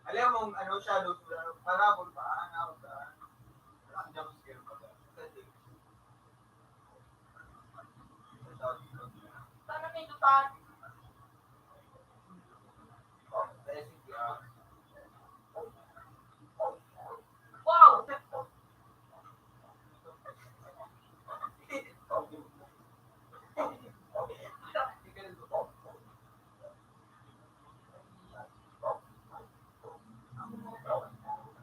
Alam mo, ano siya, parabol pa, ano ka, ang jump scare pa ka. Sana may dutan. Wow!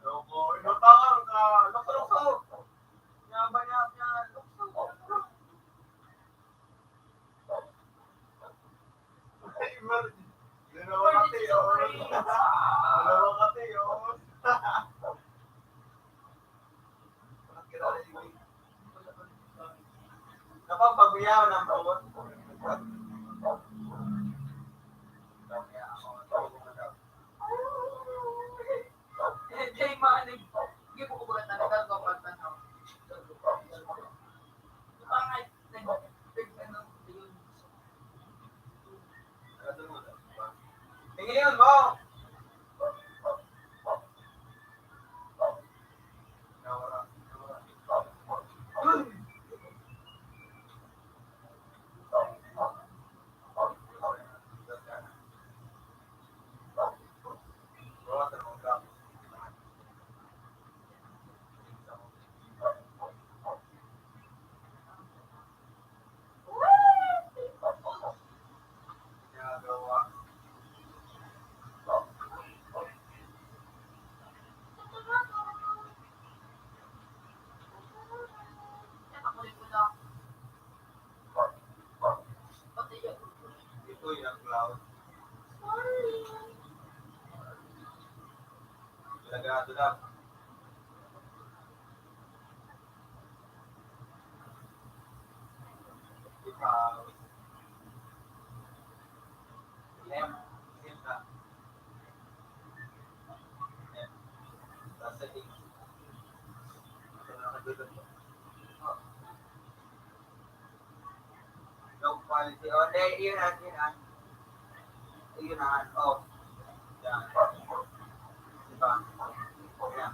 Loko, inutangan ka, loko. Banyak niya, loko. Emergency operations. Dalawa kati, oh. Napapagbiyaw ng bawat. Kay maanig. Hindi po ko ba talaga kapag ano. Pangay. Ano, yun. Tingin yun mo. Ako rin ko lang. Pati yun. Ito yung cloud. Lagado lang. Ikaw. Lem. Sinta. Lem. Sa setting. Ito na nakagulot mo. Low quality. Oh, hindi. Yun na. Yun na. Off. Yan. Diba? Yan.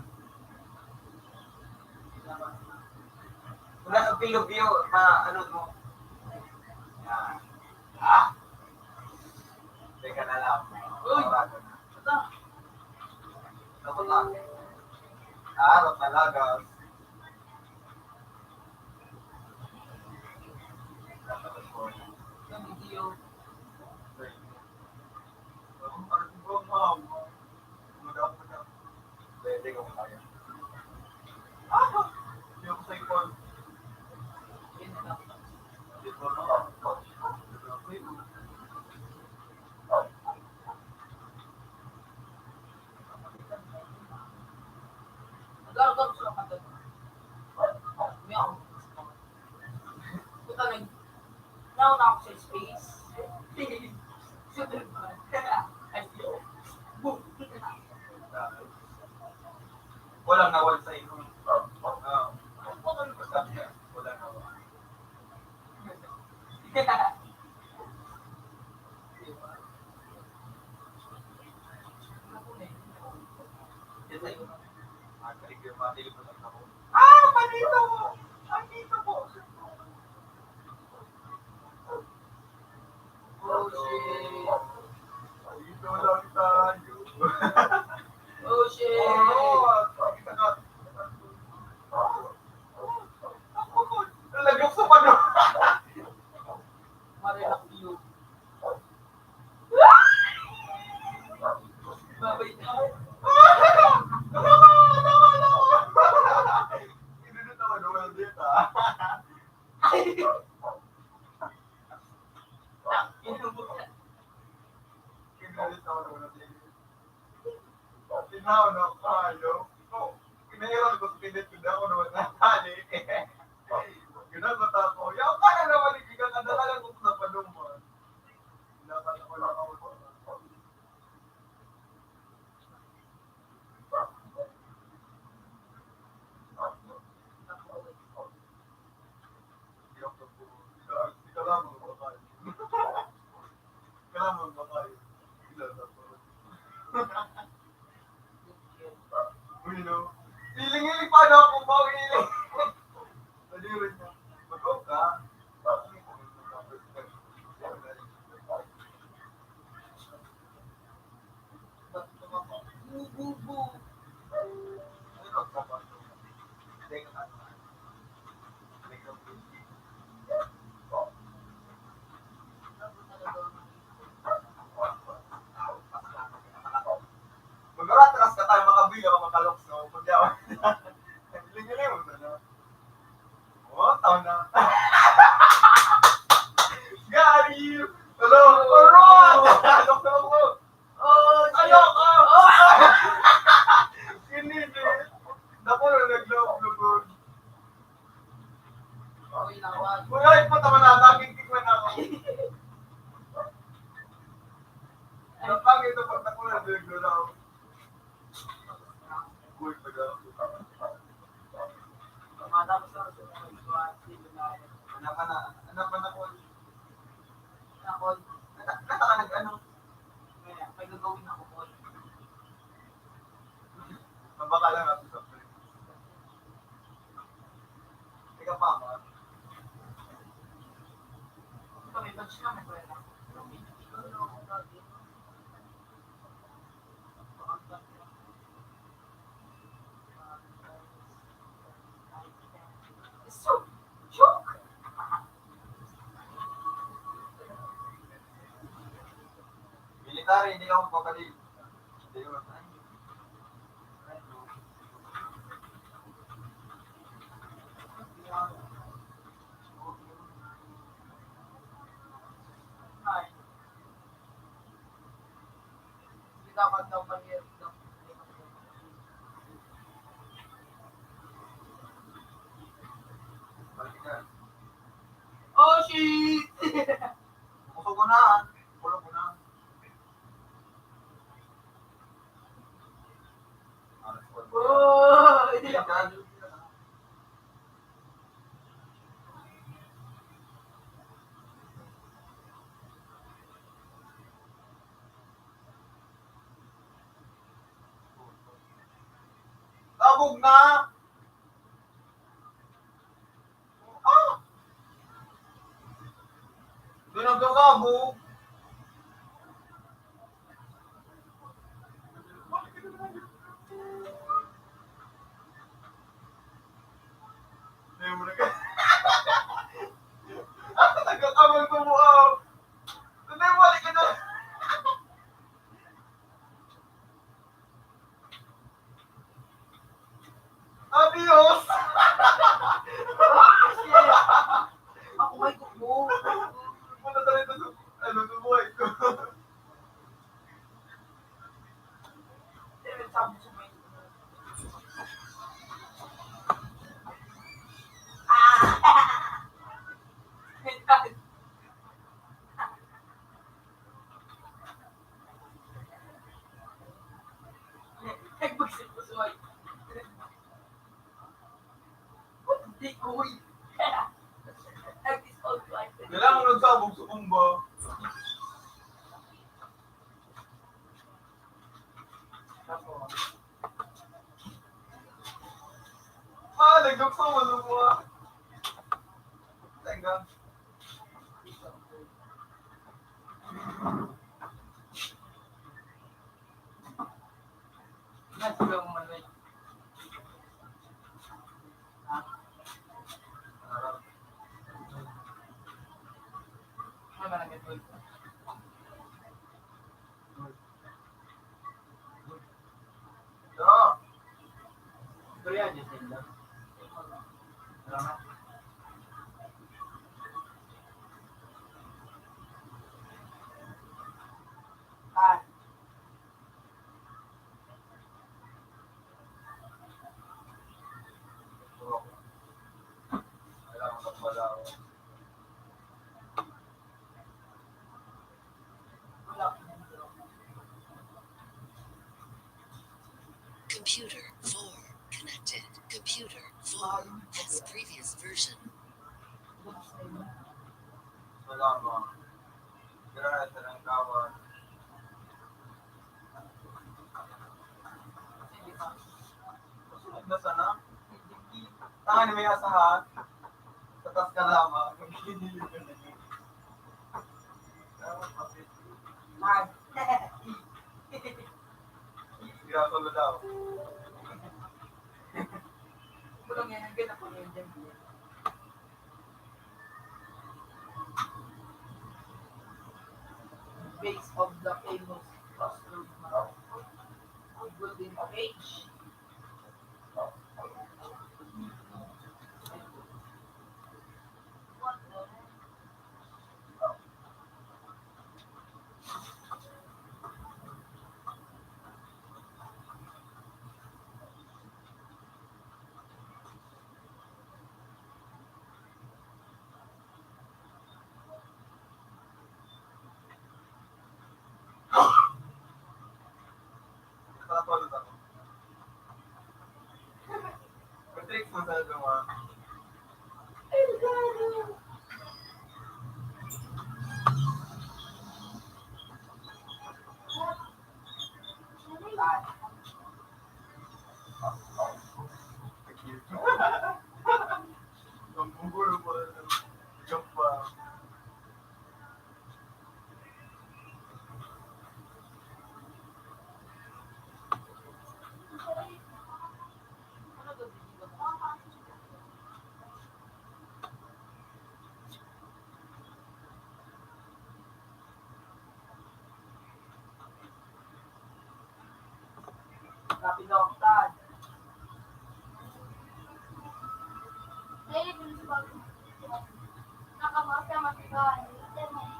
Wala sa field of view, ano mo. Yan. Teka na lang. Uy! Sarado na. Ito. Ako lang. Araw talaga. Yung video. Pwede ko kaya. Yung sa ipon. Yun na lang. Dito na. Nagagawa ko lang agad. May ako. Puta lang. Nauna ako sa space. Super ba? Ay, boom. Walang nawal sa inyo. Walang nawal. Yan sa'yo. Matiliputan ako. Panito! Panito po! Oh, shit. Dito lang tayo. Oh, shit. Kita ka. Nalagok sa pano. Marinak view. Babay tayo. Kinunod ako Noel dito. Kinunod ako Noel dito. Tinaw na kayo. Pinahiran ko sa pinit ko na ako naman natali. Ginagot ako. Yaw ka na naman ikigang kadalagan ko sa panuman. Lakas ko lang ako. Di ka lang mga bakal. Kailangan magmakay. Ilan na po. Uy, no? Hiling-hiling pa na ako mawiling. Nalirin niya. Mag-go ka. Bu. Mag-atras ka tayo makabili ako makalok so pagyawan. Hiling-hiling mo na. Oh, taon na. Gary! Hello! Alright! Alok na ako! Oh, Ayoko! Hindi. Naku na nag-love. Okay lang, wag. Uy, po tama na. Laging tikman ako. Ang pangit ito pag naku na nag-love. Uy, Matapos na sa mga Anak ko. Ako, Kata ka nag-ano? may gagawin ako po. Mabaka lang natin sa friend. Ikaw pa ako. Ito, may batch na, may pwede. So, joke! Military, hindi ako magpapalit. Hindi ko Ay. Hindi dapat daw mahirap daw. Oh, shit! Kusog ko na. Kulong ko na. Oh, hindi ako. Tabog na! Ah! Doon ang kakabog. Ayaw mo na ka. Nagkakabog ko mo ako. Hindi, balik ka na. Adios! Ako may kuko. Punta tayo dito sa buhay ko. Sabi sa may... Nagbagsit ko sa may... Hindi ko uy. Nag-discount like that. Kailangan mo nagsabog sa kumba. Nagdukso mo lumuha. Tengga. Nasa mo man eh. Ano ba nang ito? Ito. Korea dyan sila. Salamat. Ah. Kailangan magpala ako. Wala. Computer 4 connected. Computer 4 has previous version. Salamat. Tara, sa ng kawan. Hindi pa. Susunod na sana. Tangan ni may asahan. Sa tas ka lamang. Hindi ka na yun. Mag. Ginatulo daw. Bulong yan, ang ganda po yun dyan. Base of the famous crossroad map. Golden Age. Nakatulog ako. Matrix mo sa gawa. Ang gugulo mo na. Joke pa. Ano to, dito? Kapinoktan.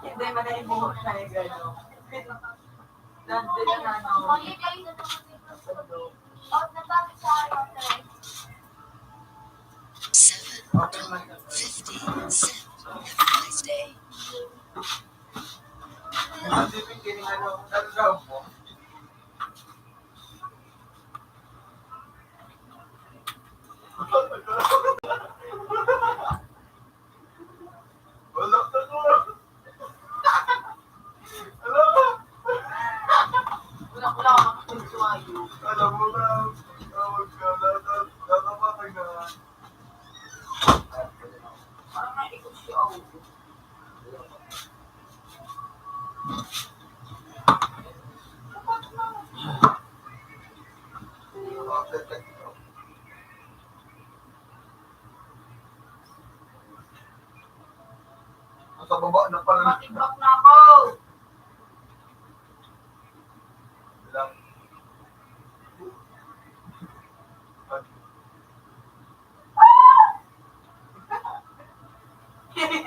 Hindi, manahimok na yung gano'n. Nandun na ano. $7.50. Have a nice day. Isipin kining ano daw mo. Wala na ko. Wala ako makapagsuwayo. Alam mo na. Tawag ka. Lalamatay na. Parang naikot siya ako. Sa baba na pala. Matikbak na ako! Lang.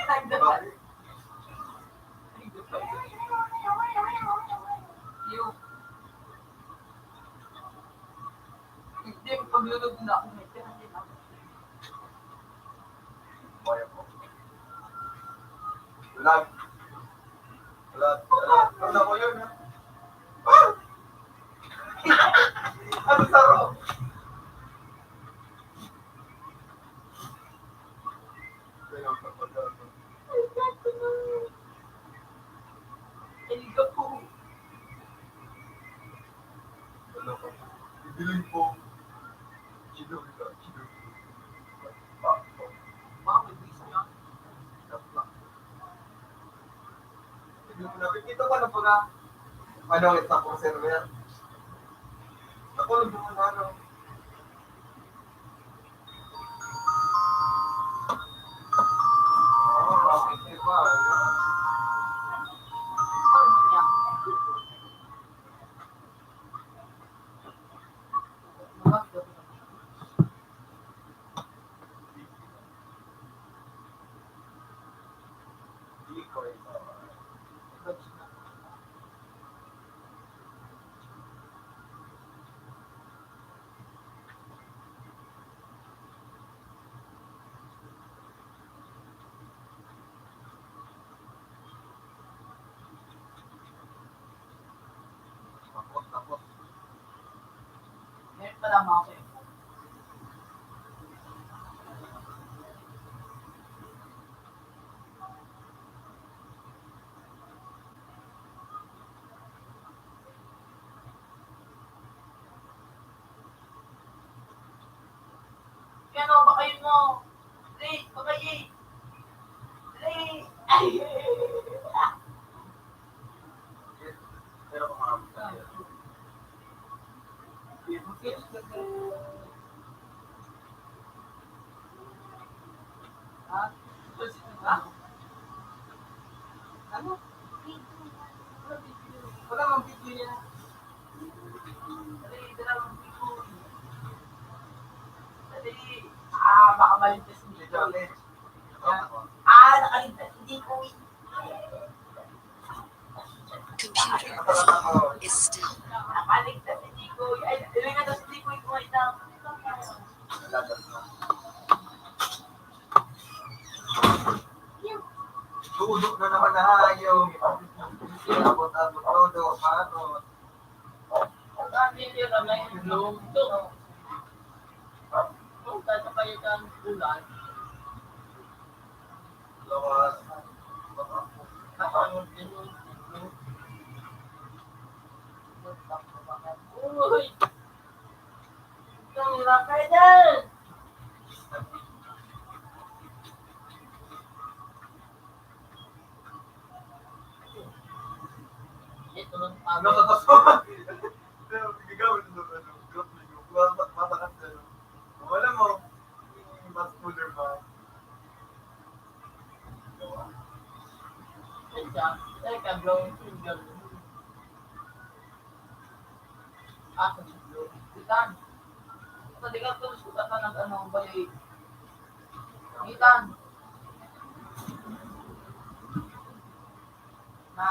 Nagdapat. Yung... Hindi, paglulog na ako. May tira din ako. Kaya ko. Lag. Ano ko yun, ha? Ano saro? Iliga po. Ano ko? Ibiling po. Chido. Bakit bisa niya? Nakikita ko na po na ano ang isa pong server. Nakulog naman na ano. Bakit iba? Ano niya? Bakit? Hindi ko ito. Bakit na? Tapos. Meron pa lang ako eh. Ano ba kayo mo? Late, pagkayi. Late. Ay. Pero kung makapit tayo. Ha? Ha? Ano? Wala mang video niya. Dali, dalawang video. Dali. Baka maligtas Si hindi ko. Jolly. Nakaligtas hindi ko. Computer is still. Nakaligtas hindi ko. Ay, ilingatas hindi ko yung kumain na. Ladas na. Dudok na naman na hayong. Abot-abot todo. Paano? Ang hindi na yung globe to. Kung tayo kayo ng bulan, Lawas. kapag yung uy! Ang hirap kayo dyan! Ito lang Ano pagod. sa taso? Pero gagawin ito. Grot nyo. Matakas na. Wala mo. Mas cooler ba? Teka, blowing finger. Sa blue. Itan. Sa dikat ko, sukat na ng ano, balik. Itan. Na.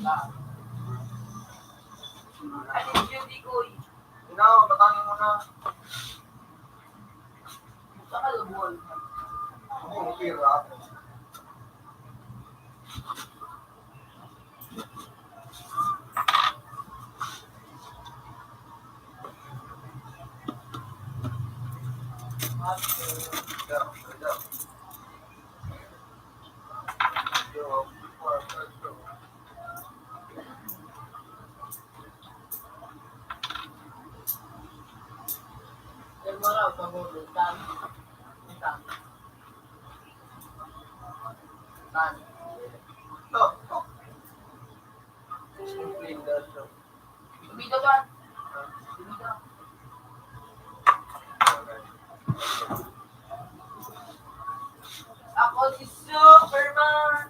Na. Ay, hindi ko. Inaw, batangin mo na. Sa kalubol. Ako, pira. Yan mo raw, pagulog. Tan. Tan. Tan. Tumito ba? Tumito. Ako si Superman.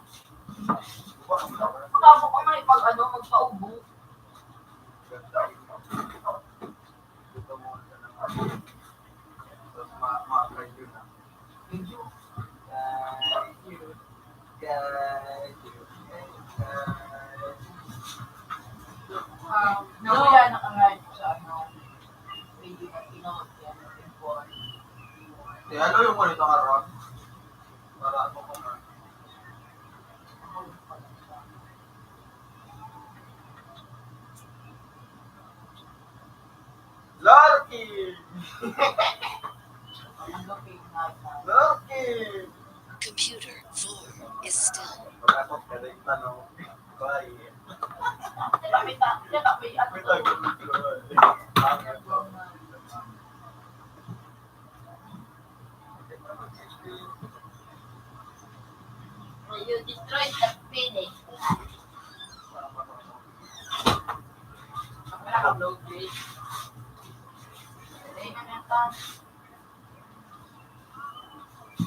Tama ko nga pag ano, magpaubo. Nawala na kangayon ko sa ano. Radio na pinot. Yan, temporal. Ano yung ganito karon? Para ako ko na. Larky! Ang lupit na. Larky! Computer 4 is still. Pag ako pwede tanong, bye. Tapi tak, dia tak payah. Wait lang. You destroyed the finish. Ang naka-blow fish. Ay, nangyata.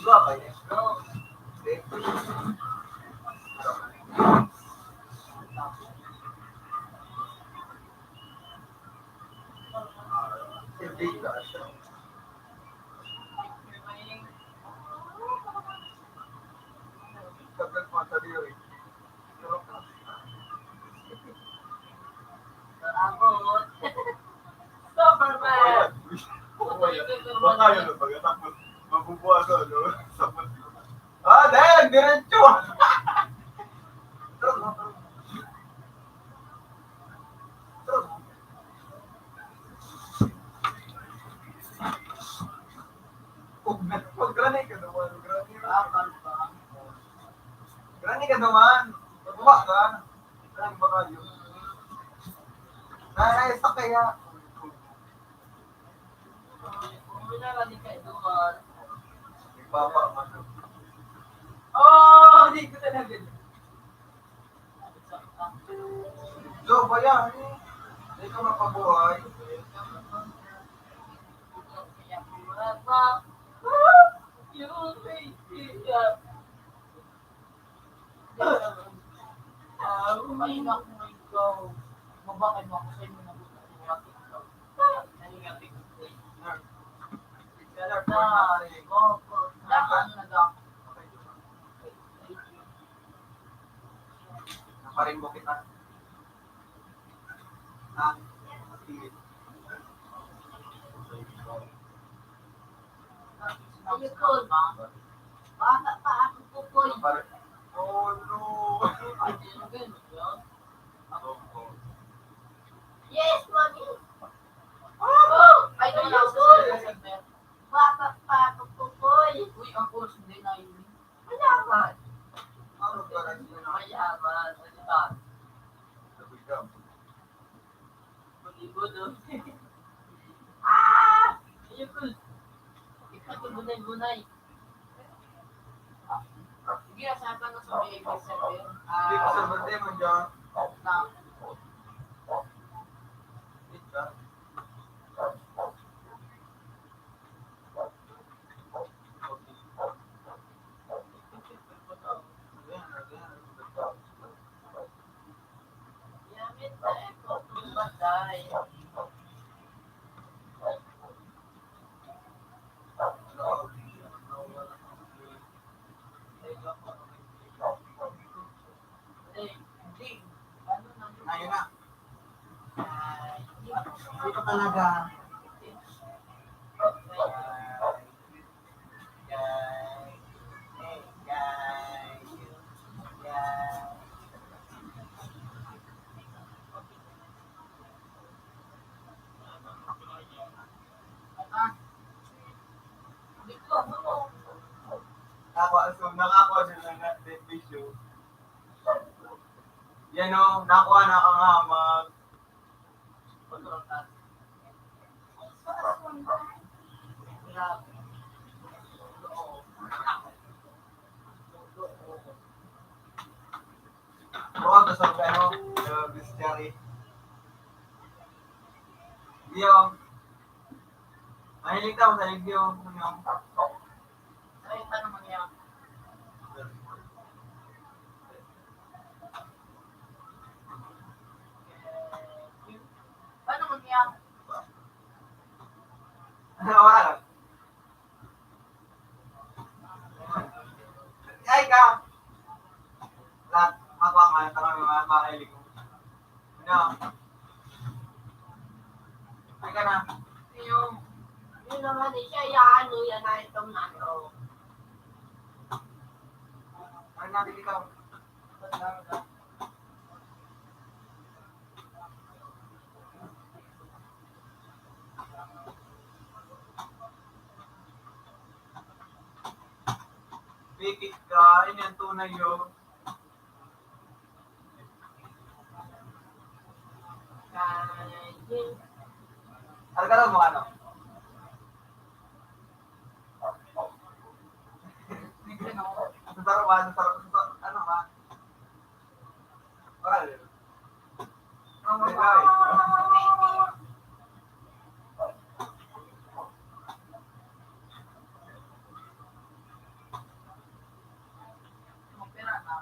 Dua ba yun? No. Hindi ka siya. Kapag mataliw eh. Abot. Superman. Baka yun ang pagkatapos mabubuha ko, no? Dahil, diretso! Granny ka naman, Granny ka naman. Magbuha ka. Granny ba kayo? Nanaisa kaya. Kung wala di kayo doon. May papa man. Oh, hindi ko talaga. So, ba yan? Hindi ka mapabuhay. Naparin mo kita. Ha? Sige. Bata pa ako po po. Naparin. Oh no! Yes, mommy. Oh, ay doon ako sa segment. Bata pa ako po po. Uy, ang course hindi na yun. Mayaman. Ano ba rin yun? Mayaman. Salita. Sabi ka. Mag-ibod doon. Ah! Ayun. Ikaw bunay-bunay. Sige, asapan mo sa may segment. Hindi ka sa birthday mo dyan. Na. Wait ka. Yamit na eko kung batay. Hindi. Ano na yun? Ayun na. Dito talaga. Nakakuha sila ng video. Yan o, nakuha na ang hamag. Bukan sa ano, bestiary. Yung, mahilig ako sa yung, Ay, ano mangyari? Paano mangyari? wala lang. Ay ka! Lahat, makuha nga, tanong yung mga mahilig ko. Ano? Ay ka na. Yun naman eh, siya yaano yan na itong nano. Ano natin ikaw? Pikit ka, yun yung tunay yun. Algalaw mo ano? Sasaro ba? Ano ba? Oral. Ay. Mapira na.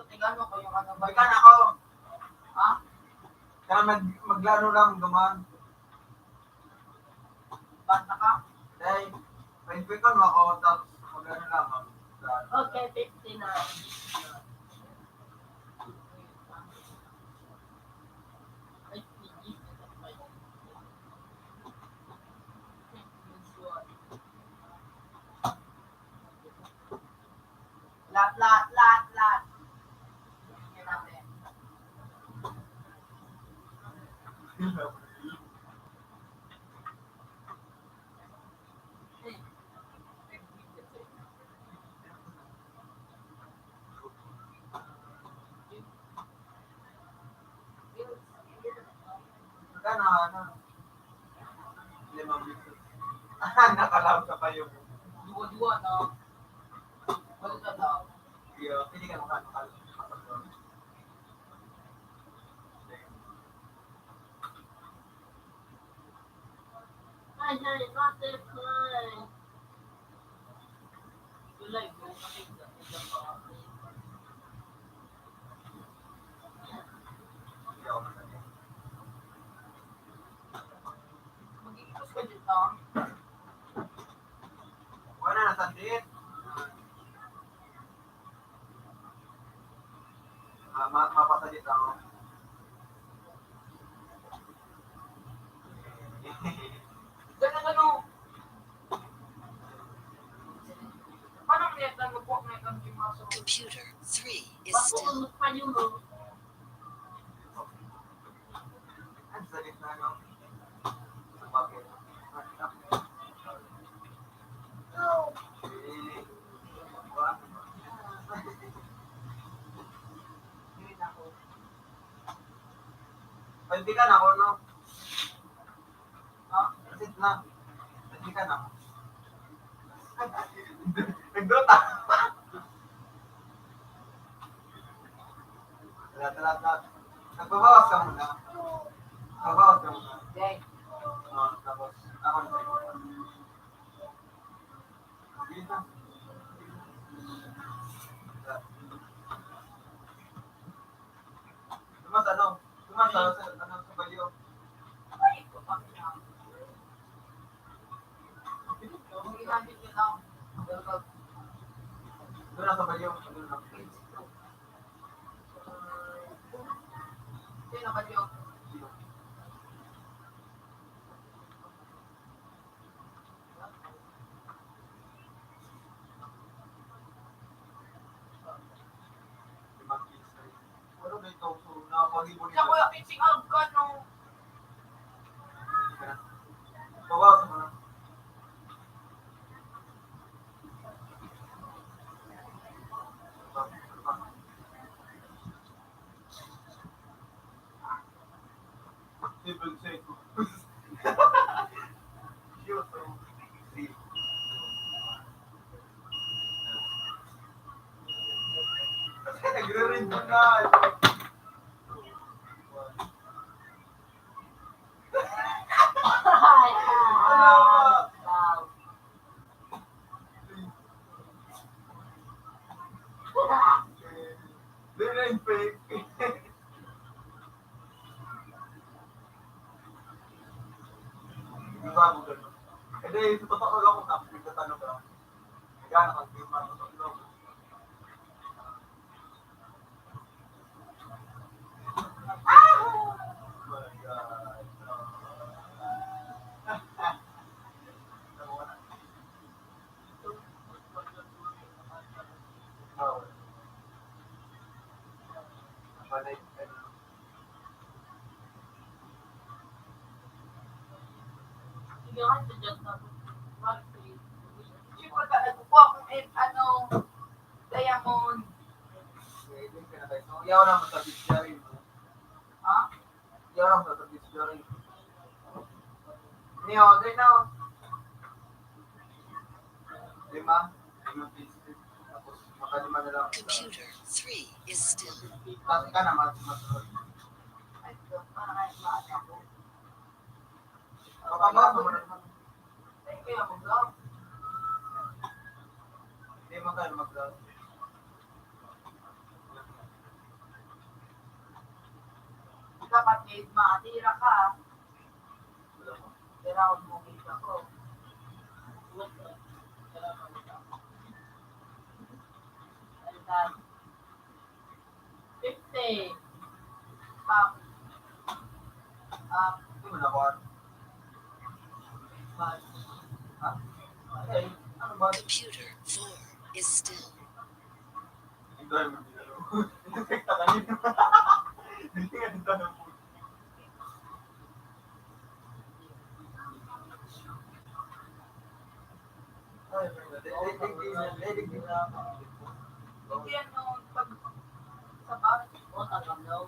Tingnan ko yung ano ba? Balikan ako. Ha? Kaya maglaro lang, duman. Basta ka? Ay, pwede mo ako, tapos maglaro lang. Okay, 59. Ay, PG. Lahat. Yan natin. ano. 5 bisis. Nakalab ka pa yung. Dua-dua na. Wala na daw. Hindi ka nakalab. Ay, butterfly. Wala, yung makikita. Mag-iikos ka dito. Wala na sandit. Mapasadit ako. Ganun ano. Paano niyatan mo po may kang maso? Computer 3 is Bakit still. pa yun mo? Ang sadit na ano. Bakit? Pwede ka na ako, no? Ha? Sit na. Pwede ka na ako. Nagdota. Lahat. Nagbabawas ka muna. Nagbabawas ka muna. Okay. Tapos, ako na sa'yo. Sige na. Tumas sa balyo. Ay, ito pa niya. Kung ginamit niyo lang. Doon na sa balyo. Doon na. Sino ba yun? Ano ba ito? So, nakapag-ibon Siya kuya pitching out ka no. Bawas mo na. Civil Seco. Kasi nagre-read mo na. Then fake. Diba mo gano'n? E di, sa totoo lang kung tapos nagtatanong ka, nagana kang game mo sa totoo. Oh my God. Oh. Panay ka na. Sige nga, suggest na. Siyempre ka, nagkukuha kung ano, diamond. Pwede ka na tayo. So, yaw na mo sa beach rin. Ha? Yaw na mo sa beach rin. Niyo, dahil na. 5. Yung beach. Tapos, makalima na lang. Computer 3 is still. Tapos ka na, masunod. Ay, para kahit maasa ko. Kapag mo na naman. Ay, kaya mo daw. Hindi mo kayo mag-vlog. Kapatid, makatira ka. Wala mo. Tiraon mo kita ko. Ayan. 50. Pop. Hindi mo na kuha. Ha? Okay. Ano ba? Computer 4 is still. Hindi mo nila. Tekta kanina. Hindi nga dito na po. Ay, hindi na. Hindi yan yung pag sa bar. O, tagang daw.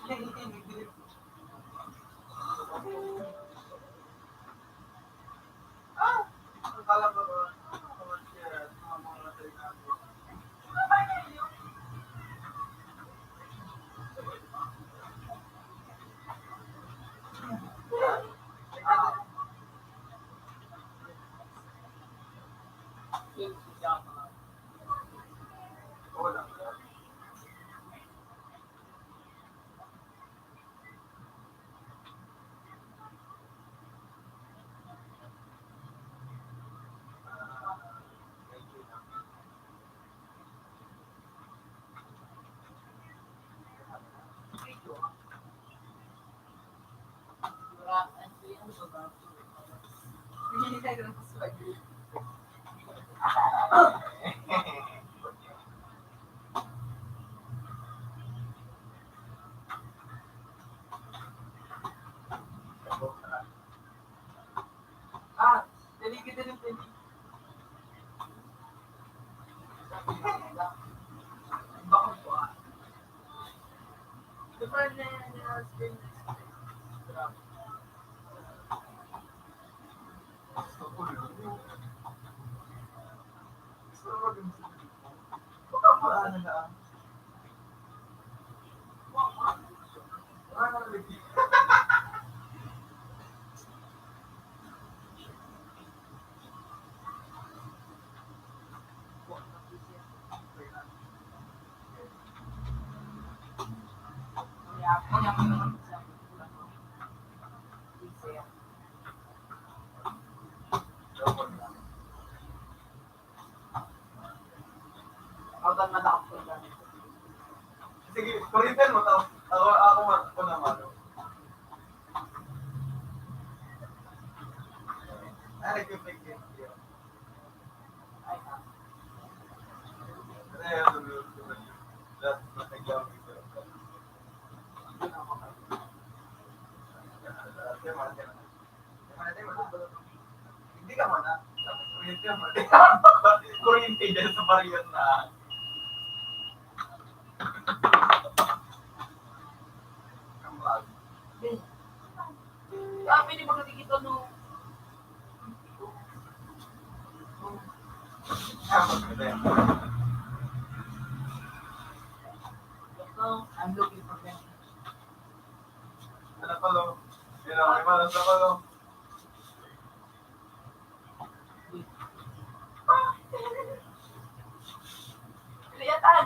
Ah! Akala ko ba? Oh, shit. Mga natay natin. Wala. Ah, delikit din yung delikit. Bakit po ah? Diba na yan, screen Sige, kuritin mo tao. Ako naman. Ay, nag-fake it. Hindi ka muna. Kuryente dyan sa barrier na. Sabi ni mga tikito no. I'm looking for them. Ano pa lo? May malas ako lo. Kaliatan!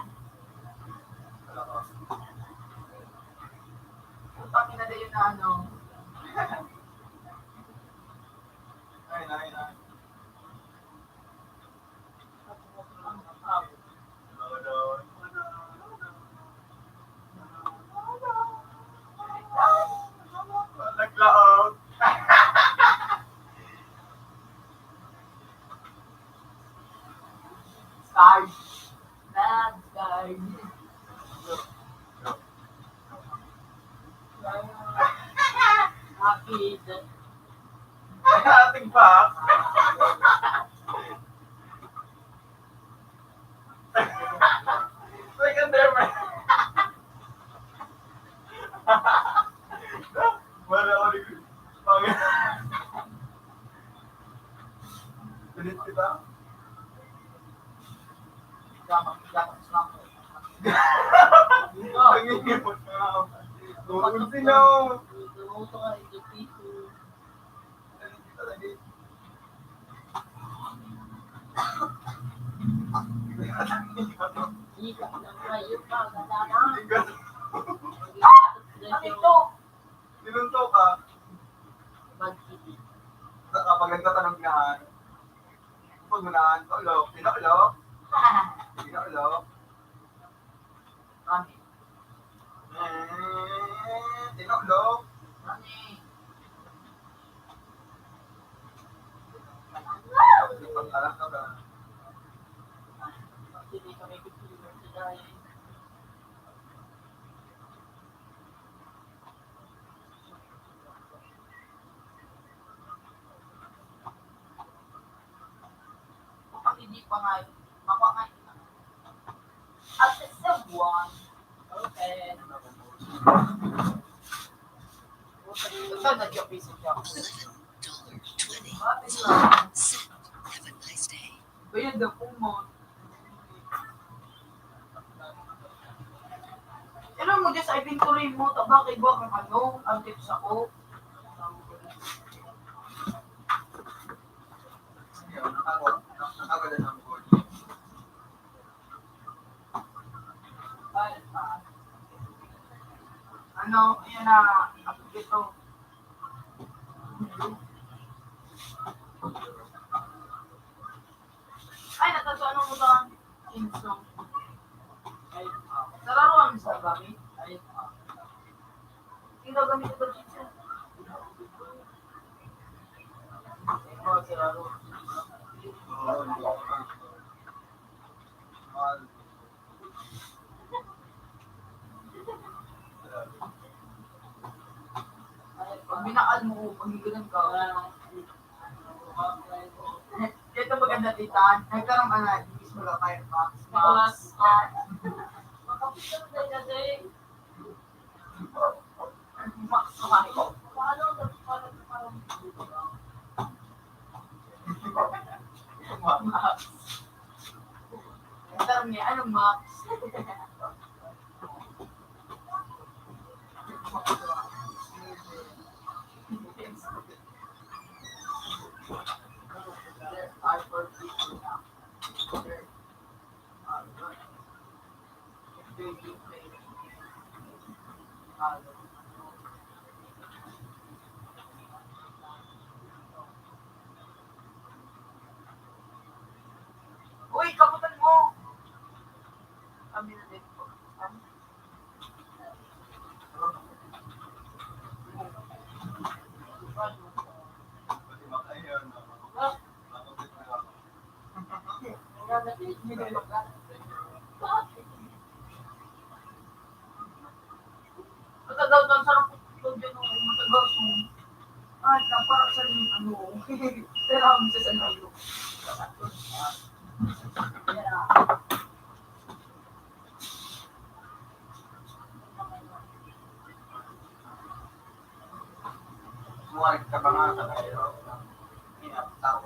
Ano ko? Utang na yun na ano. Ay, na. Naglaot. Sky. Bad sky. Happy that Ating box. Second there, man. Wala ko rin. Pilit kita. dapat Islam. Nangingipot na ako. Tuun sinaw. Tumuto ka ito piso. Ika lang kayo pa. Gadana. Ito. Sinunto ka. Bad city. Kapag nagtatanong nahan. Kapag gunahan, tolo. Pinolo. Kami. Tinolo. Kami. Pag-alam ka ba? Hindi kami pipiliin sa dahil. Kapag hindi pa nga, makuha nga yun. At sa buwan, okay. Maganda siya, piso siya. $11.20. Set. Have a nice day. Bayad na po mo. Alam mo, just ay pintuloy mo, tabakay ba kung ano, ang tips ako. Sige, nakagala ng gold. Ano, yun na, ako dito. Ay, natatuan mo ba? Kinsong. Ay, nararuan mo sa gamit? Ay, tingnan gamit ito, Kinsong. Ikaw, si Raro. Mahal. Pag binakal mo, pag ganun ka, ito maganda titan. Nagkaroon ka na, hindi mo lang kayo Max. Makapitang na yan eh. Max, makain. Max. Ang tanong niya, anong Max? Uy, kaputan mo! Kami na din po. Pati makayan. Nakapit na ako. Matagaw doon sa rapot dyan o matagaw sa ay, para sa yung ano. Pero ako sa sanayo. Sumarik ka ba nga sa kayo? Inaptaw.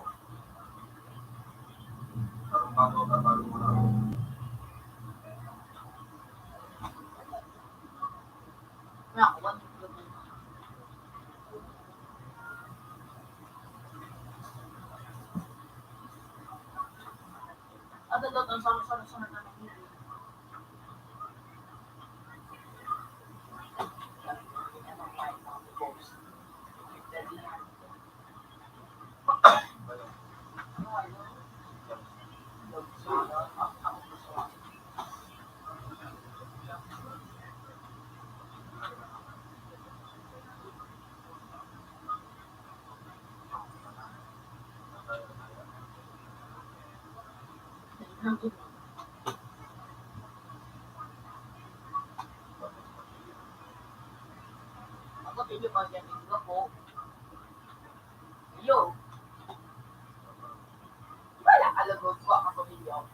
Parang bago ka bago mo na. Nakakuha niyo po. At ito, ang sarap-sarap na ng hili. Ako tingin pa dyan dito po. Yo. Wala alagot ko ako video.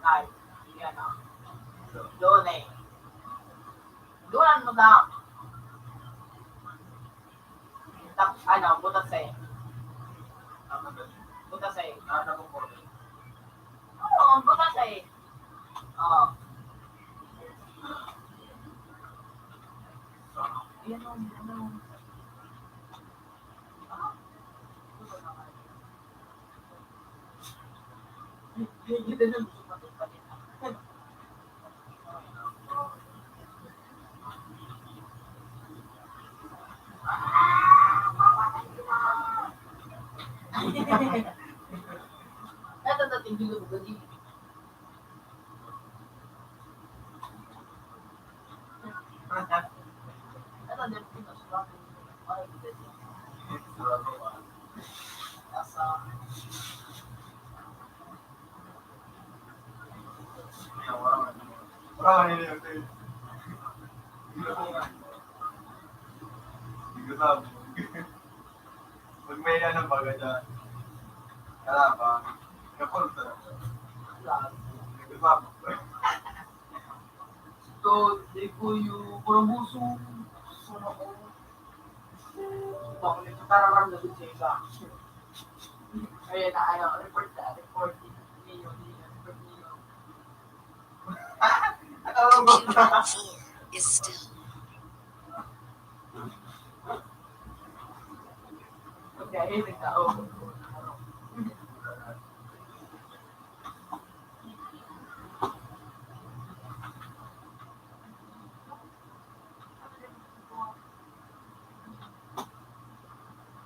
Ay, yan na. Doon eh. Doon mo na. Tapos ano, butas eh. Butas eh. Oo, butas eh. Oo. Yan o, ano. Hindi na gusto matupalin. Ito dating dulu ko din. Ito din pinasulat. Ay, hindi. Asa. Wala nila yung tayo. Hindi ko sabi. Pag may ng baga dyan. Kala ba? Kapul sa hindi ko sabi. Ito, di ko yung purabuso. Sana ko. Bako nito tararam na sa isa. Ayun na, ano, report na, report. Niyo, report niyo. Unit 4 is still. Okay, nagtao.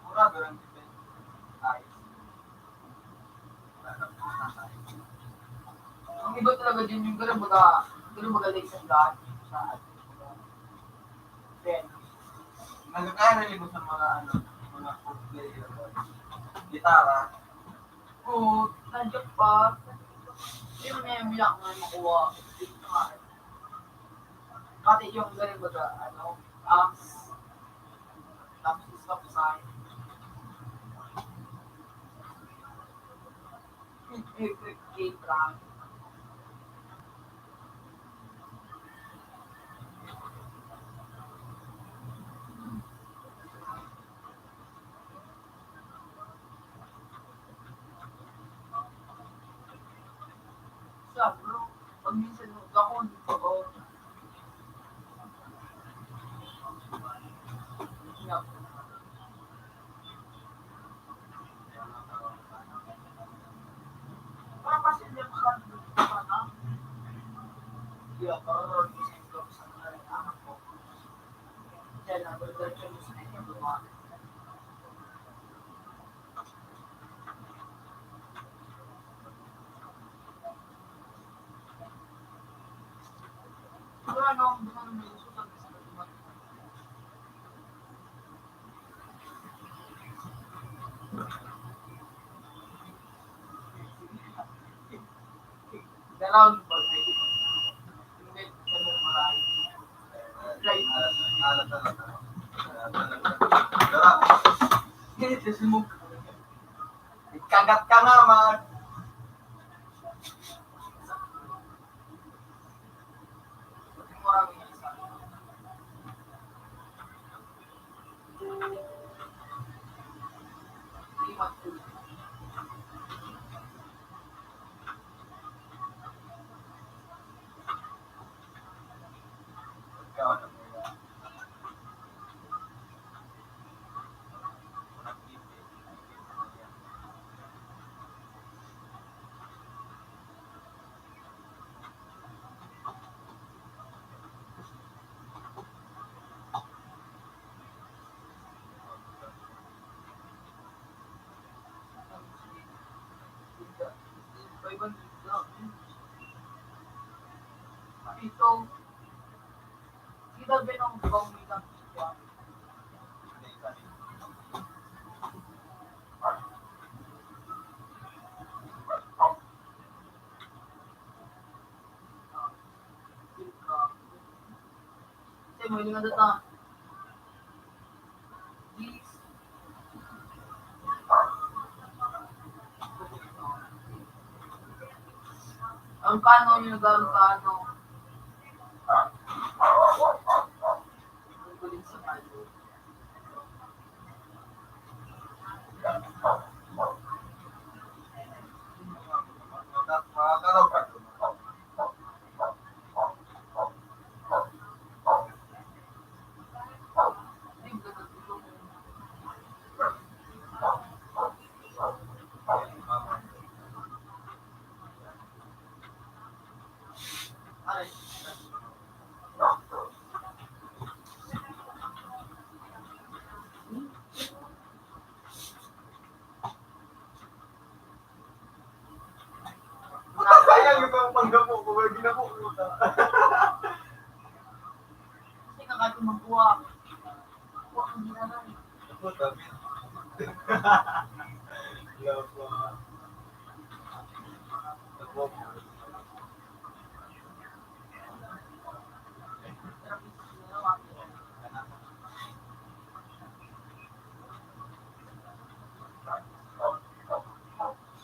Mura, ganun din. Ayos. Ang iba talaga din yung ganun magaling sa lahat. Then, Nagkakaroon mo sa mga ano, mga food player. Gitara. oo, nandiyan pa. Hindi mo na yung bilang na makuha. Pati yung ganun baga, ano, amps. Tapos stop sign. Electric gate lang. Siya, bro. Pag minsan nung ako, dito ko. Yeah. Parang kasi hindi ako sa dito pa na. Yeah, parang isip ko sa anak ko. Kaya na, diretso mo sa inyo, buwan. Pero ano, buwan mo yung susag sa buwan. Dalawang ba? Hindi, sa mga marami. Right. Alat talaga. Darap. Hindi, sa mga Kagat ka nga, man. marami isa. Lima two. Ikaw, ano mo yan? Ito, kita ba ng bang bilang siya? Kasi mo yung nandata. Ang kano yung nagkaroon kano. Ang galing sa kano. Makakaraw ka doon. Sayang yung pang panggapo ko, wag ginapo ko ta. Kasi kakati magbuwa. Buwa ang ginanay. Ako tabi. Lapa. Ako mo.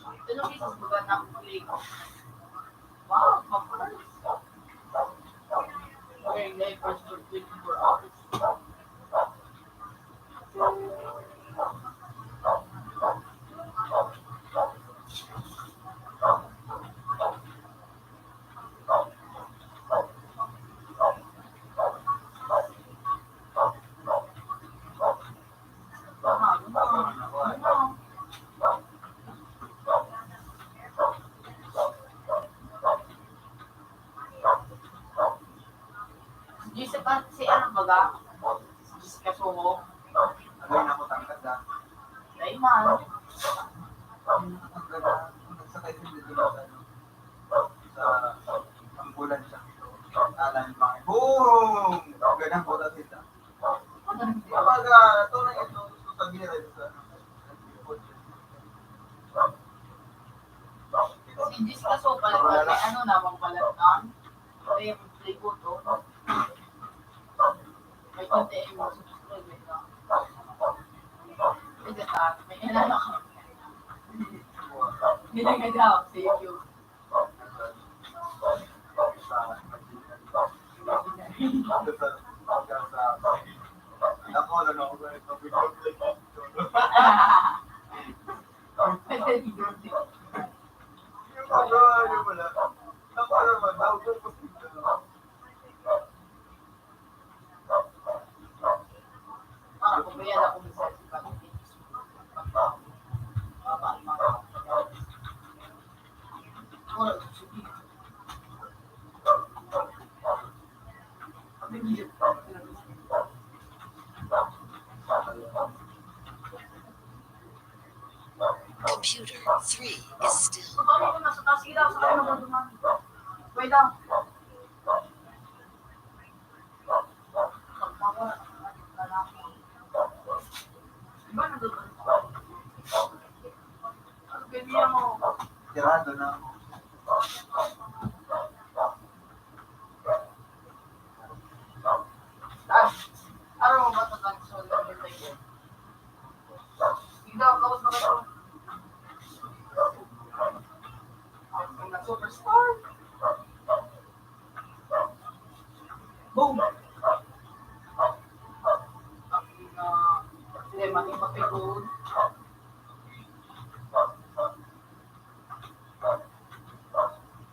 Ito nung isang baga na play ko. Wow, mapalis. Okay, like first for 24 hours. Jessica, si ano baga? Jessica Soho. Ano yung nakutangkad na? Rayman. Nagsakay din dito sa ambulansya. Alam mo mga boom! Ganang bola sila. Kapag ito na ito, gusto sabihin rin sa Si Jessica Soho pala may ano namang balatan. May trigo to. May konti mo subscribe na. May data, may ilan ako. Ginagadaw sa YouTube. Ako, ano ako ba ito? Yung ano, yung wala. Ako naman, daw ko Para kung bayan ako sa pag-ibig. Computer 3 is still. Wait lang. tirado na ako. Araw mo ba ito ang solo tayo? Hindi ako kapos na kayo. Ang superstar. Boom! Hindi, mating mapigod.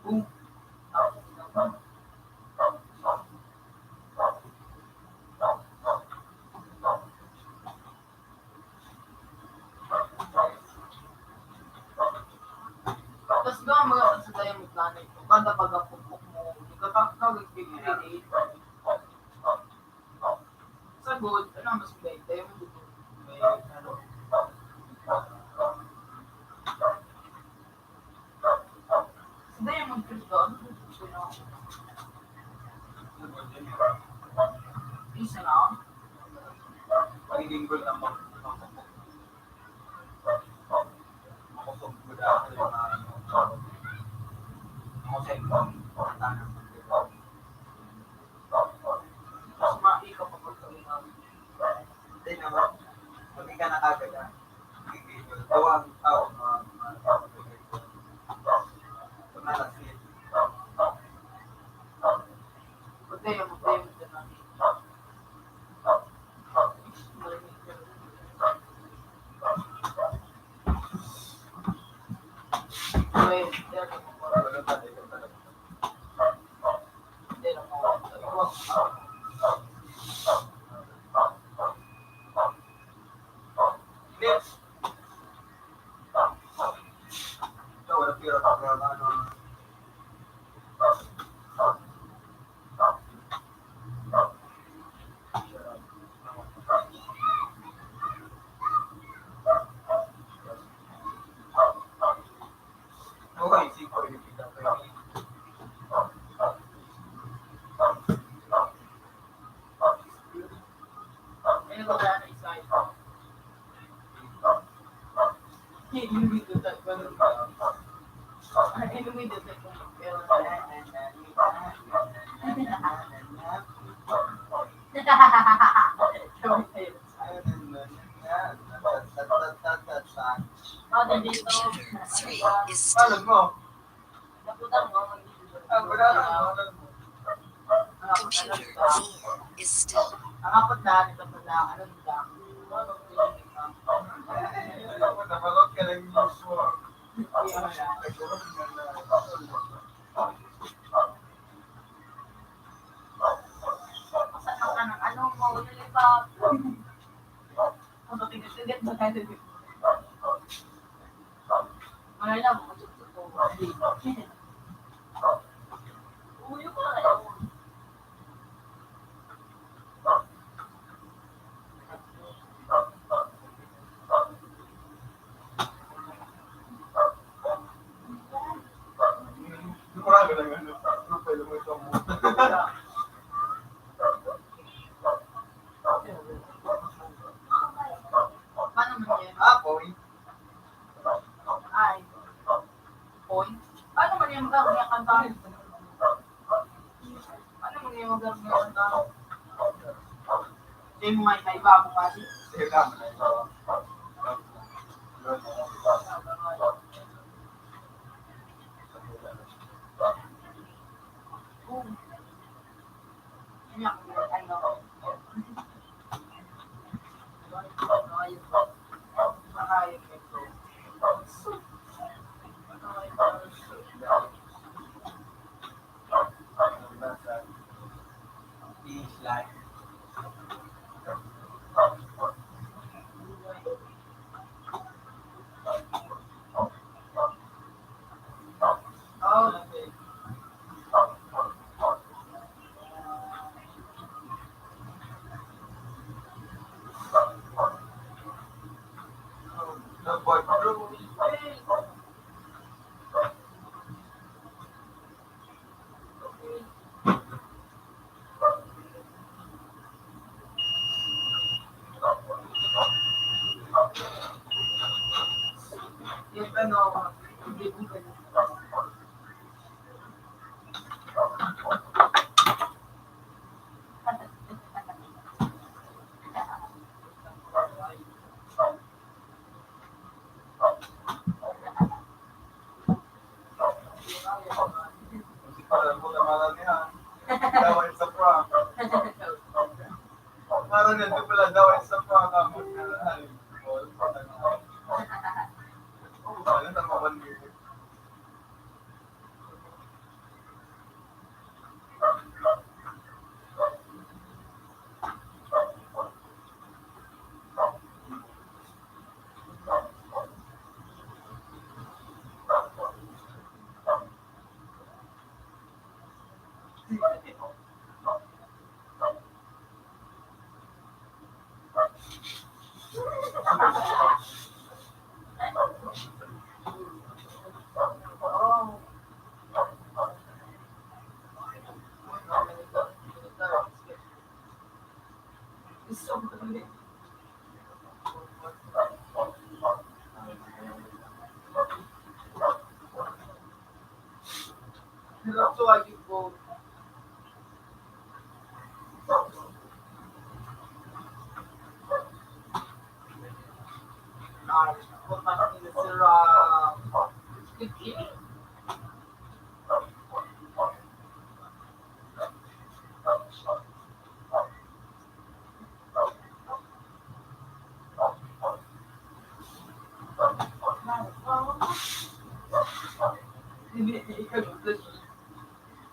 Boom! Tapos ba mga sa tayo mo plano ito? Kada pag-apupok mo, nagkakagagpigilid. Sagot, ano ang mas gay? Tayo mo dito. Sa Diamond Crypto, ano gusto nyo? Isa na? Pagiging good ang makusog good ako yung mga ako sa ibang tanang. Mas maika pa pagkalingan. Hindi naman, pag ka nakagad ah, tawag tao mga pagnalaslit. Pagkaya mo din natin. Wait, there ka mo. Wala pa tayo talaga. Hindi na mo. Next. So, wala pira pa ano. Okay, sige ko rin kita ko. Ano ba kaya na isa ito? Hindi dito tayo. Hindi dito tayo. Computer 3 is Alam still. mo, Naputan mo. wala lang, alam mo. Computer 4 is still. Ang apat na, ito pa na, ano nila? Nabalot ka ng usual. Masarap ka ng ano mo, lollipop. Ang tigas-tigas ba tayo? Ano lang, magsukso ko. Uyo ka kayo. Marami lang ano. Pwede mo ito mo. Paano mo yan? Point. Ay. Point? Paano mo yan magagawin ang kanta? Paano mo yan magagawin ang kanta? Hindi mo may bago kasi. Sige lang. Yan, ano. Oh, yung ano, hindi mo ganun. Parang nandun pala daw ay sa paka mo. Ano na mabanggit? Oh. Gusto ko ulit. Hirap to lagi po.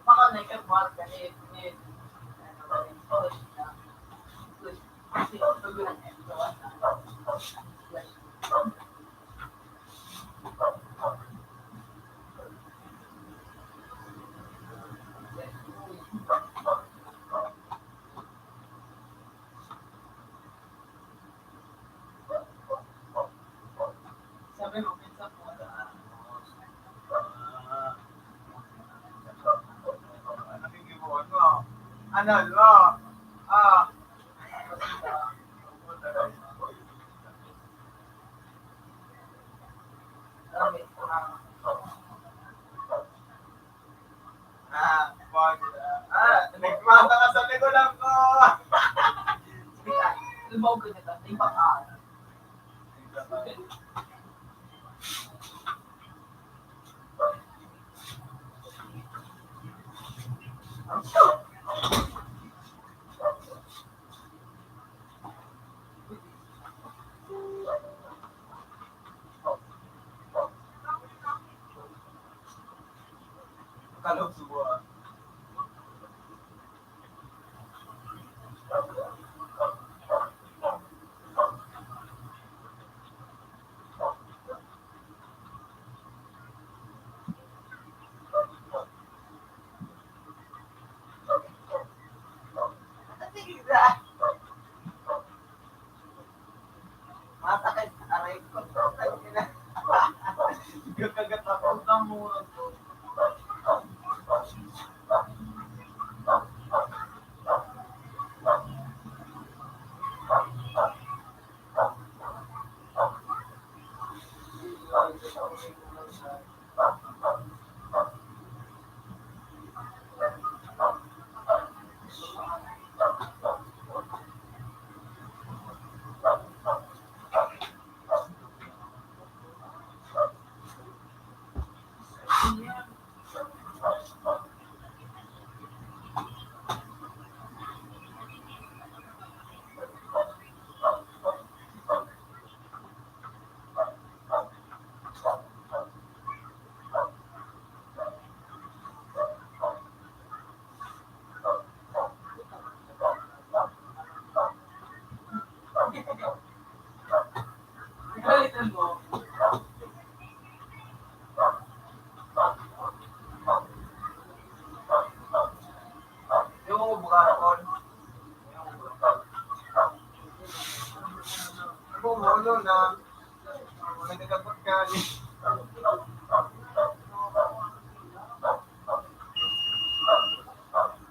Baka nagkabuhat ka ni kasi tugunan ito. Sabi mo, minsan po, Ano, lo? Ah. Nagmata ka sa likuran ko. lumaw ka na tayo, bakaan. Masakit, aray ko. Gagagat ako. Utang mura to. Galitan mo. Yung bukarakon. Kung ulo na, nagkakapot ka.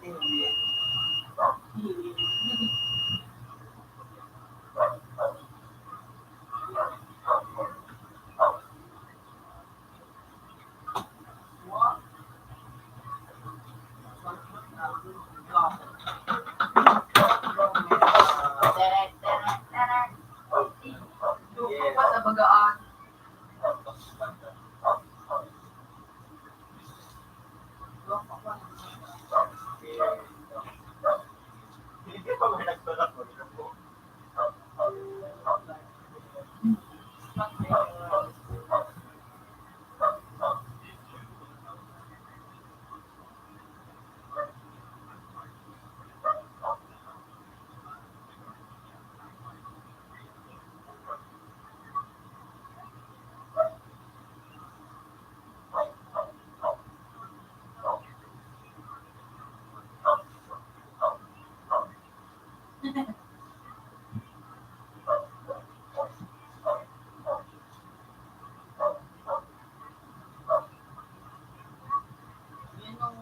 Hindi. Teret, teret, teret. Duko pa sa bagaan. Hindi pa may nagtulak mo. Yan ang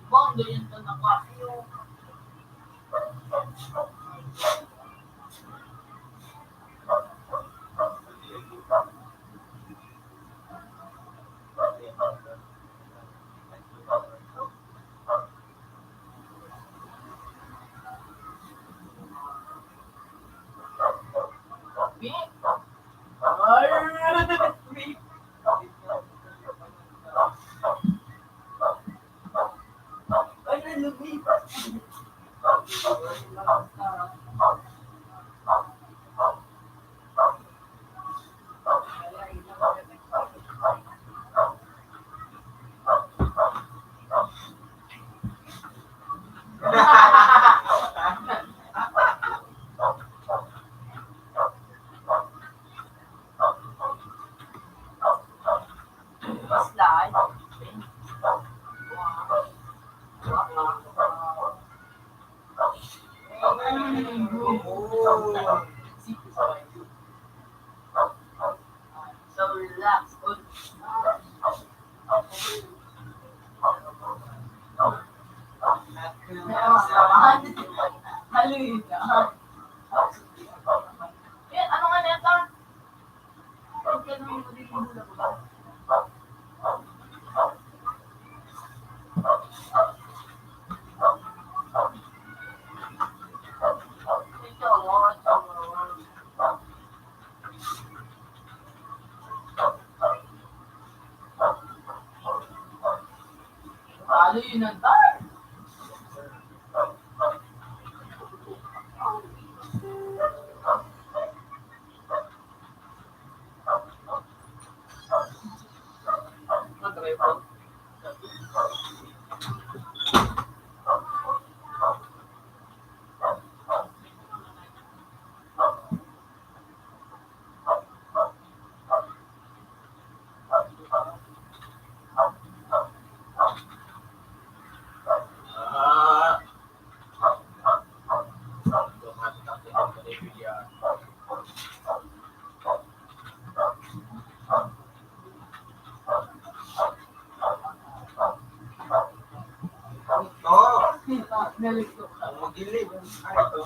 bang ganyan to na kayo. Big. Ay, big. Ay, nalubig. Slide. So relax. Haluin ka. Yan, ano nga neta? Huwag ka nang magiging bulag-bulag. Ito, haluin ang tayo. Nalito ka. Ang magilid. Ay, ito.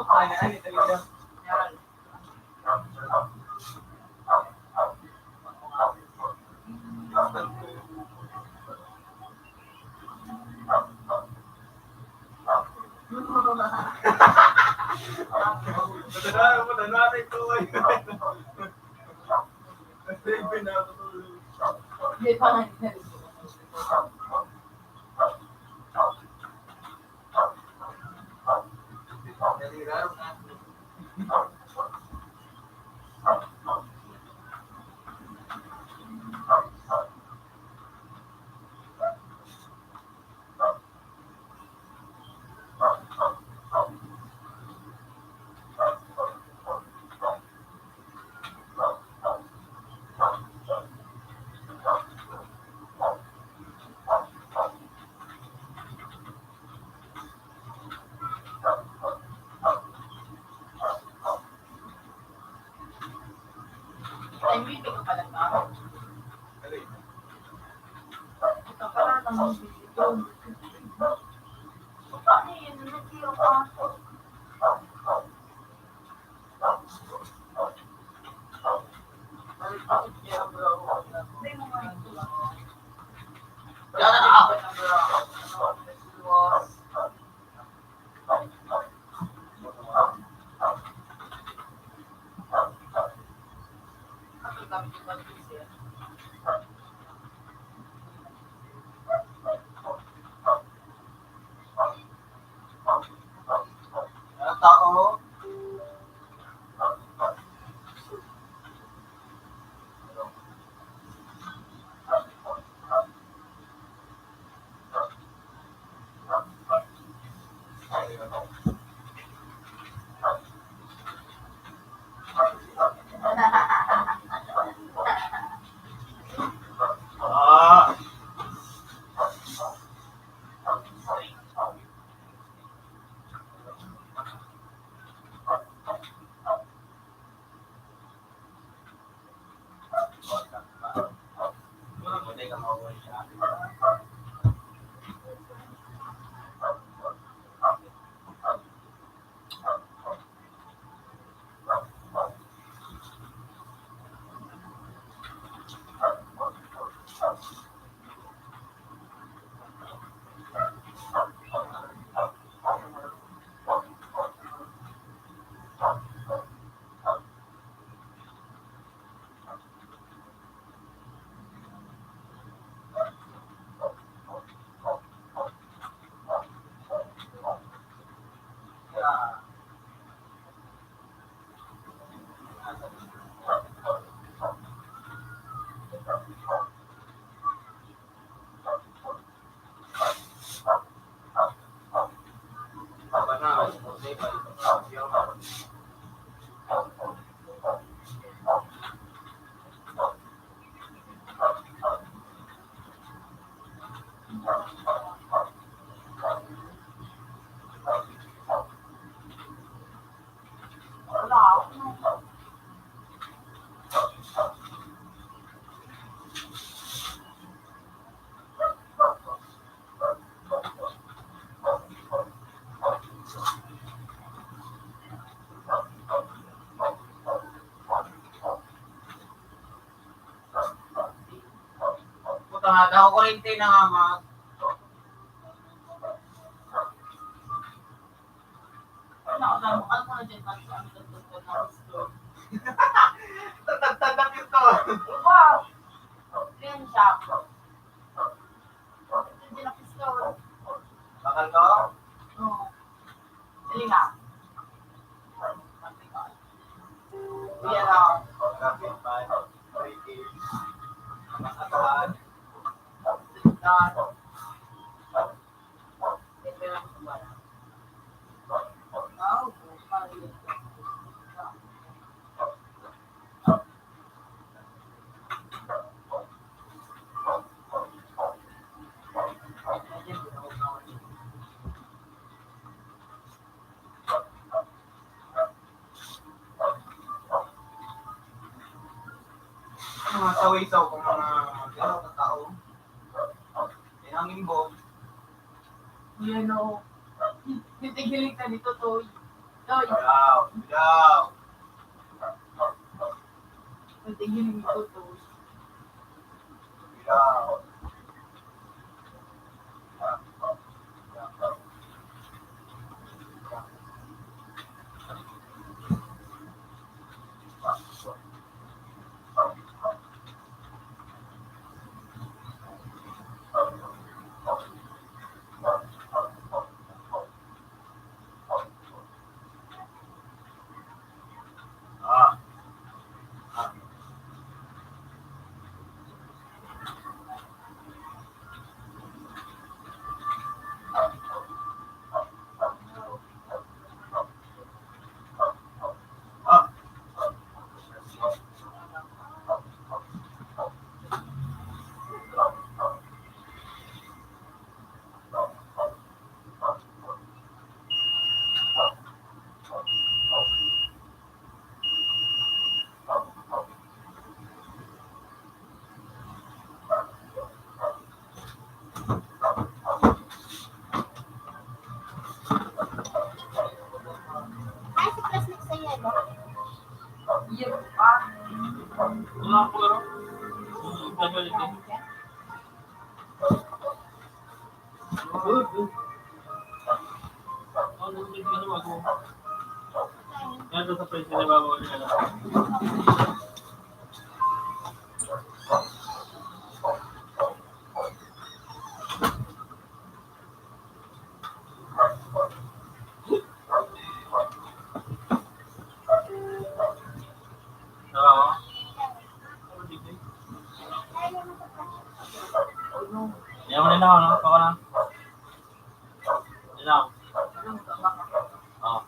Ay, talaga. Yan. Madala ito ay. Save na ako. Hindi pa nga nalito. Naliraro na. MVP ka pala ba? Alay. Ito pala ang video. Paano yun? Nag-zero ka. Hindi mo nga ito. Yan na ako. Tao. Ah. Wala ako. Puta nga, ako kurente na nga mga. Ano ko na dyan? Ano ko na dyan? Tatagtagak ito. Wow! Clean shop. Hindi na pistol. Bakal ko? Oo. Dali nga. Yan ako. Rapid by 3 kids. Masatahan. Dan. Ito lang sa bayan. Oh, maliit. Mga sawi-saw kung mga gano'ng katao. May hangin bo. Hindi yan o. Titigilin ka dito, Toy. Toy, Bilaw. titigilin dito, Toy. Bilaw. Ay, si Plastic sa yelo. Iya, pa. Wala ko laro. Balik din. Ano ulit ano ako? Ano sa pwede na babaw nila? Yan mo na ako, no? Ako na. Yan ako. Oo.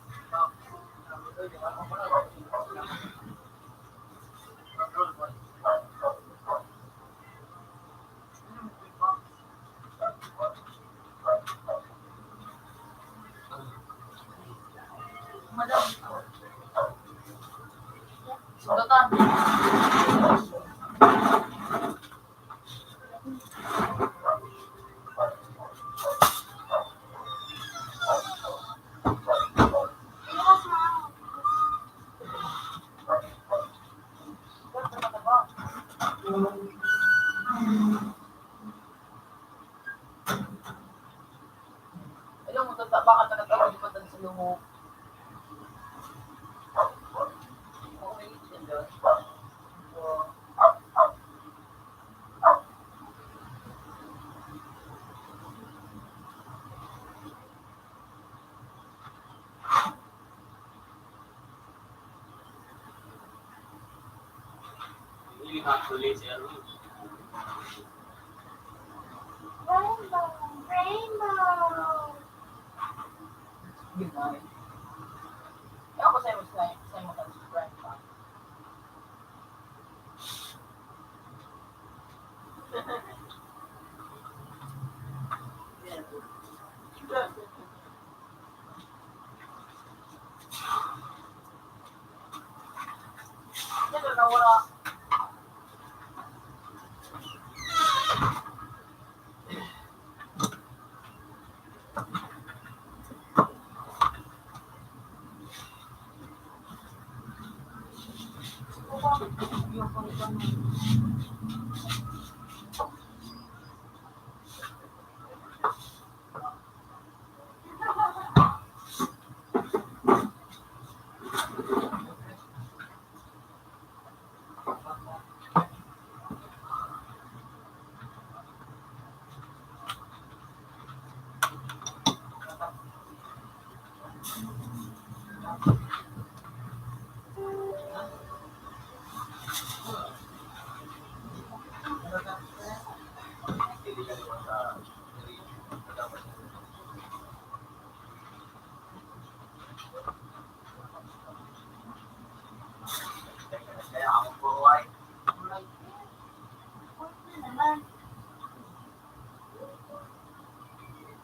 Madam. Sugatan. Alam mo, tata, baka tagatawag di pa sa lumo. Okay, yun doon. Hindi actually si Arun. Rainbow, rainbow. Yun na eh. Kaya ako sa'yo mo subscribe pa. Yan, nawala. Yung pang Kaya ako po ay Naman.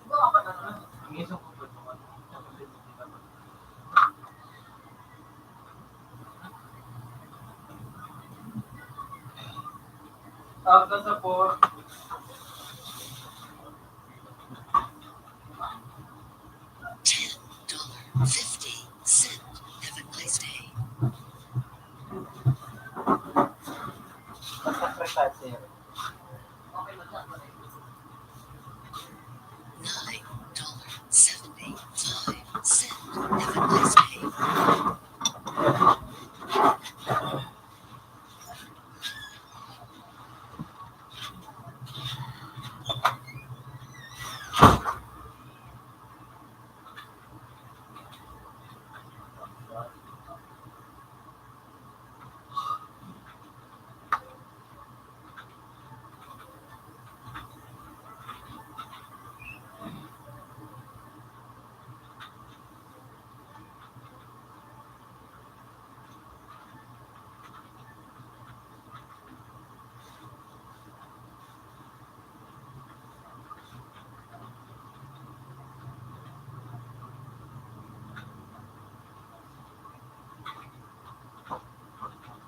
Siguro ako na naman. Ang isang ko naman. Tawag ka sa 4. 50 cent. Have a nice day. Nag-sacrifice sa'yo. Okay lang yan. $9.75. Have a nice day.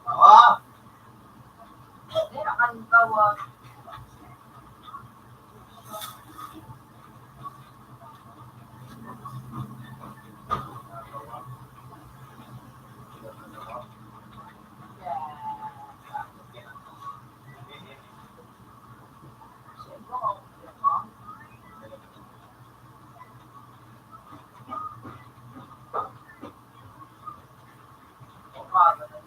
Ah! Hindi, akan gawa. Siyempre, okay lang. Umaga na.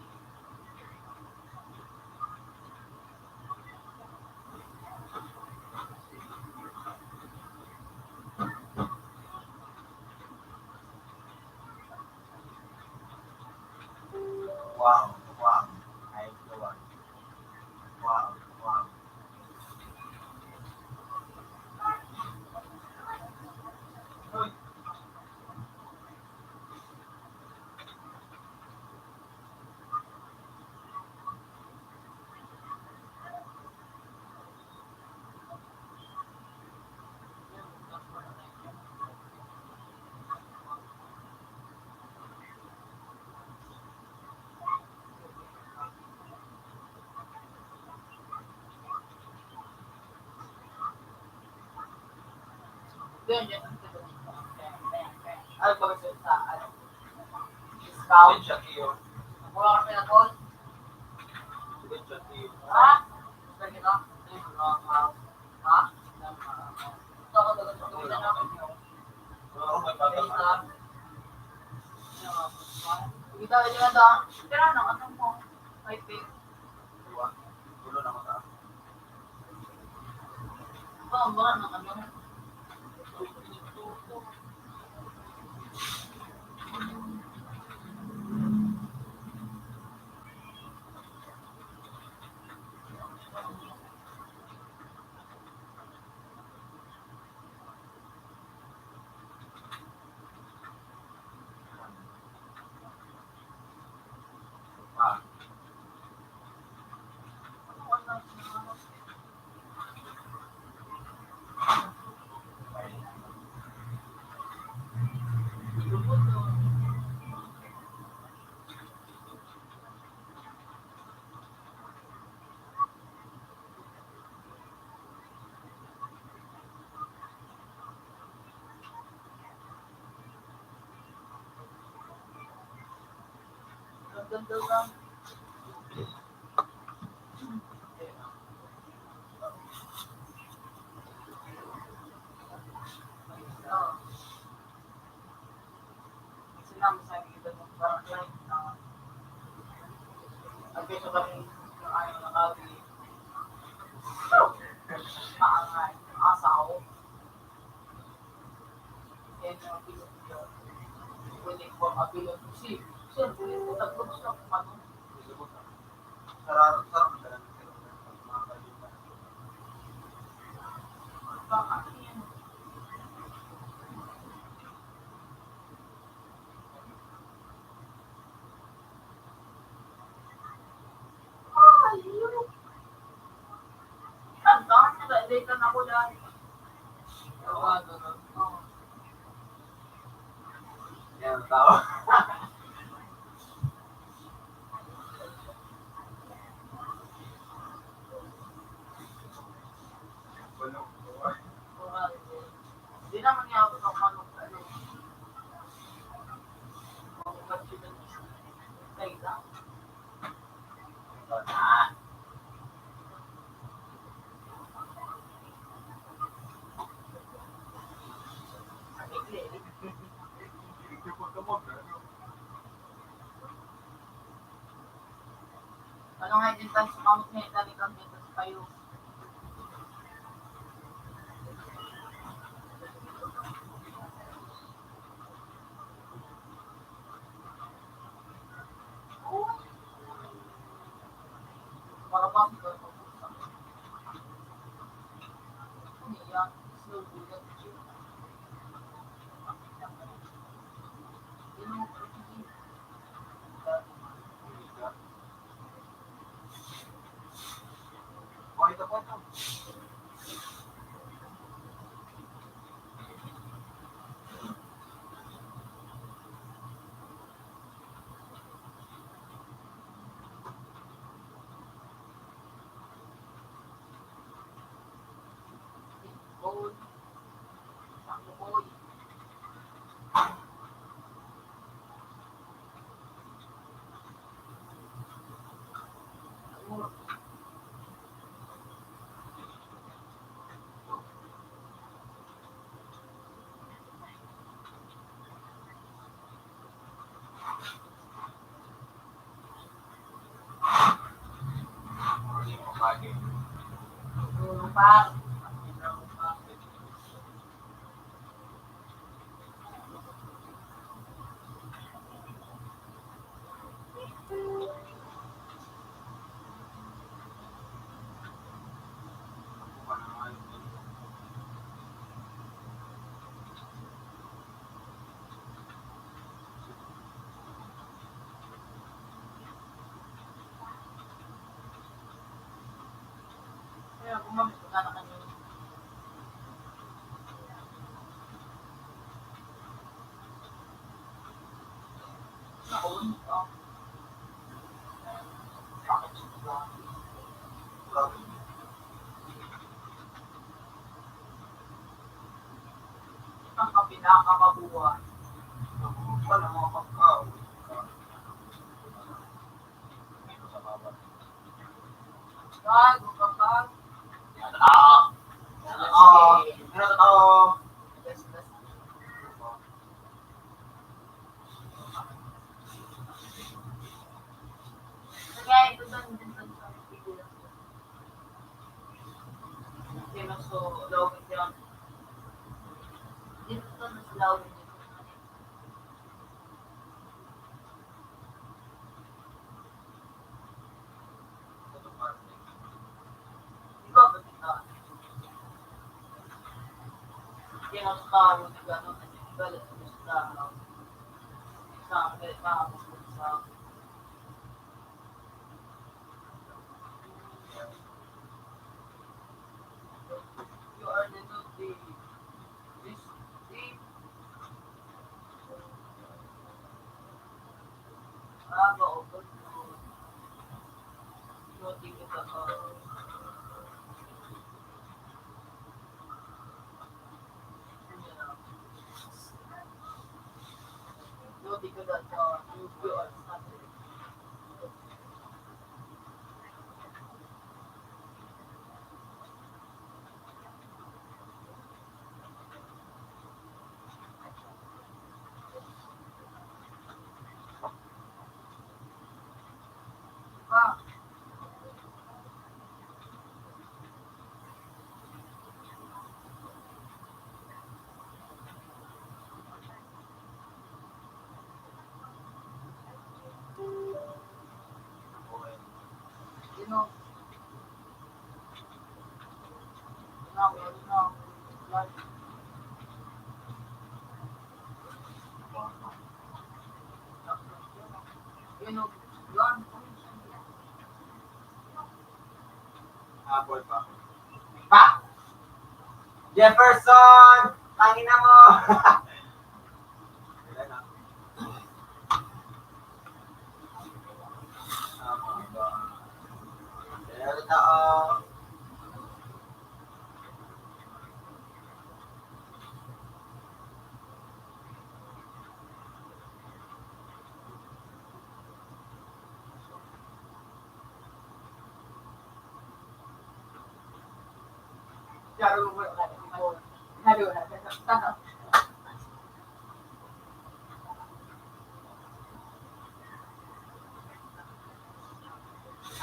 Wow, wow. Ay, wow. Wow, wow. Uy, Yun, yun. Ano ba gusto sa ano? Discount? siya iyo. Mura kami na call. Siya iyo. Ha? Gusto nyo na? Ha? Gusto ko dagat sa gawin na namin yun. Oo, may Okay, bata. kita aja ada. Kira na ano mo? Ay, pay. Tulo na mata. Ba na ano? Ah, Ganda lang. Sinabi sa akin ito parang like ang beso kami yung ayaw na kami maangay asaw and yung piso ko pwede ko mabilog si siyempre tatlong siya kung ano sarap na lang. Mga kaibigan. baka yan ang dami na data na ko dahil Yan, tao. Hindi naman niya ako ng manok ano. Ano nga din tayo sa kamot niya, dali kang dito sa kayo. Para ba ito? Yan, slow bullet. Gold. Boy. Lupa. Kaya gumamit ka na kanyo. Naon. Ang kapinakakabuhan. Wala mga pagkaw. Gago kapag. Kaya ito doon din sa figura. Kaya so, lawin yan. Dito to na sa lawin dito. Di ba ba dito? Kaya sa tao, di ba no? Galit ko sa tao. Sa akin, sa you are the new day. This day. Ba, open to. Noting kita noting kita you are Saturday. Ah, you know, like, you know, one. Apple pa. Pa! Jefferson! Tangina mo! Ilan na? Tama ba? Pero tao.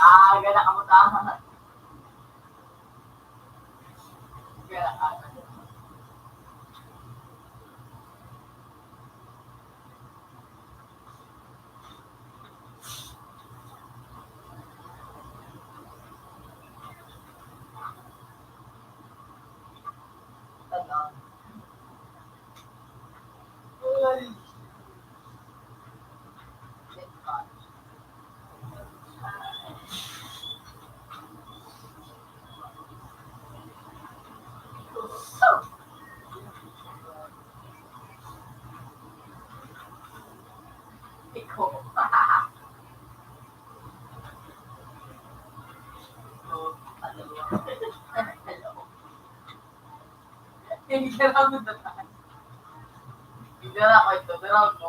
Gana ka mo tama. Gana ka. Tagal. Ay, Ikaw. Hello. Hindi ka lang mo na tayo. Hindi na ako ito. Pero ako.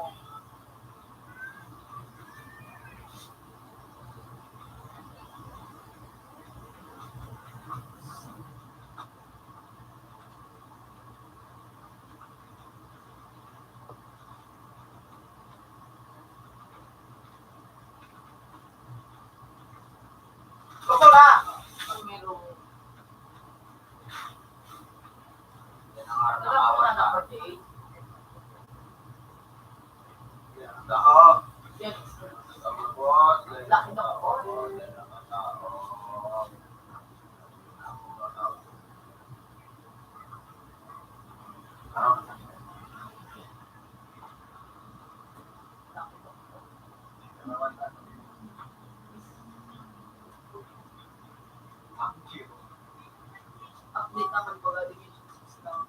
gusto na! Ang merong. Yan ang araw Alam mo na number 8. Yan ang tao. Yes. Tapos, Laki na ako. yan ang tao. Update naman po ga division 6 lang.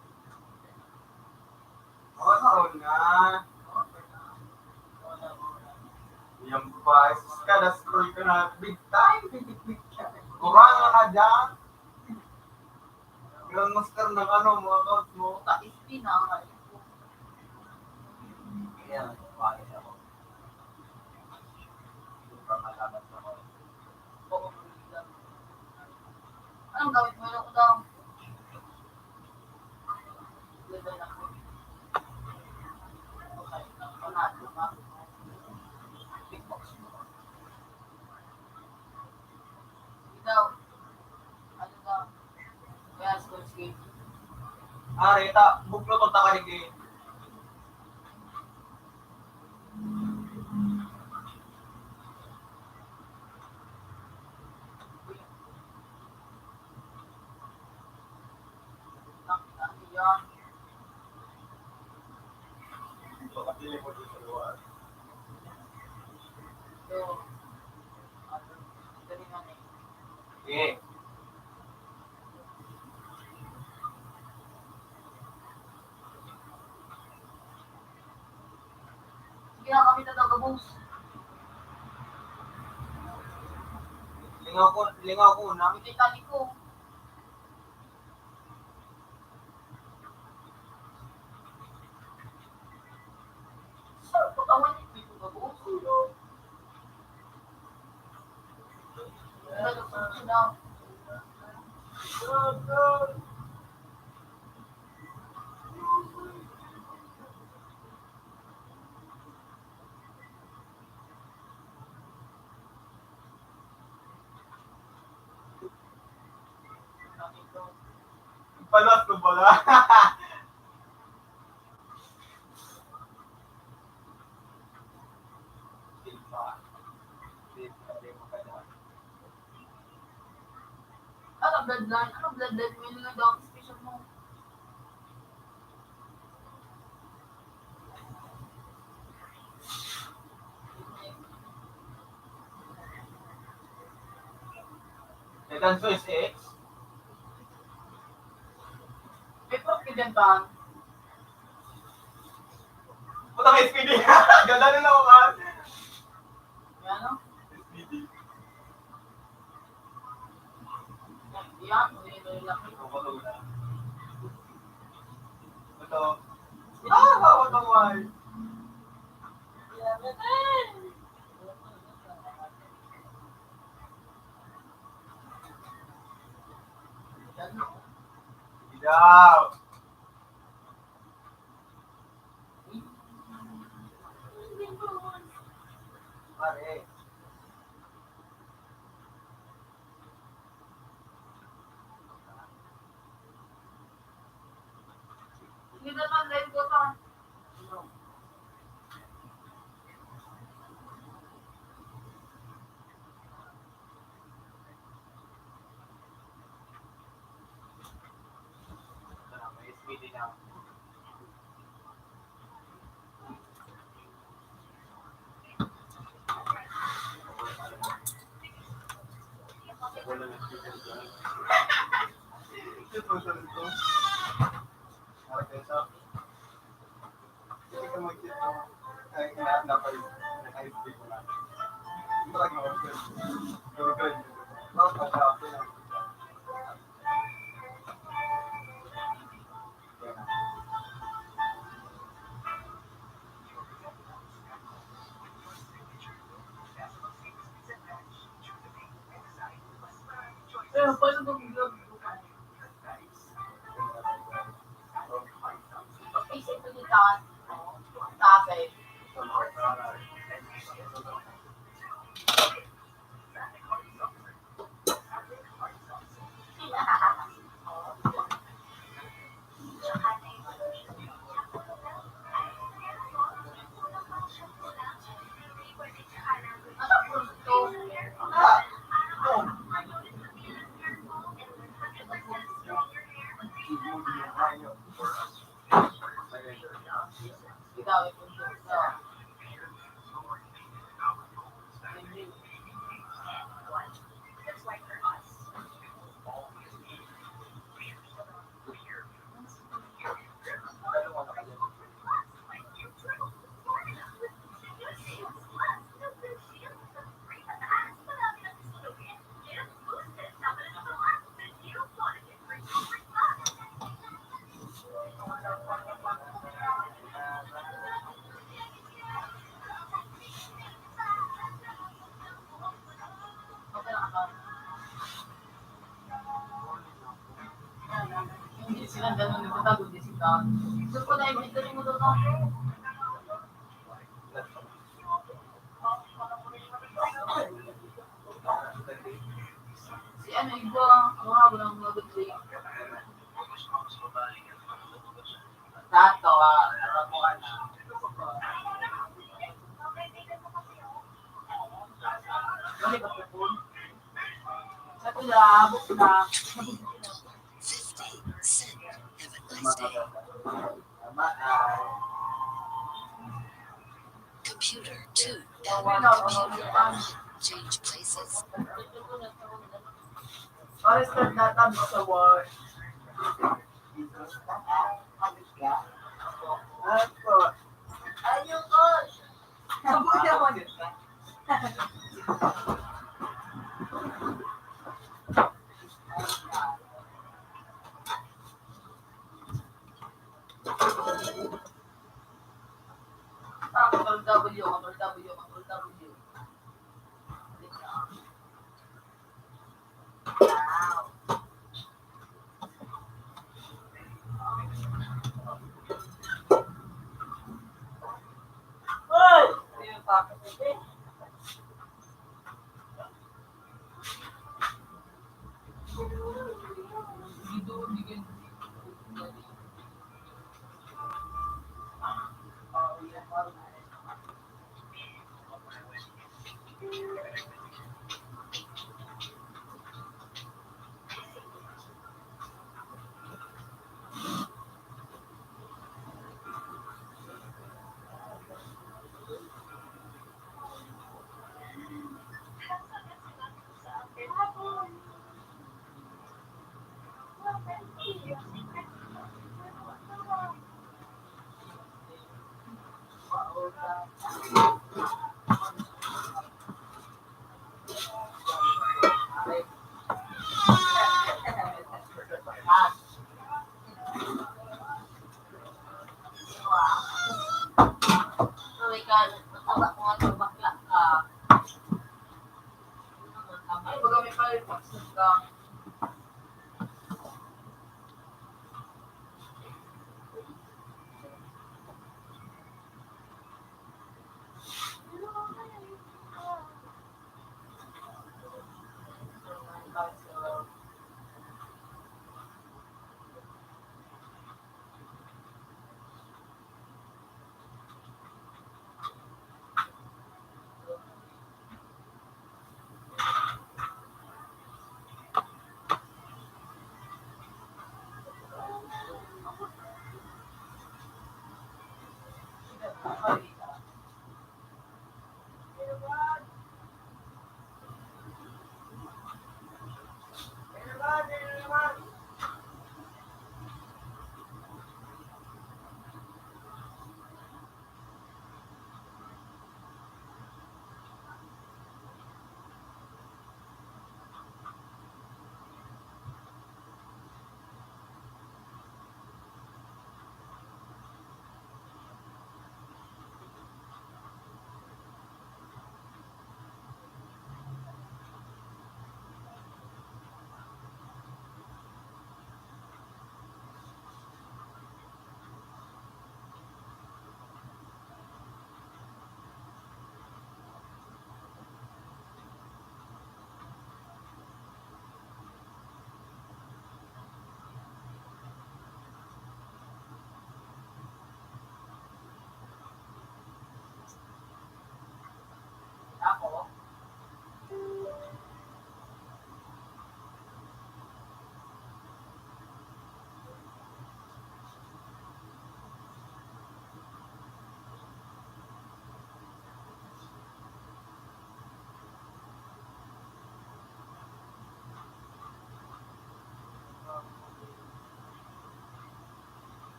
Na. Yan pa, kada scroll ka na big time. Kurang na na dyan. Grandmaster ng ano, mga account mo. Ka-SP na. Yan, bakit ako? Super malakas ako. Oo. Anong gawin mo yung daw? Level na ko. Okay. Panalo ka. Big box mo. Ikaw. Ano daw? Kaya school skate. Rita, buklo to takaligi. Ano yan? Pakatili mo dito sa luwas. So, ano? Galingan eh. Okay. Sige na kami na tagabos. Lingaw ko na. Kami titali ko. Sir, pagkawan niyo dito tagabos. Nalagsan sila. Palas ko pala. Ano bloodline? Ano bloodline mo yung daw special mo? Second choice X. May confident ba? Puta may SPD. Ganda na naman. Yan no? SPD. Yan, may laki. Ito. Bawat ang wine. Daw. Pare. na nag-speaker ko. Ito, ito. Okay, so, hindi ka magkita. Ay, napay, naka-SP ko na. Parang mga girlfriend. Tapos, pagkakapin na. Eh, paano ba mag-vlog? Isip ko dito, tatay. Ano po ito? Ikaw, ito ito. Okay lang ba? Hindi sila ganun nagtatago din sila. Gusto ko na i-video mo doon ako. Si ano iba, ang mga walang mga good day. Tato, nakakuha na. Balik ako po. Sa tulabok na. 50 Cent. Have a nice day. Computer 2 and computer 1 change places. Oras ka natabig sa war. Ayoko! Sabuya mo yun ka? Control W, Control W, Control W. Wow. Hoy! Ayun pa kasi. Dito, bigyan.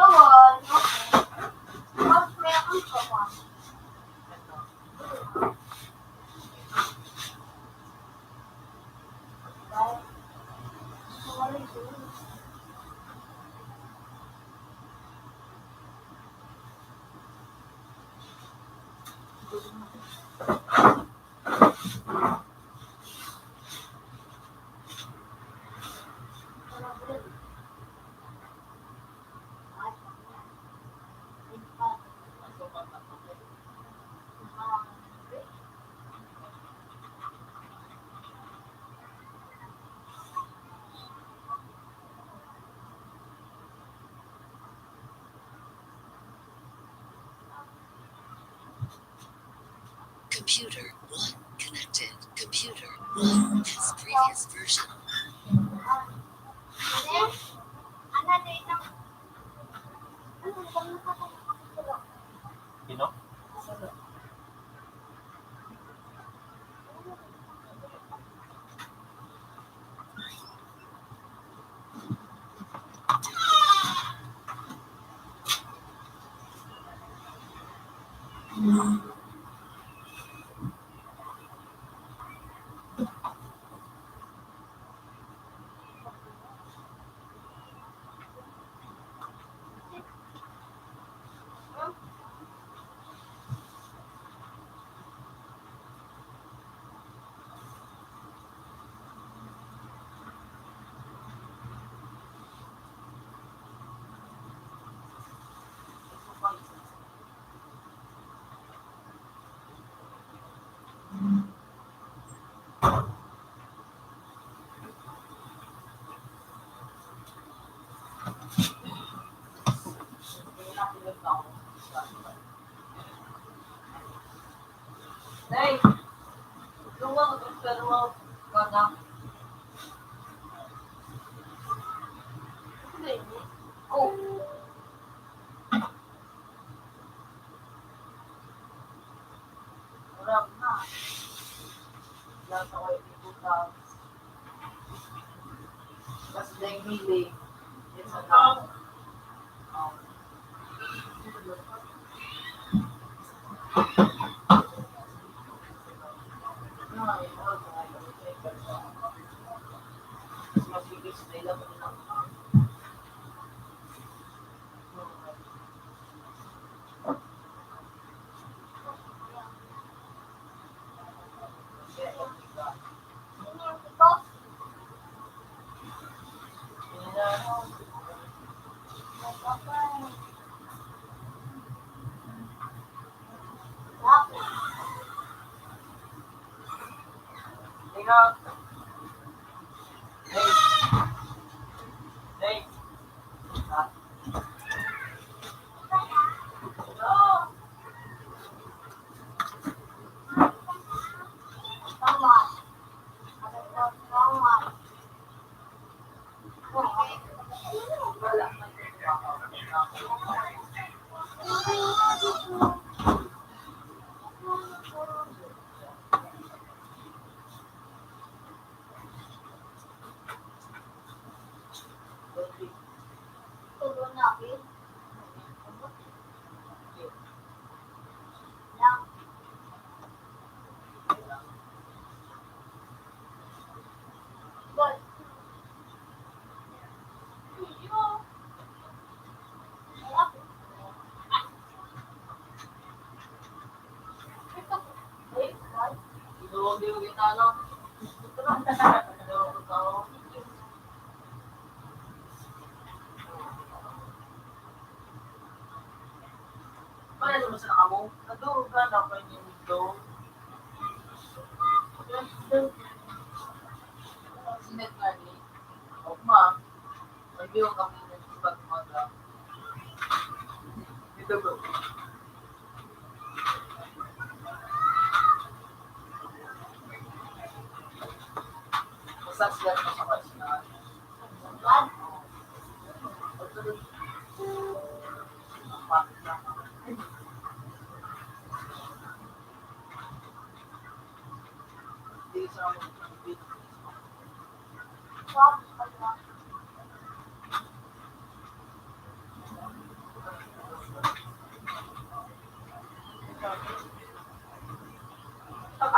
Tawon. Mas meron ka pa. Computer 1 connected. Computer 1 has previous version. Ano dito? Ano ba nakakasira? Sino? Hey, lumang pero wala. Oh. Wala na. Wala sa kayo dito sa kasi dahil hili. Yes, ano.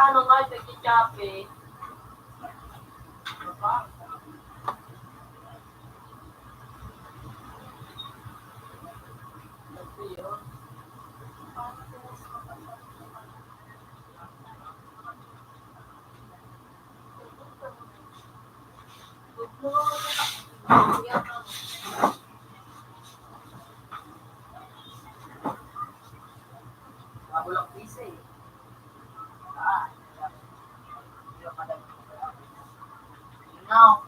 Ano nga, nagkichape. Now,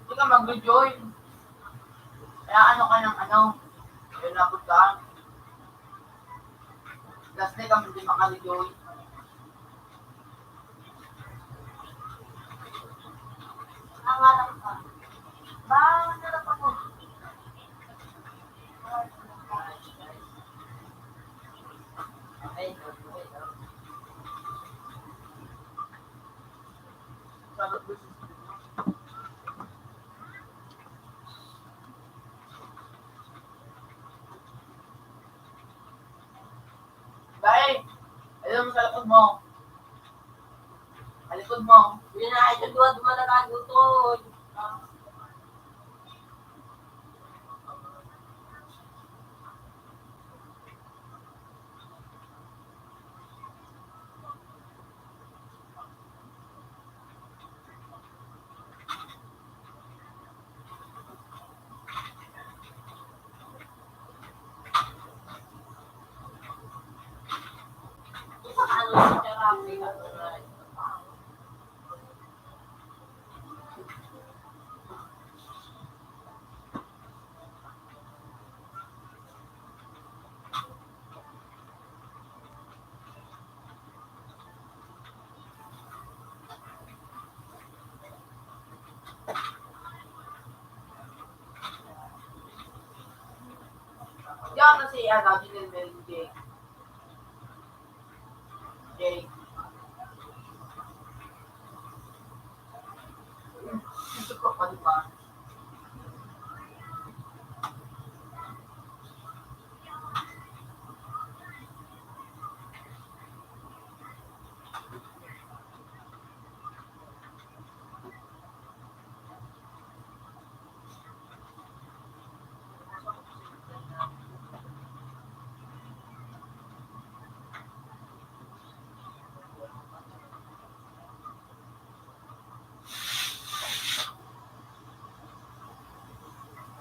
hindi ka mag-join. Kaya ano ka ng ano, yun labot ka. Last day kami hindi makali-join. Nangarap ka. Nangarap ako. Okay. Sagot mo siya. Bye! Alam mo sa likod mo. Sa likod mo. Hindi na ito doon dumalatago to. Ano yung therapy? Diyan kasi ano, Ginil Melindy. Jake. Gusto ko pa, di ba?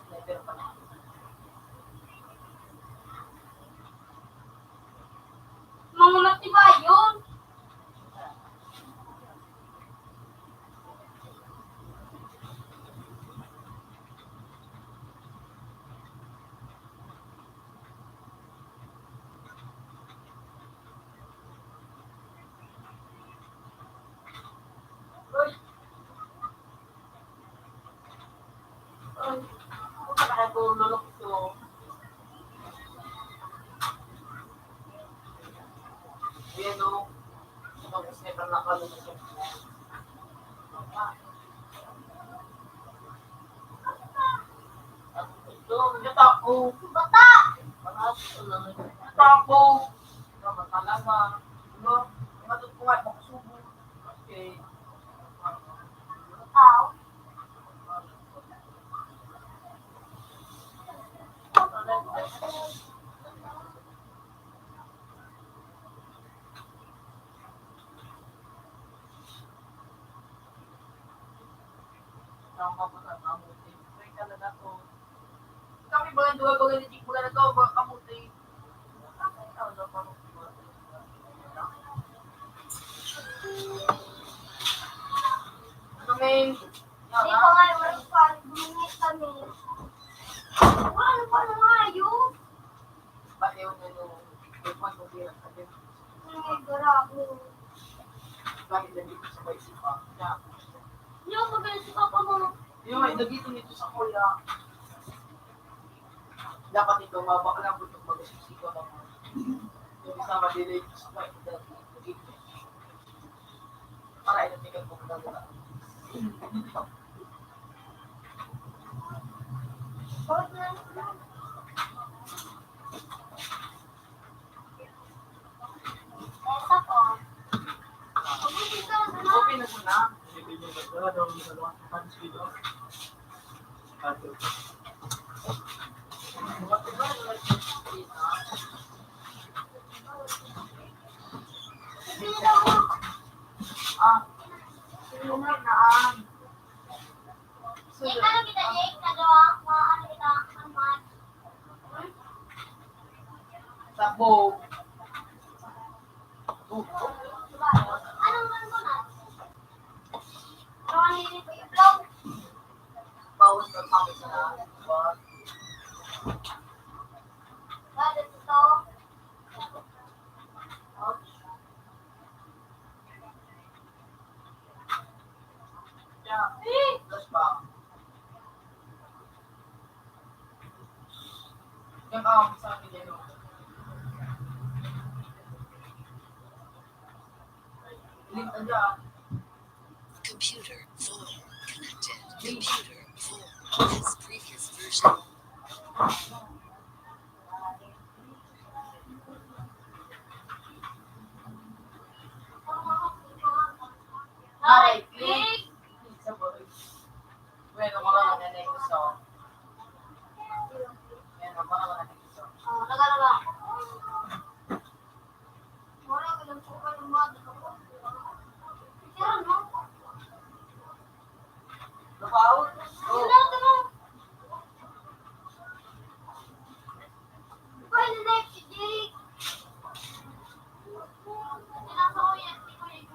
Level pa na. Mga matiba yun. Uy! Uy! Kaya ko lulok ito. Ayan o. Ito kasi never nakalulok ito. Ito, yung tako. Bata! Yung tako. Ito, talaga. Ano? Matut ko nga, makasubo. Okay. Tao. Kami ba yung dua bagay ni Chick Bulan na to? Baka kamuti. Ano may... Hindi pa nga yung respond. Bumingit kami. Ano pa nang ayos? Pati yung ano... Yung pagkubiran sa din. Ay, grabe. Bakit na dito sa baisi pa? Kaya... Hindi ako magaling si Papa mo. Yung may nagito nito sa kuya. Dapat ito, mabakala po itong mag-sisiko ng yung isa madelay sa kuya. Nagito. Para ito tingin po na. Bakit na? Esa po. Mabuti ka na. Okay na muna. Wala daw yung dalawa. Panis dito. Ato. Hindi na ako. Ah, sunod na ang. Jake, ano kita, Jake? Nagawa ko, ano kita, ang mat. Sabog. Diba? Anong man ko na? Ano ang hirit ko yung vlog? Bawas na kami sa diba? Bakit ito? Ouch. Yeah. Tapos ba? Yung sa akin yun. Link na dyan. Computer 4 connected. Computer 4 has previous version. Right click. Sa boy. Bueno, mga nanay ko sa. Yan, mga nanay ko sa. Nagalaga. Wala ko lang po kayo mat. Pero no? Lupaut. Wala ka na. Pwede na si Jake. Sinasa ko yan. Hindi ko yung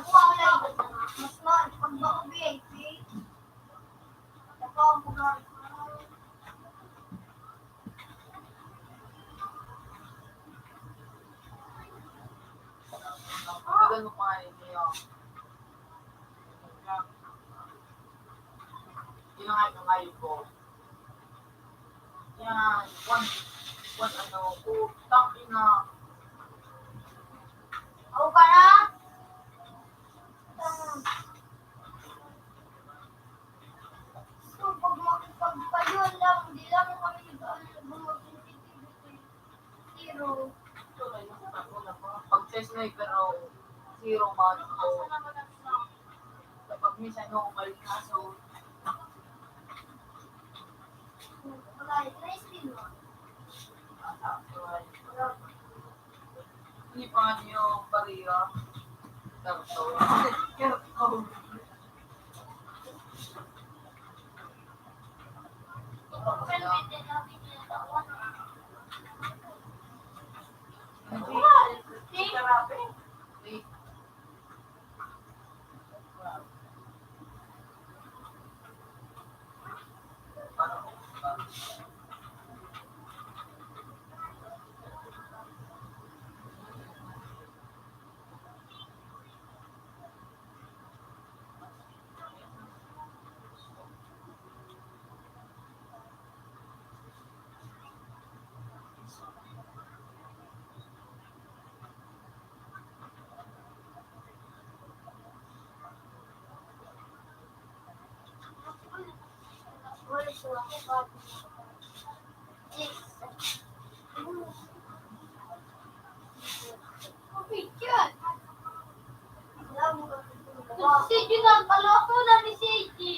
small. Mas small. Pag ba ko VIP? Ito ang bugar. Ganun mo pa niyo. Yun ang ngayon ko. Yan, 1 Tangina. Ako ka na? So, pag makipagpayon lang, hindi lang kami mag-sensitivity. Zero. Pag sa sniper ako, zero man ako. Kapag minsan ako mali na, so, Wala, nice din mo. hindi pa nga niyo pariya. Tarto. Sige na, kaloko na ni Sige.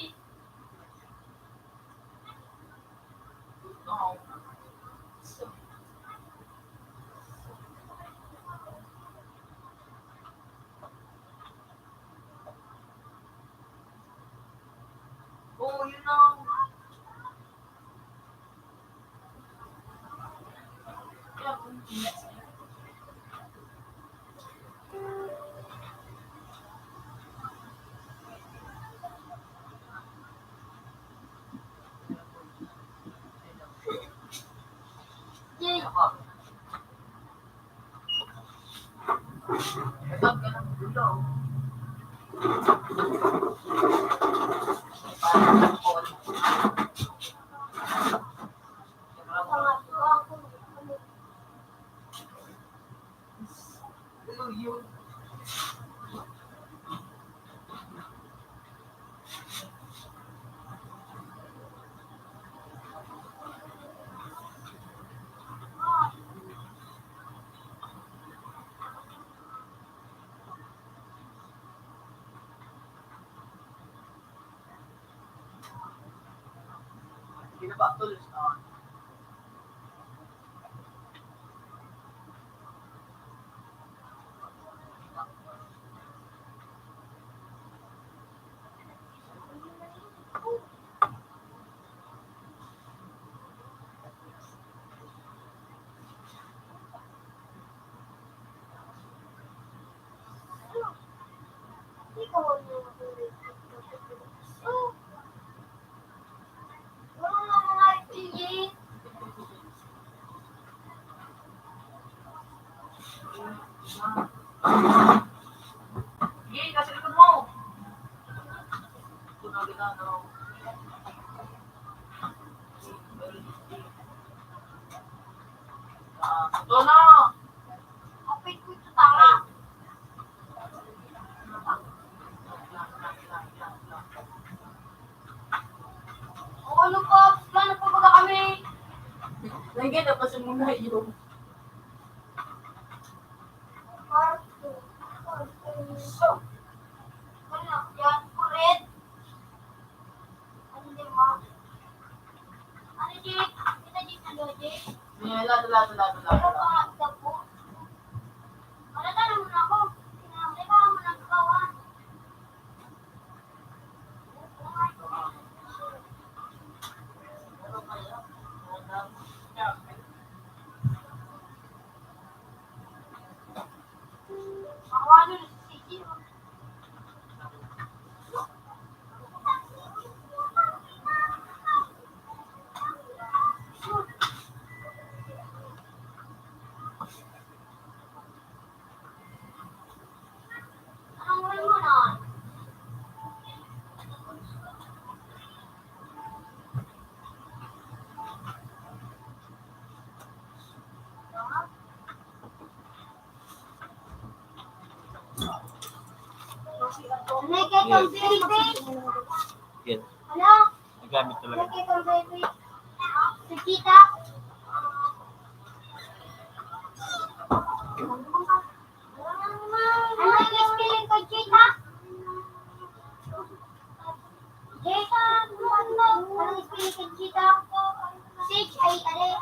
Oo, yun lang. Jay, Kapag ka ng gulo. pangatlo ako. Yun. Hindi na ba tulos na? Ikaw ang mga mga pili. Sige, nasa likod mo. Tunog na, no? Ito na! Kapit ko ito tama. O ano po, plano po ba kami? Lagyan na pa sa mga iyo. Part 2. Ano, yan po red. Ano din mo? Ano Jake? Kita Jake na Jake? Tula. Pero pangatlo po. Malata naman ako. Kinamali ka naman ang kawan. Ang walo na si Sige. kang baby. Yan. Ano? Nagamit talaga. Laki kang baby. Si Tita. Ano yung spelling ko, Tita? Tita, ano yung spelling ko, Tita? C-H-I-L-A.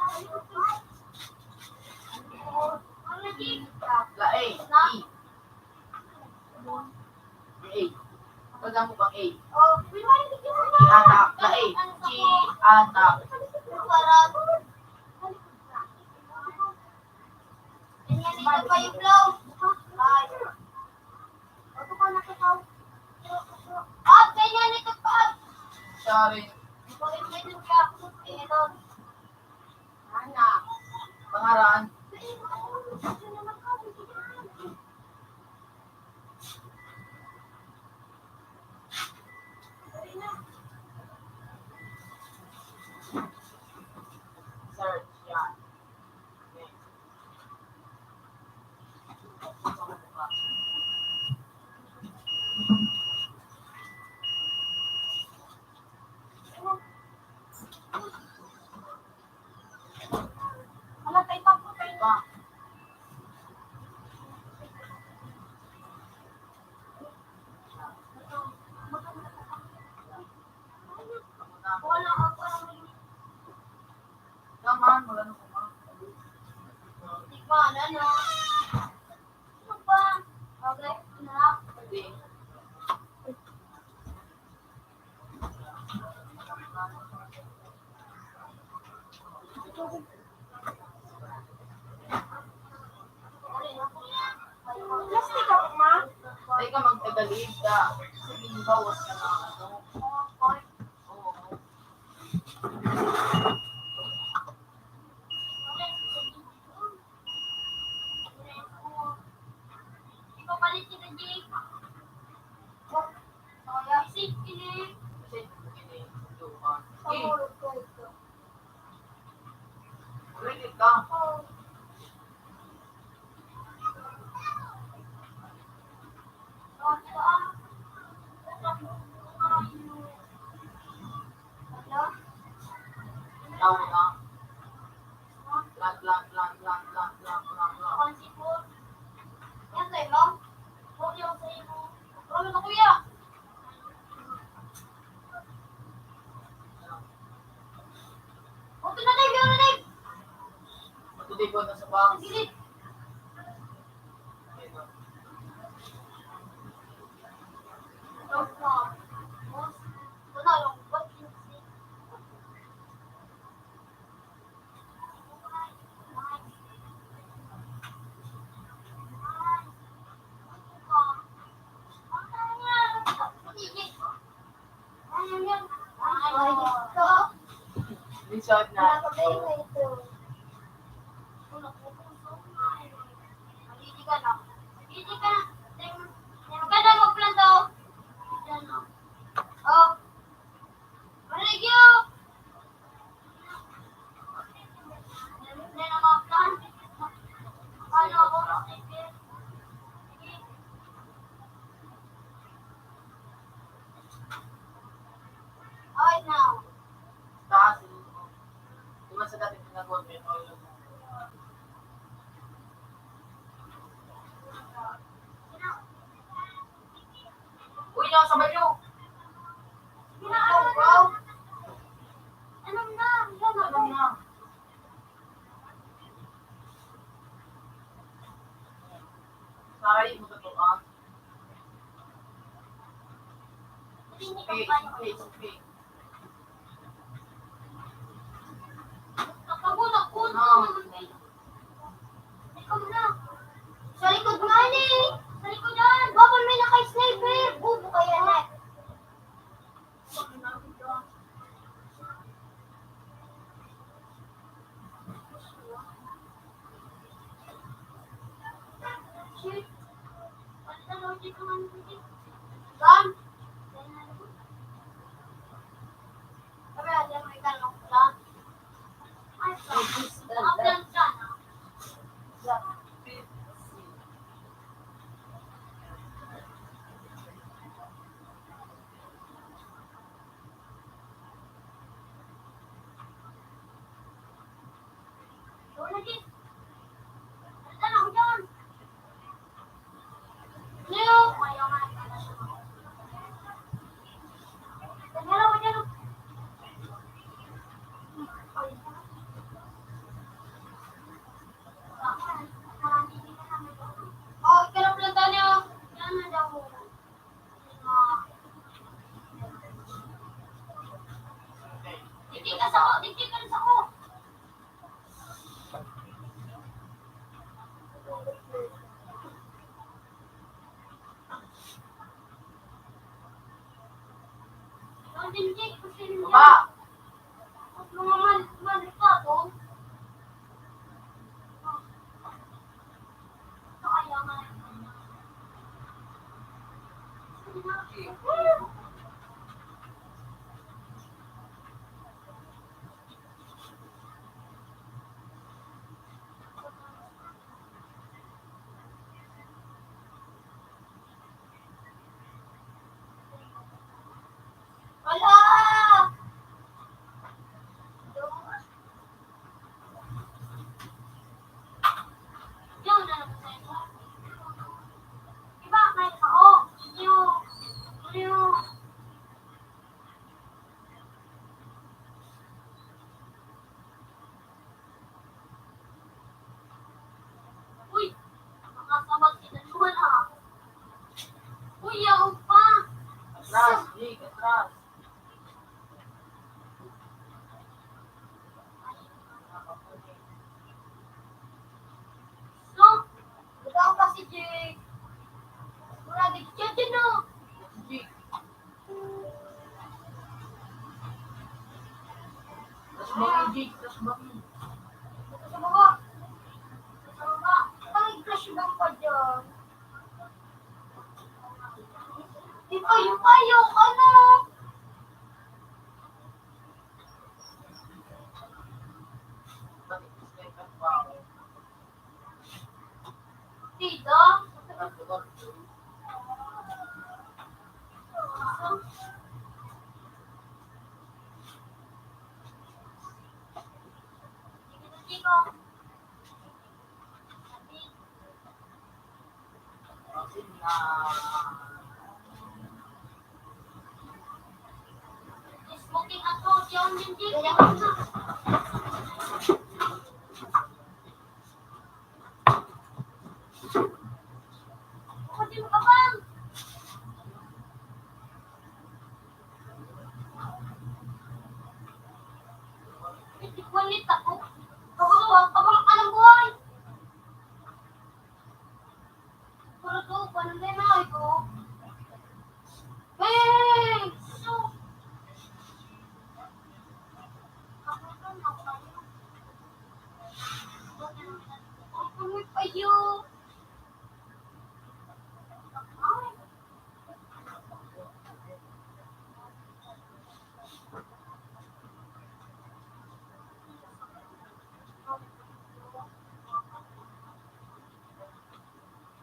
La A. E. A. Taga mo bang A? Oh, Anak. La A. G. Anak. Ganyan ito pa yung flow. Ay. Ano ka nakitaw? Ah, ganyan ito pa. Sorry. Pag-imagine ka. Ito. Anak. Pangaran. Search. Yan. Next. Wala tayo pa po kayo. Ba? Wala ako. Naman. Wala na kuma. Di ba, ano? Ano ba? Okay, na. Pwede. Plastic ako, ma. Teka, magtagalid ka. Sige, bawas ka na. Ano? Oo. Ipapalit kita, Jake. Kaya, isip, ini. Kasi, hindi. Doon. Eh, Pamulog ko ito. ready ka. Oh. Tao na. Lang. Yan sa'yo, no? Huwag yung sa'yo mo. Ano na, kuya? Huwag na, Dave! Yun na, Dave! Matuloy ko na sa bang. Gilid! Wala lang. Ba't yun si... Resort na. Alright now. Taas. Di ba sa dati pinag-work yun? Uy, nakasabay nyo. Ano na? Yan Ano na? Sorry, magkatuan. Okay, okay, okay. Nakagunak ko No. Ikaw na. Sa likod nga Sa likod yan. Baba may naka-sniper. Bubo kaya na. Shit. Ano na logic naman dito? Saan? Sabi natin may kalong lang. Ay, saan? Ang plan dyan, ah. Jake. Ano ako dyan? Leo! Ayaw nga. Daniela ako dyan. Oh, ikalap lang tayo. Yan na daw. Dikit ka sa ko. Dikit ka sa ko. Dikit kasi Ba? mga malik ka to. Ito kaya nga. Wala! Yun na lang sa'yo. Iba, kahit ako. Yung. Uy! Makasabag si Daluan ah. Uy, ako pa! Atras, Jake, atras. So, ikaw pa si Jake. Mura, di ka dyan no. Jake. Tas baki, Jake, tas baki. Sa baba. Sa baba. Ang crush bang pa dyan? Di pa yung kayo, ano? Bakit gusto yung kapwa? Dito? Dito. Smoking ako, diyan din dito. Ako din ka bang? Hindi ko ulit ako. Kabang ka ng buhay. Pero to, paano din na ito? Hey! So, ako pa yun.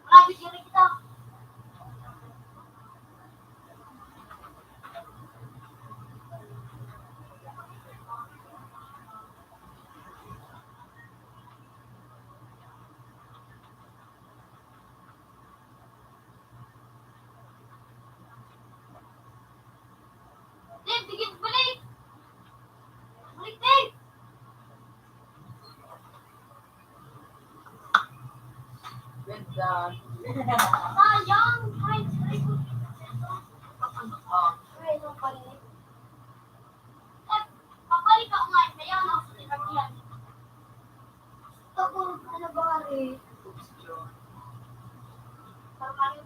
Grabe diri kita. Dave, tigit balik. Balik, Dave. Ganda. Sayang. Ay, ay, Ah, ay, nung balik. Eh, papalik ako nga. Kaya ako sa likatian. Tapos, ano ba rin? Parang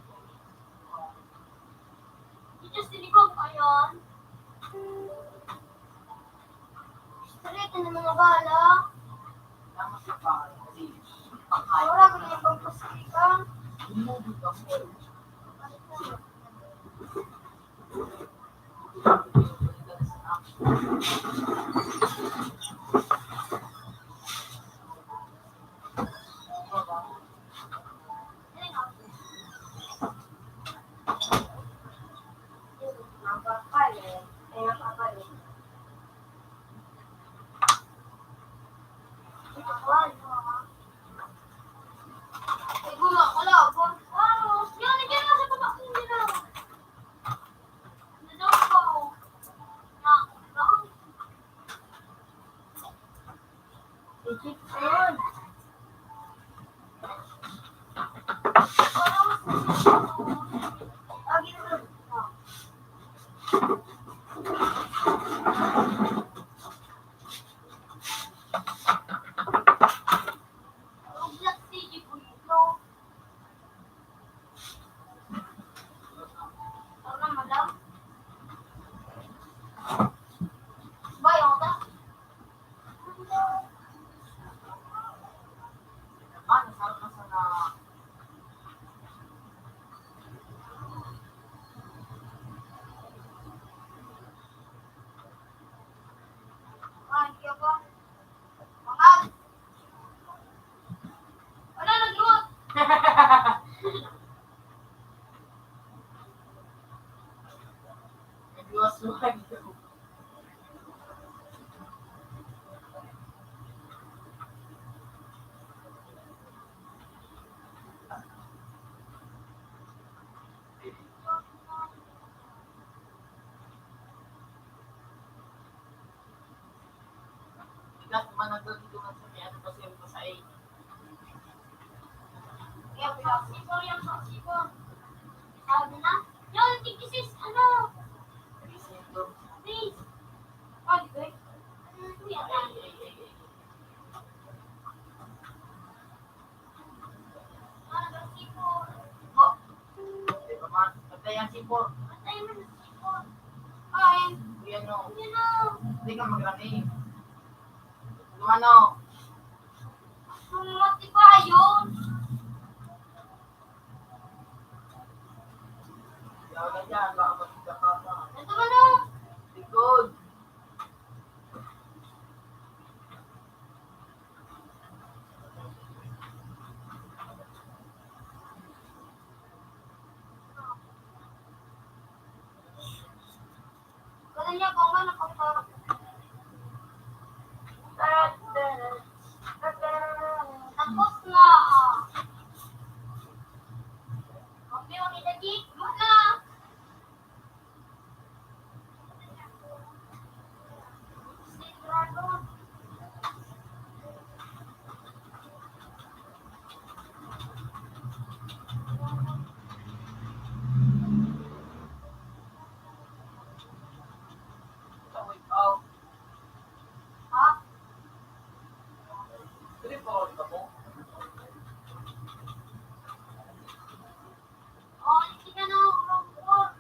dito silikog pa yun. Straight na mga bala. tama sa pa. Kasi, Wala ko na yung pagpasikan. bumubo ka mo. yan. Lagi na. Roblox sige po ito. Tara, madam. Bye, Oda. Ah, nasarap na sana. Ah, hindi ako. Mangag. Wala, nag-root. Nagluwas-luwas. Bigat naman nagdudulungan sa kaya ano kasi yung sa A. Kaya flexible yung flexible. Sabi na, yun, tikisis, ano? Resinto. Please. Oh, di ba? Kuya, flexible. Oh, di ba man? Patay ang sipor. Patay mo na flexible. Ay, Kuya no. yun o. Hindi ka magrami. Lumano. Sumati pa yun. Yaw na dyan. Baka magkita ka pa. Ito ba no? Likod. Ganun niya kung ano kung parang. Tapos na. Mami, ang ilagit mo na. Sigurado. Tawid out. Ha? Pwede pa ulit ako. Oh, hindi ka na robot.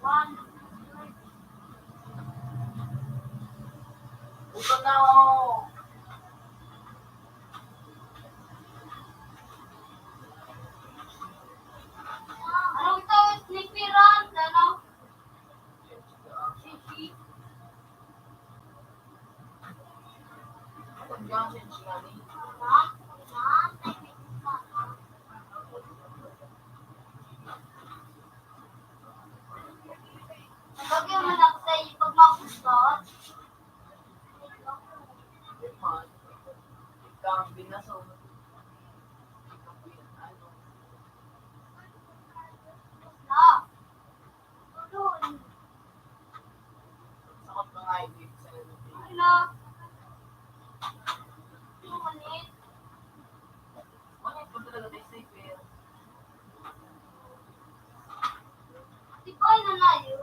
One. Buto na ako. Anong tawag sleepy run? Ano? Sleepy. Ang dyan siya siya ni. Ha? Ha? Nagagay mo na ako sa iyo pag makusot. Man. Ikaw ang binaso. Ano? Na. Tulun. Sakot ng ID sa LP. Ano? Tumanit. Ano ito talaga tayo safe eh? Di ba na layo?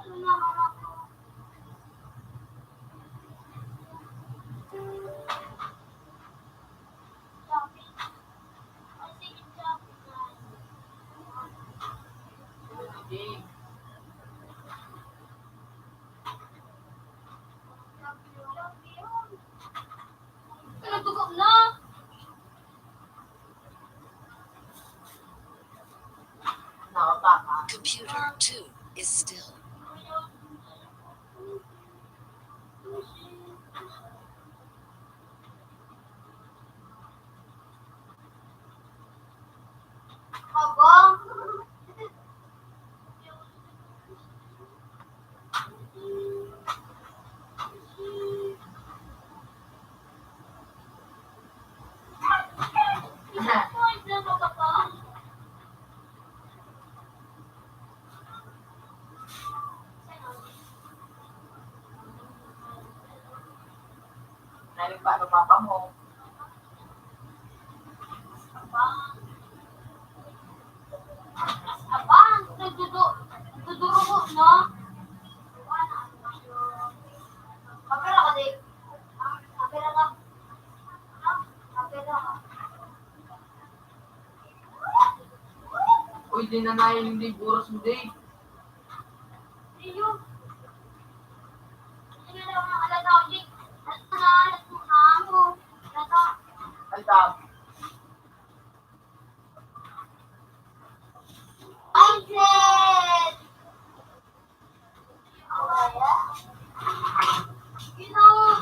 Ano naman ako? Shopping. Ay, sige, shopping na. Hindi. Pinagtugok na. Nakapaka. Computer 2 is still. Habang. Ay, ano ba ka? Naling pa ng papa mo. Abang, nagduduro ko, no? Kapera ka, Dave. Kapera ka. Kapera ka. Uy, di na na yung hindi buros mo, Dave. Iyo. Hindi na lang ang alata ko, Dave. Alat mo na ako. Alata. Alta. Mindset! Awaya? You know,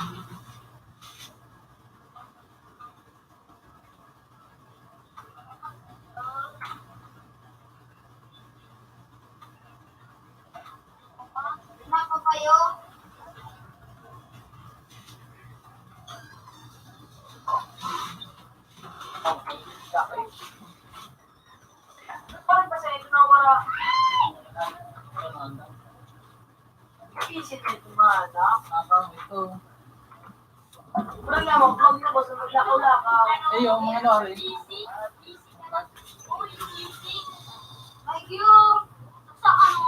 nako kayo. Parang kasi ito na wala. Isip na ito mga anak. Ito. Wala nga, mag-vlog na ba sa maglakaw-lakaw? Eh, yung mga ano rin. Easy. Easy naman. Oh, easy. Thank you. Sa ano?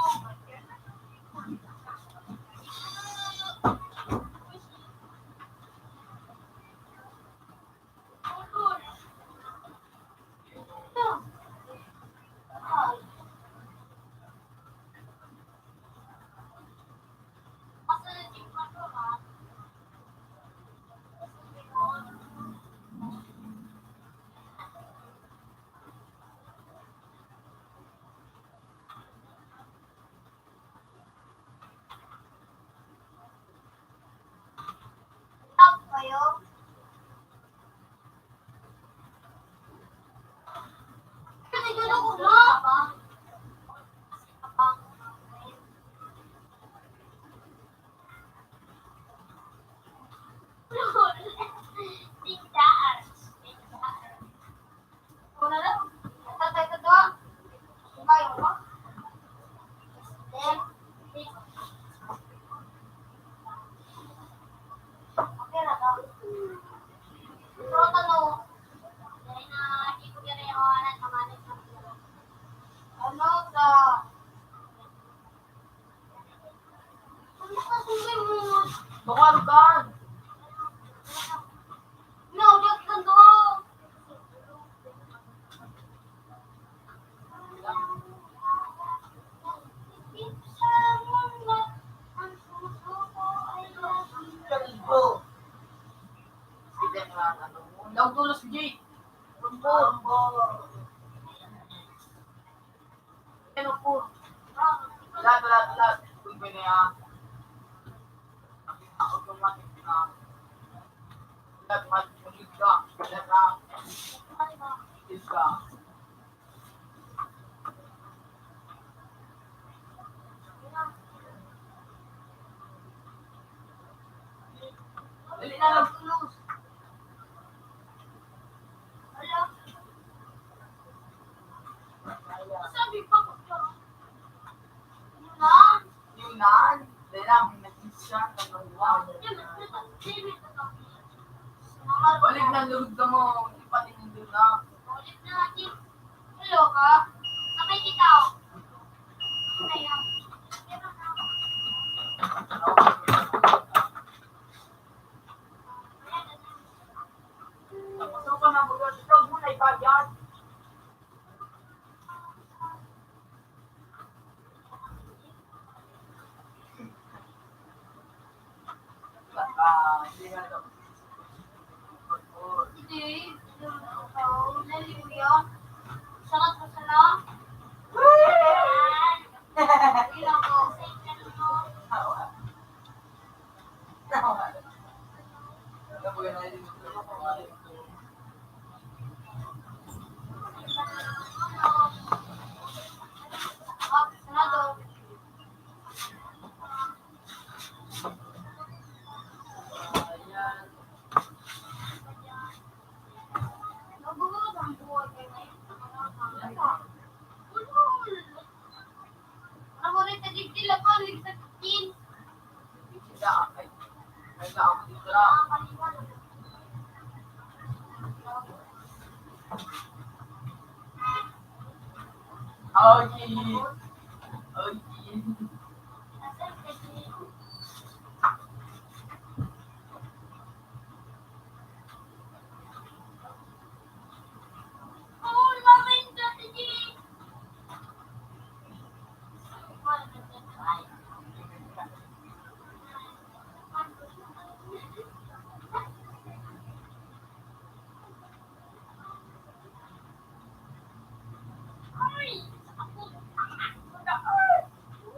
Stop kayo. Kasi dito ko na. Una lang. Tatay ko to. Kumayo ko. Then, okay na to. Pero tanong, dahil na hindi ko kaya yung anak na manis na sila. Ano ta? Ano ka sumay mo? Bakar ka. No, just ka to. Kalbo. Sige nga, ano mo. Daw tulos, Jay. Rumbo. Ano po? Lahat. Uy, ba na yan? Automatic na. Lahat, mag-magig ka. Lahat na. Magig ka. Dali na lang tulos. Sabi pa ko siya. Ano na? Yun na. Dali lang, pinag-isa. Balik na, lurog ka mo. Hindi pa tinindol na. Ulit na natin. Hello ka? Sabay kita ako. Ayan. Tapos ako na mag- ikaw muna ibayad. Hindi nga daw. Hindi. Hallelujah. Sangat mo sana. Ilang ko. Senado. Nabuhat ang buhay kayo. Ulul. Ano rin tadigdil ako, ligsakin. Ay, ako dito na. Paliwan. Okay. Okay. Oh, loving strategy.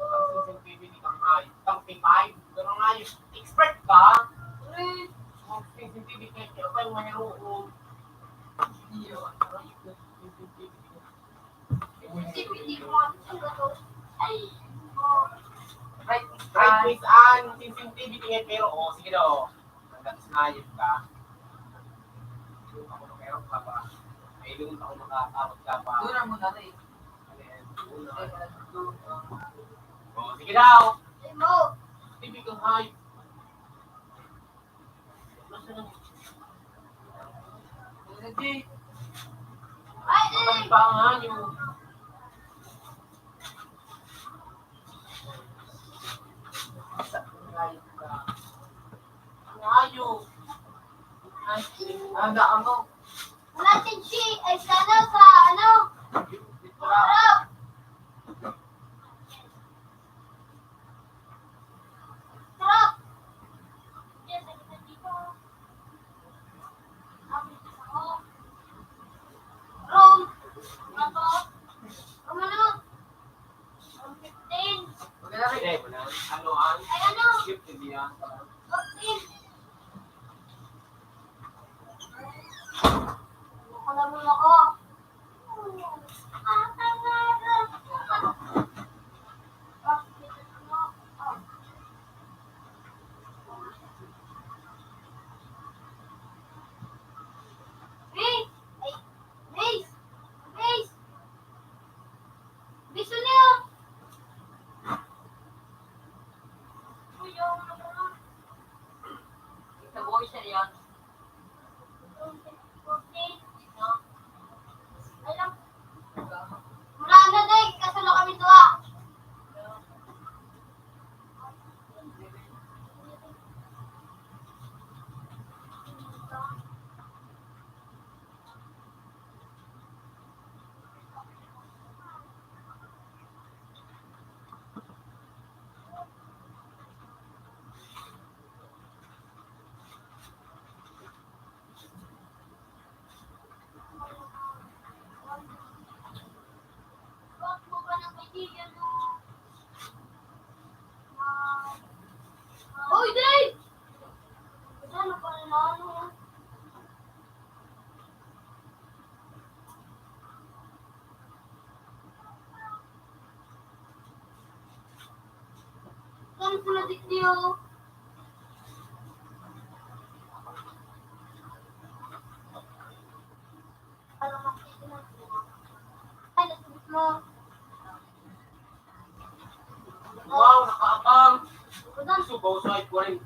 Ang sensitivity kang ay. Ang P5. Ganun nga yung expert ka. Ang sensitivity kaya pa yung mayroon. Right. Right with an sensitivity kaya pero sige daw. Nag-snayip ka. Ako na meron ka ba? May doon ako makakawag ka ba? Dura mo na rin. Sige daw. Mo. Tibig kang ay. Energy. Ay, Ang pangan yung ayaw. Ang daan mo. natin ay sana sa ano? Harap. Harap. Yes, sa dito. Room. Ano? Room ano? Room 15. Huwag na rin. Hindi mo na. Ano ang Ay ano? gift hindi yan. 14. Alam mo ako. Grace! Ay, Grace! Grace! Biso niyo! Kuya, ano ba? Nabuhay siya yan. Mula na day, kasalo kami dua. Wag mo ba ng kaibigan mo? Hoy, Dave! Ano pa na ano? Saan sila diktiyo? Ano makikita na sila? Ay, nasabit mo. Wow, nakaabang. Udan. Subaw sa 40.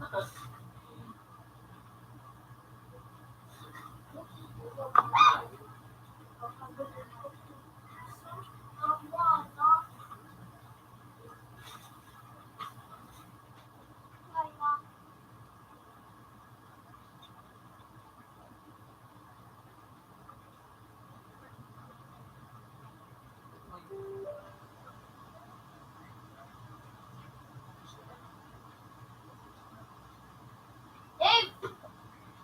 Dave!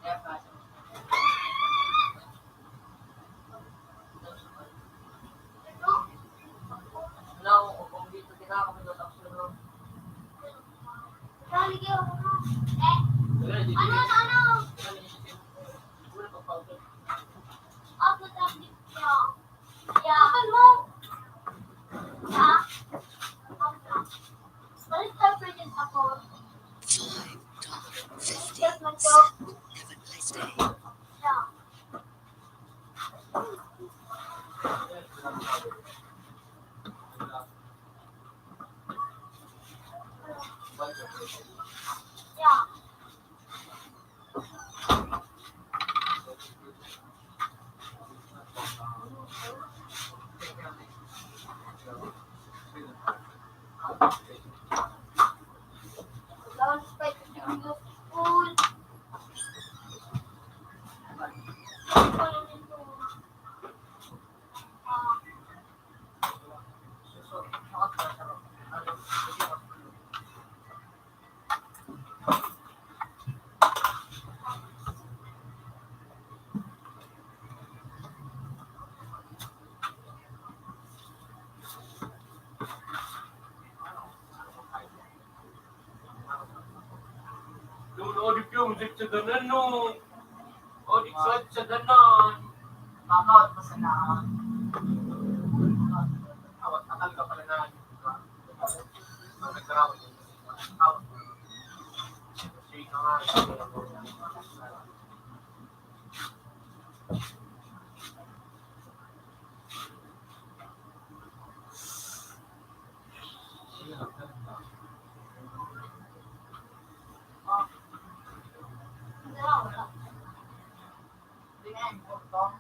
Kaya pa. Ano, kung dito tinakap mo sa sulo. Sali kayo. Ano? Ako sabi niya. Yakan mo. Ha? Balik tayo pa din ako. $5.50. Yes, Mancho. Have a nice day. Yeah. Yeah. Tapos pwede yung school. Audit yung music sa ganan, no? Audit sa ganan. Makakawat pa sa lahat. Awat, akal ka pala na. Nagkarawat. Awat. Sige ka nga. Hindi nga important.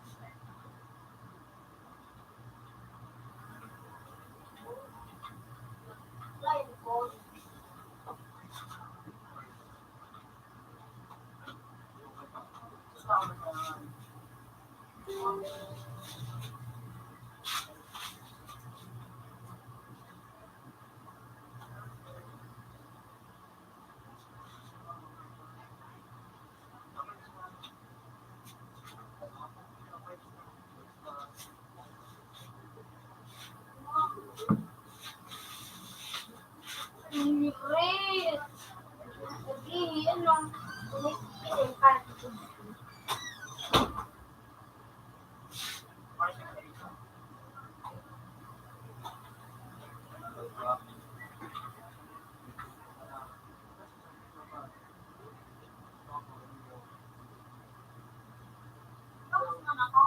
Great! Sabihin lang, umipitin ka. Tapos na ako.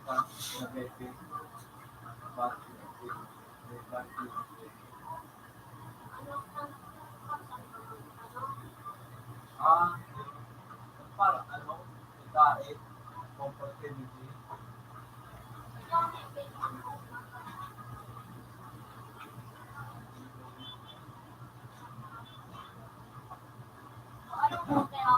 Parang ano, diet, comfortability. Ano po kaya?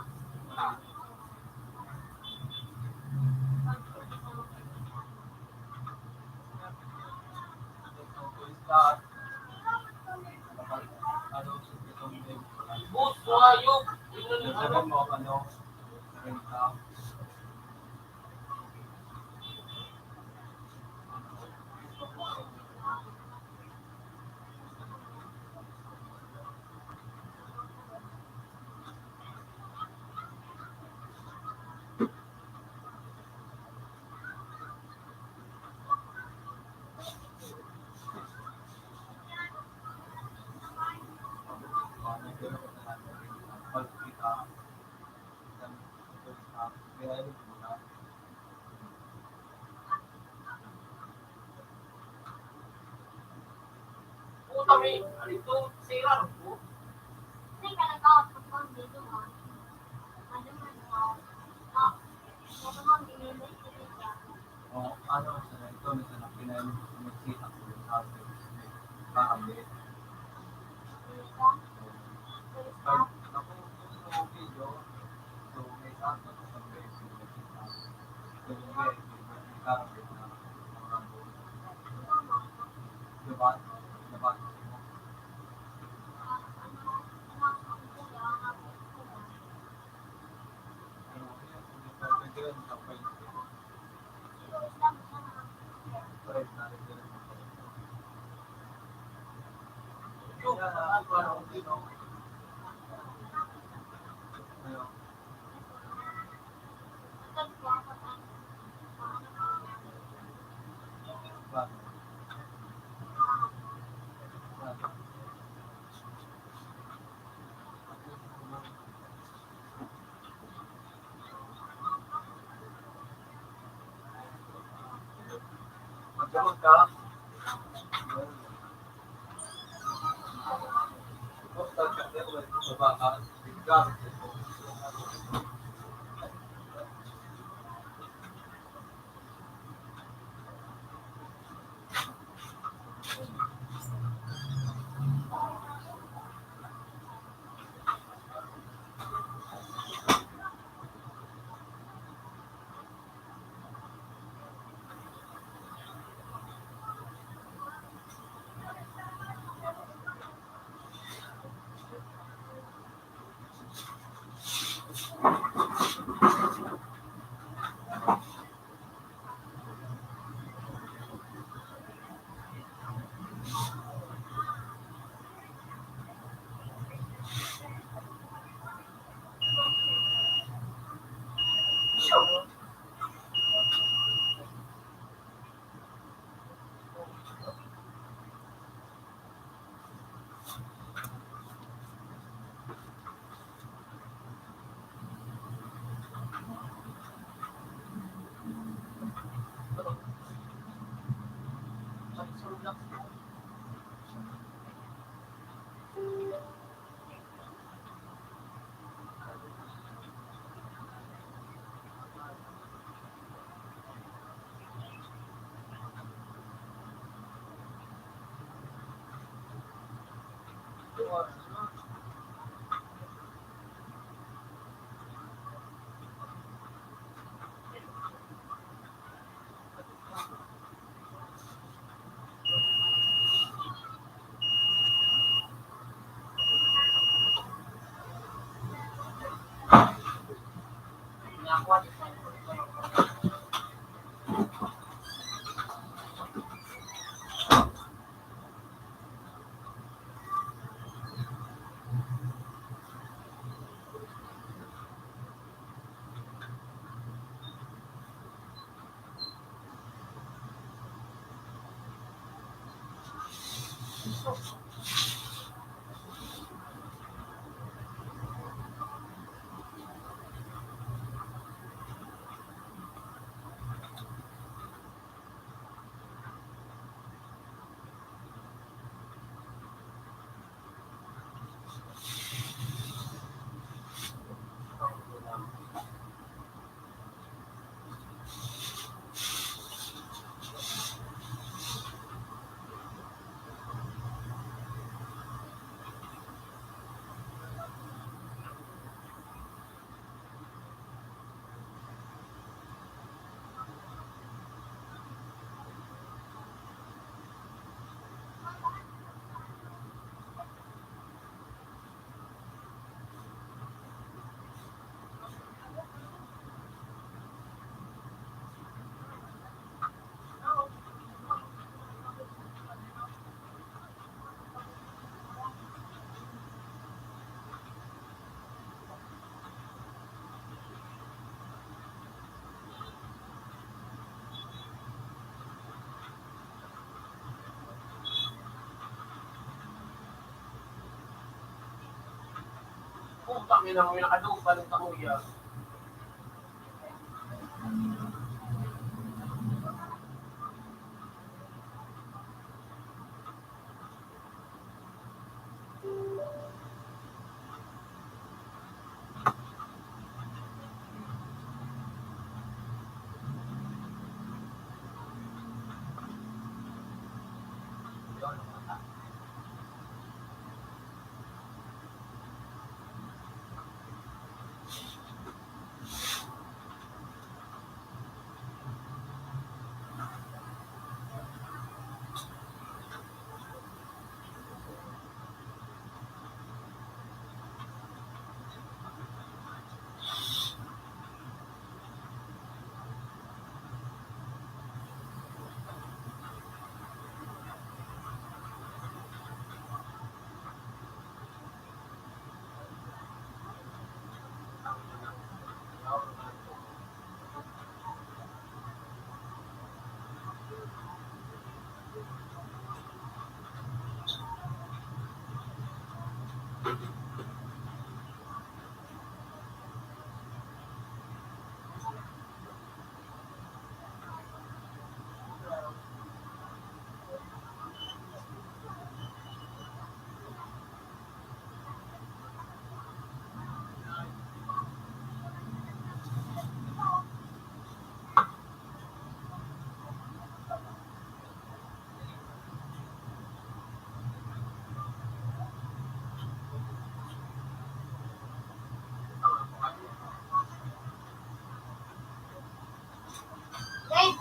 Start, ano, itong Boss, hayop. Yun ang ano. sabi mo, ano, renta. Puta, may, ano ito, sira no po. Hindi ka nag-out dito mo. Ano man ako? Ano man binibig ka? Ano, ito, na pinayin magkita ko sa atin. Kahabi. Pag napunod sa video, so may sakto sa basic na kita. So, may kahabi na mga diba? Diba? Magkamot ka? Basta ka, baba ka, bigyan. Putang ina mo yung nakadupa ng kuya. Dave!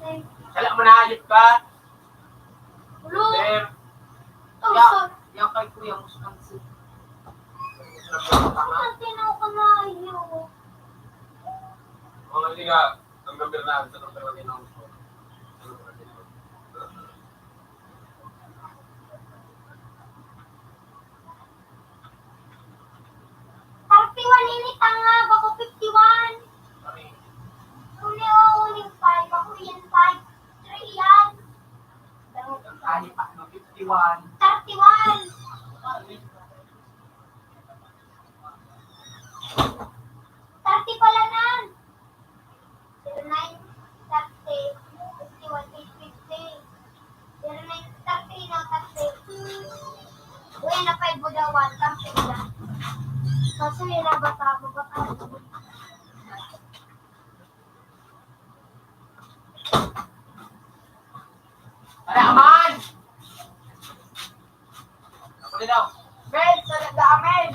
Dave! Sala mo na ayot ka. Ulo! Sir. Oh, Ya, sorry. ya kay kuya mo sa kansi. Ang tinaw ko na iyo. Mga hindi ka, ang number na sa number na tinawag ko. Ini tanga, bako 51. Sorry. Uling 5, bako yan 5. 3 yan. Ali pa, no, 51. 31. 30 pala nan. 09, 30, 51, 850. 09, 30, no, 30. Uy, na 5 mo daw, 1, 30 lang. Kasi nabata ko ba tayo? Alaman! Ako din daw. Ben, sa nagdaamin.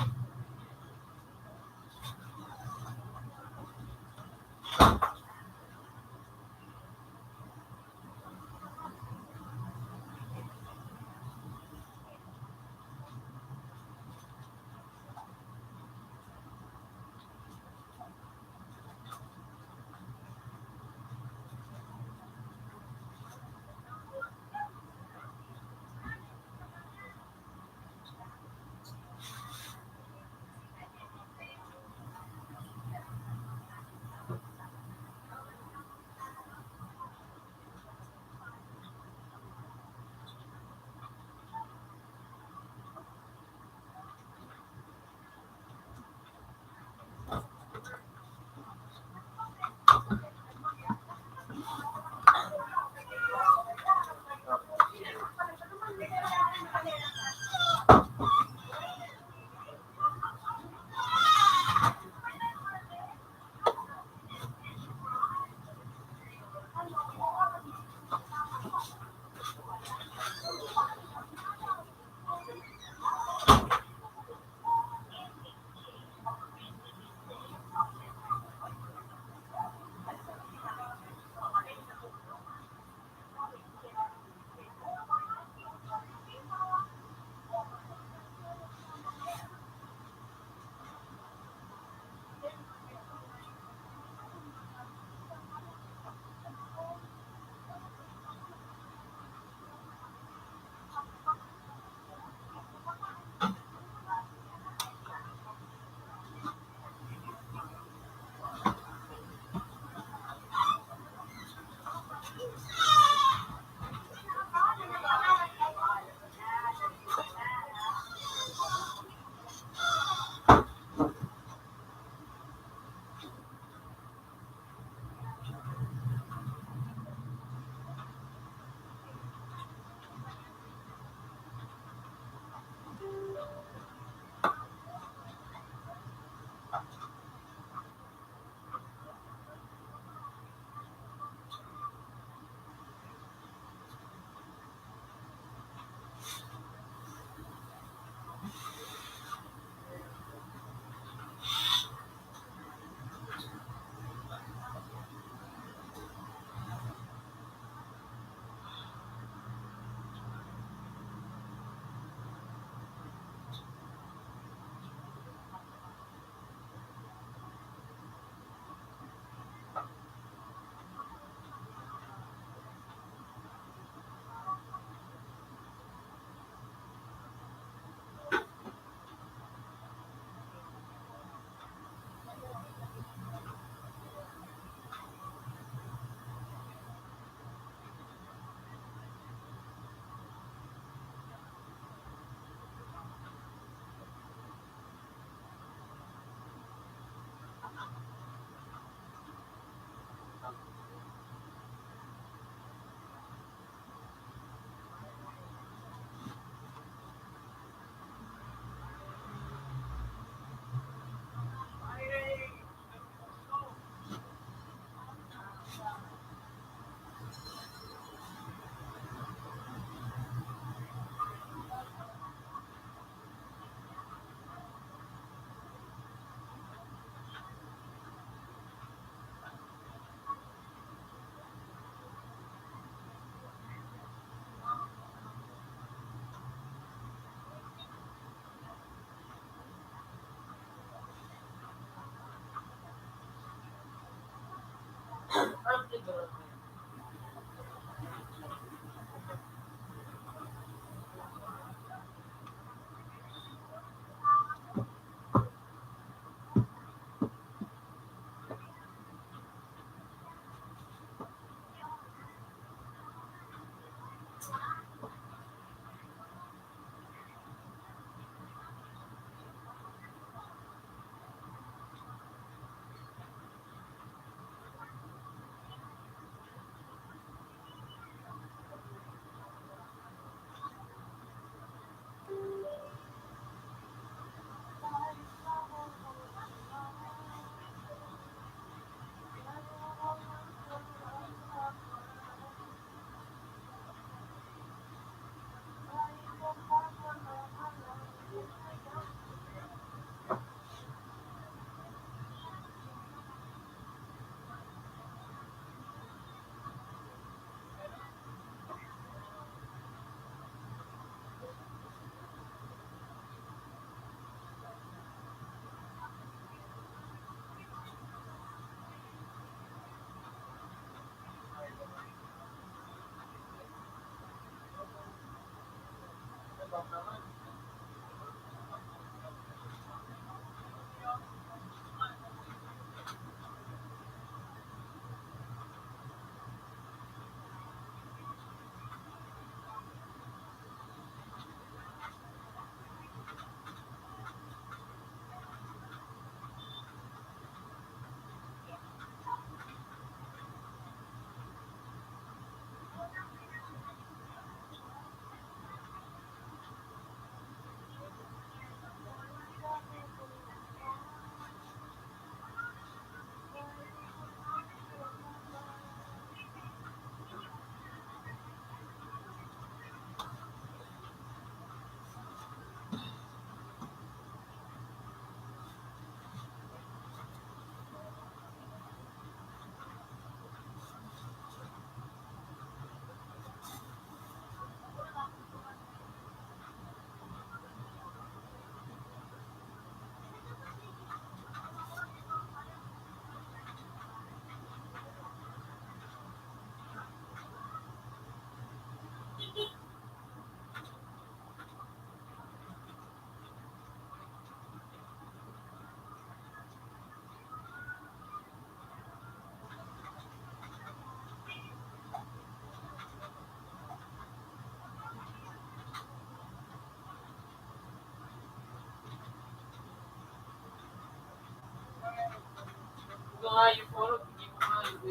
Ito nga yung puro, hindi mo nga yung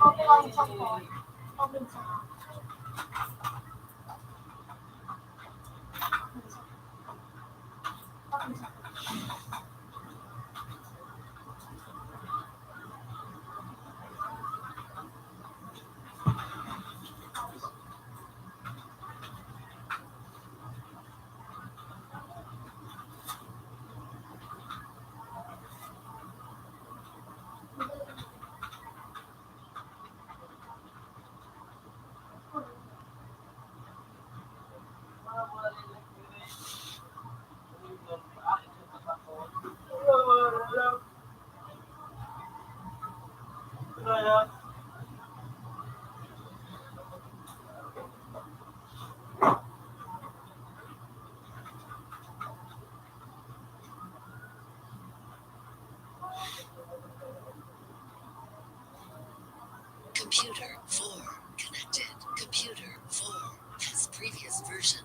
Okay lang yung support. Okay sa Computer 4 connected. Computer 4 has previous version.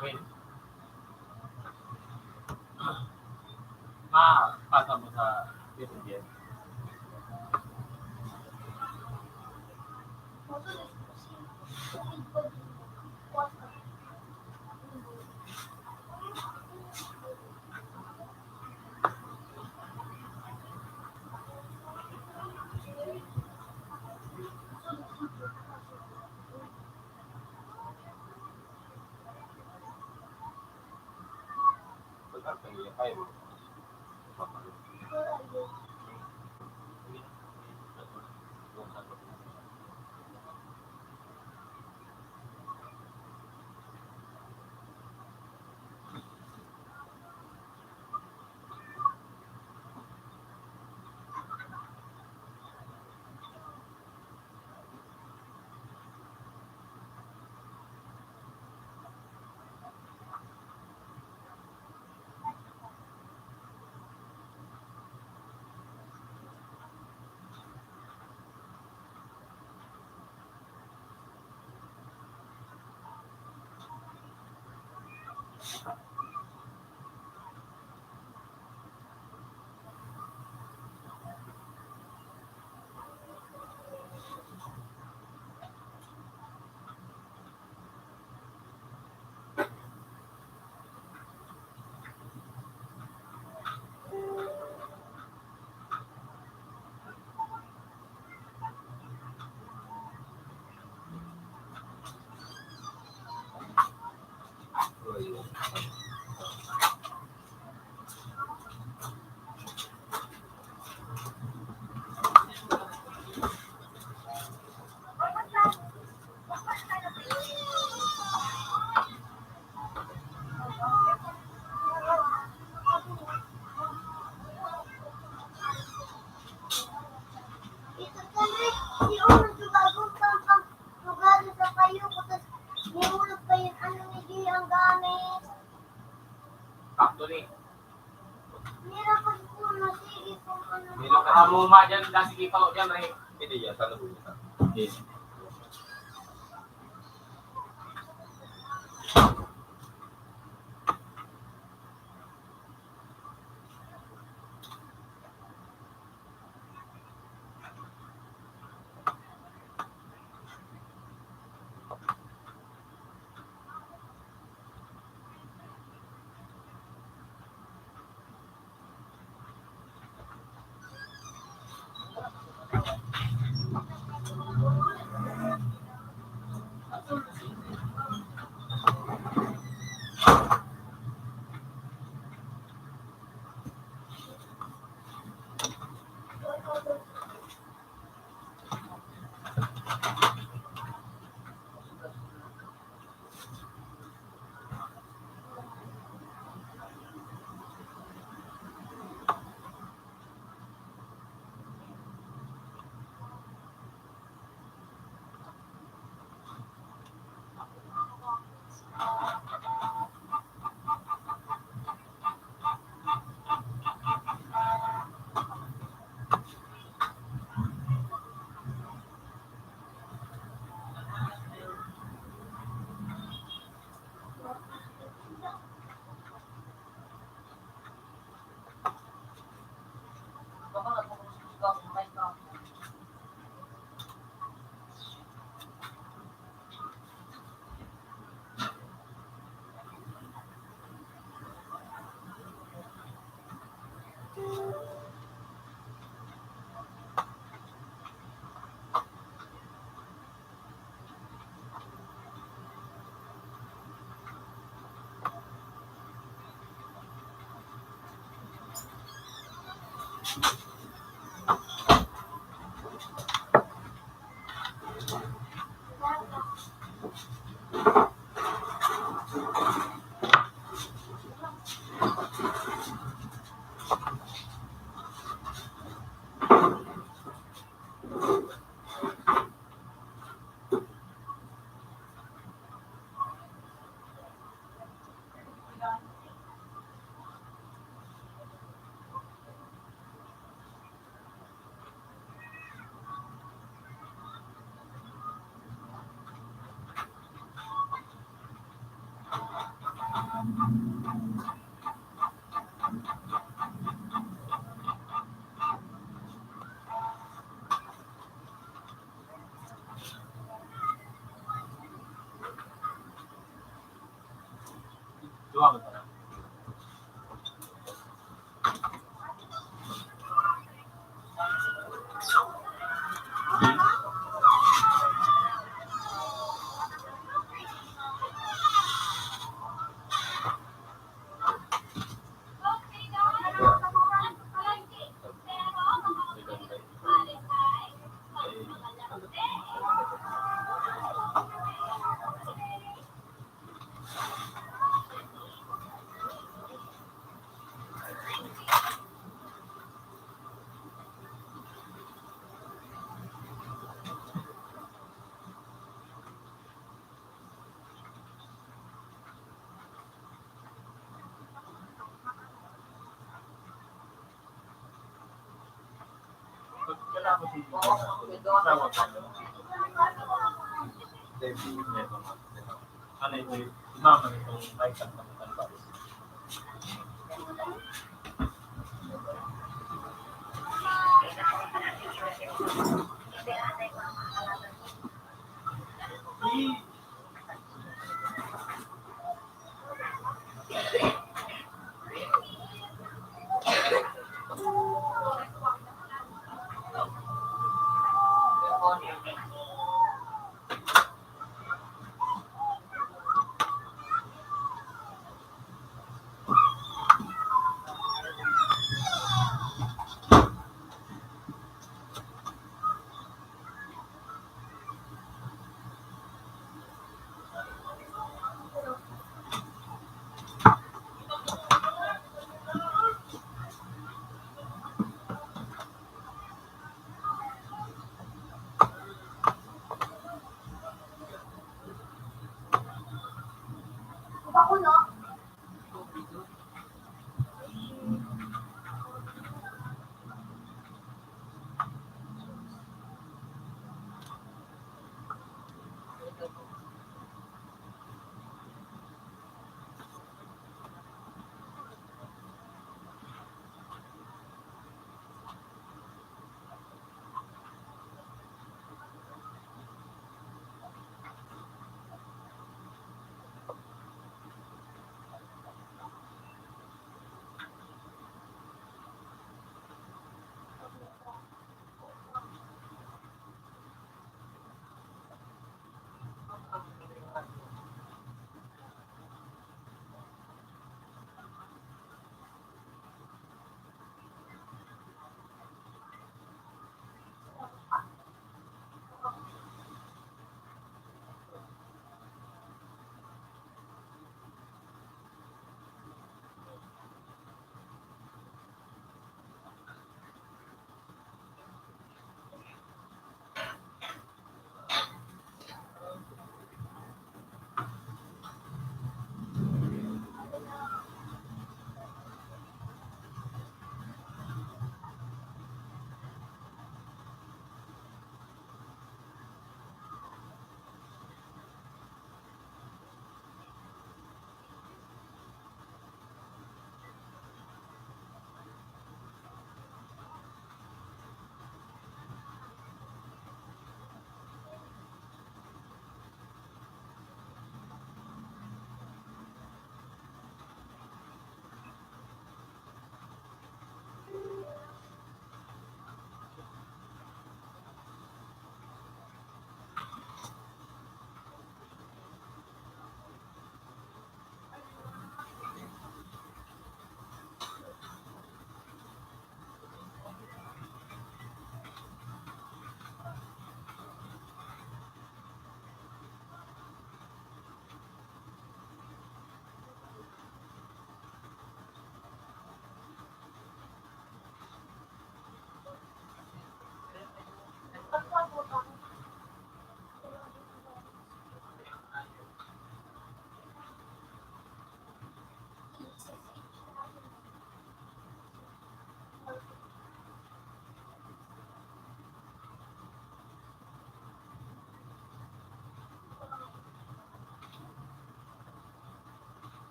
Wait. Mapasa mo sa video. Ito kasi, si Ulo gumagong ang lugar sa kayo, tapos nihulog pa yun, ano hindi ang gamit. Actually, Meron pa po sige kung ano. nilong kahamuma dyan, dahil sige pa dyan, Ray. Hindi yan, sana po yan. Yes. Dua ka na. Kailangan ko si asawa ko. Ano ito yung mama nitong naikang kamutan pa. Ako no?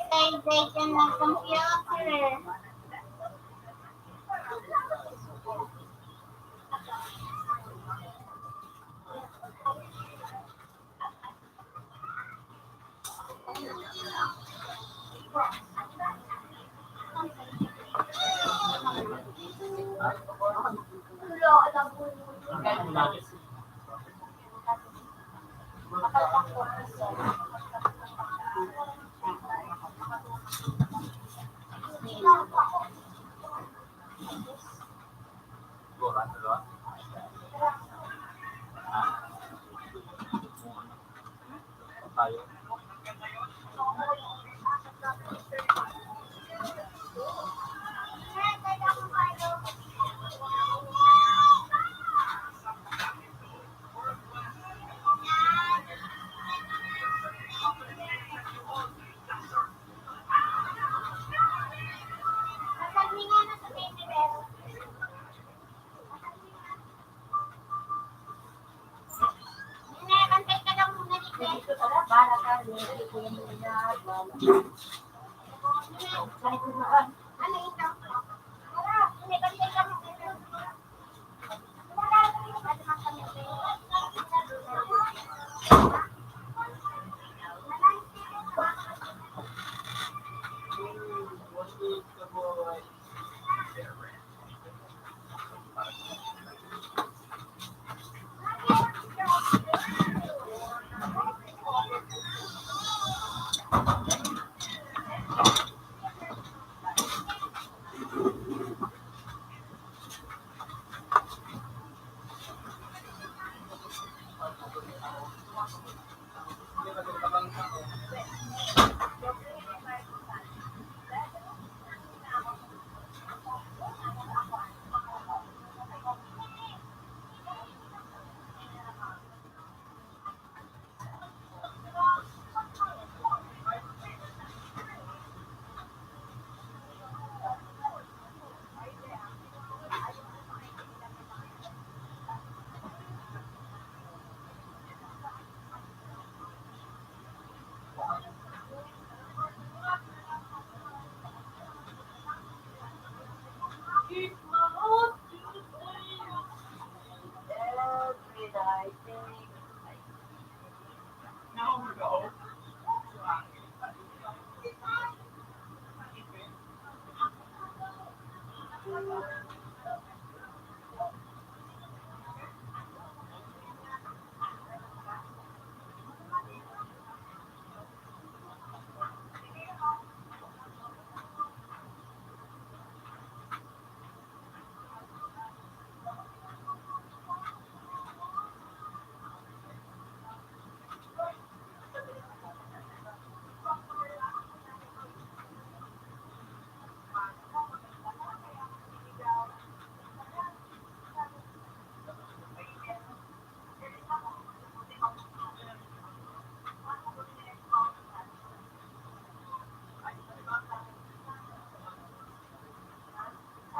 Monetization ng computer. Wala, alam ko yun. Bukan, dalawa. Tayo. Masabi nga na sa baby pero. Kantay ka lang muna ni Kay. Para ka, hindi ko yung mga Ano ito? Tara, hindi kantay ka muna. Wala, ano man kami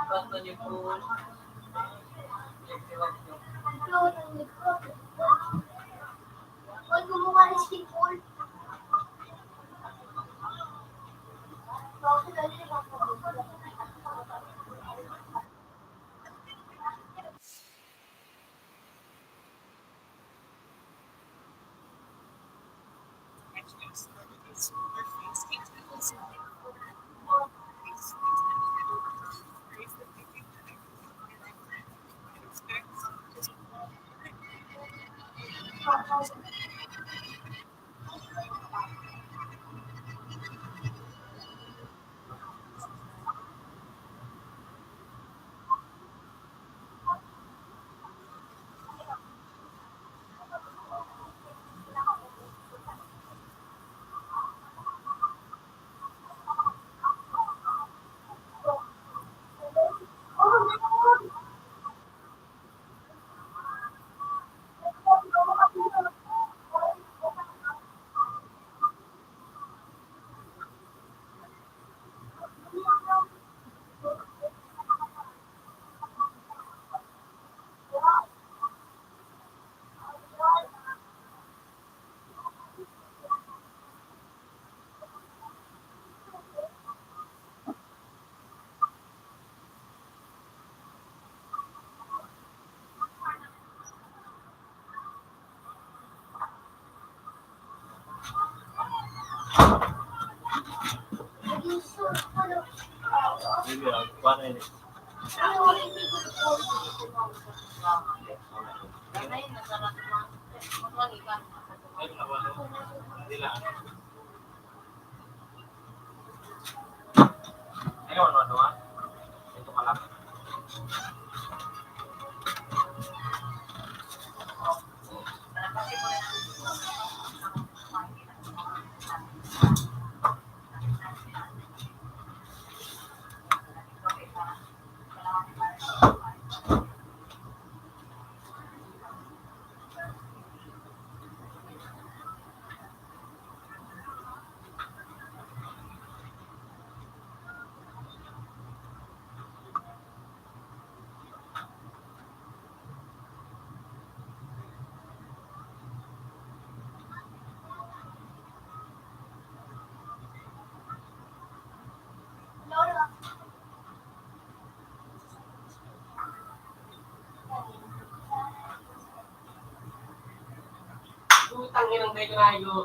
Basta niyo po. Huwag gumawa ng sipol. Bakit ano yung Maybe, paano yun? Ngayon, nasarap na. Magwagi ka. Ayun na ba? Hindi lang. Ayun, ano ah? Ito ka lang. Utang inang kayo rayo.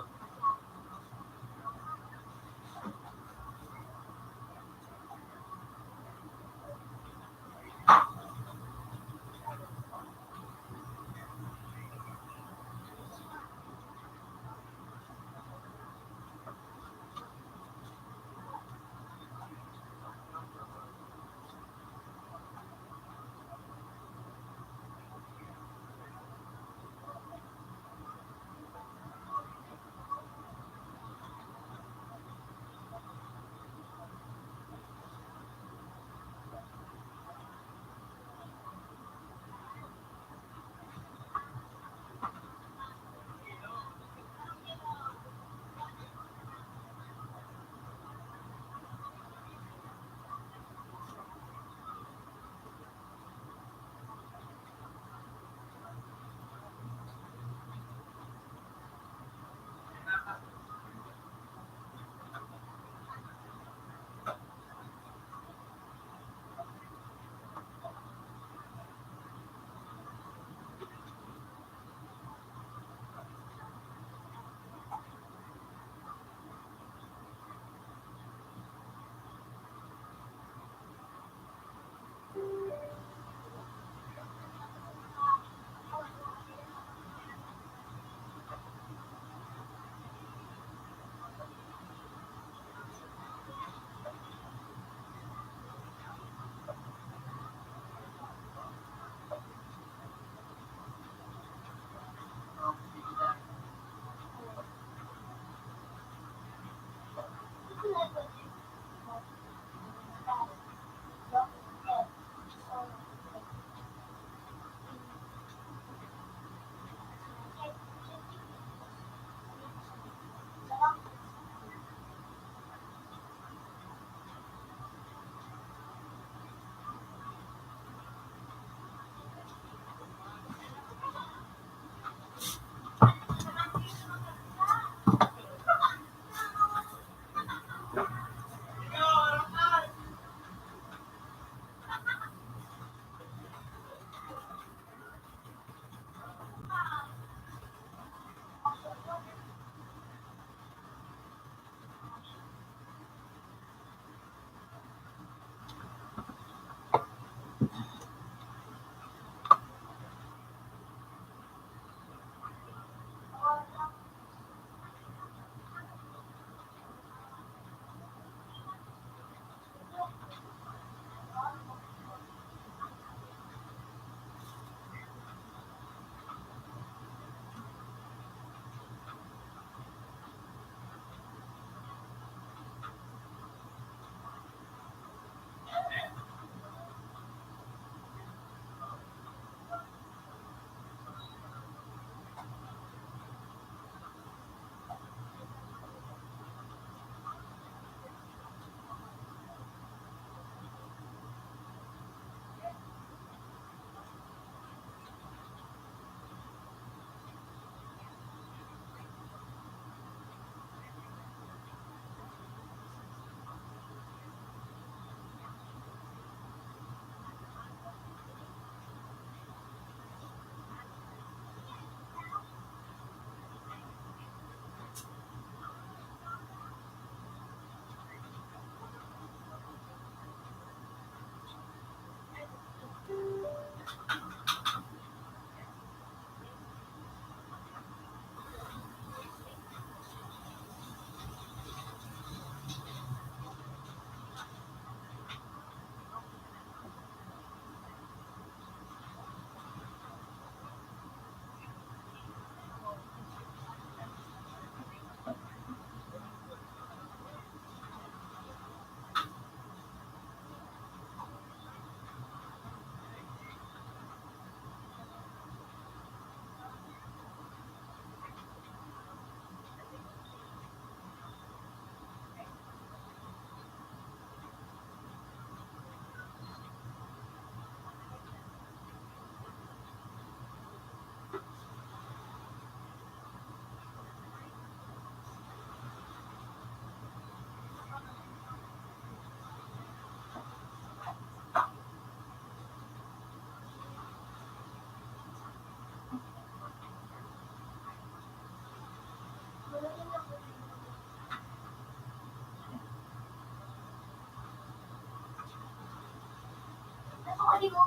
Bakit mo?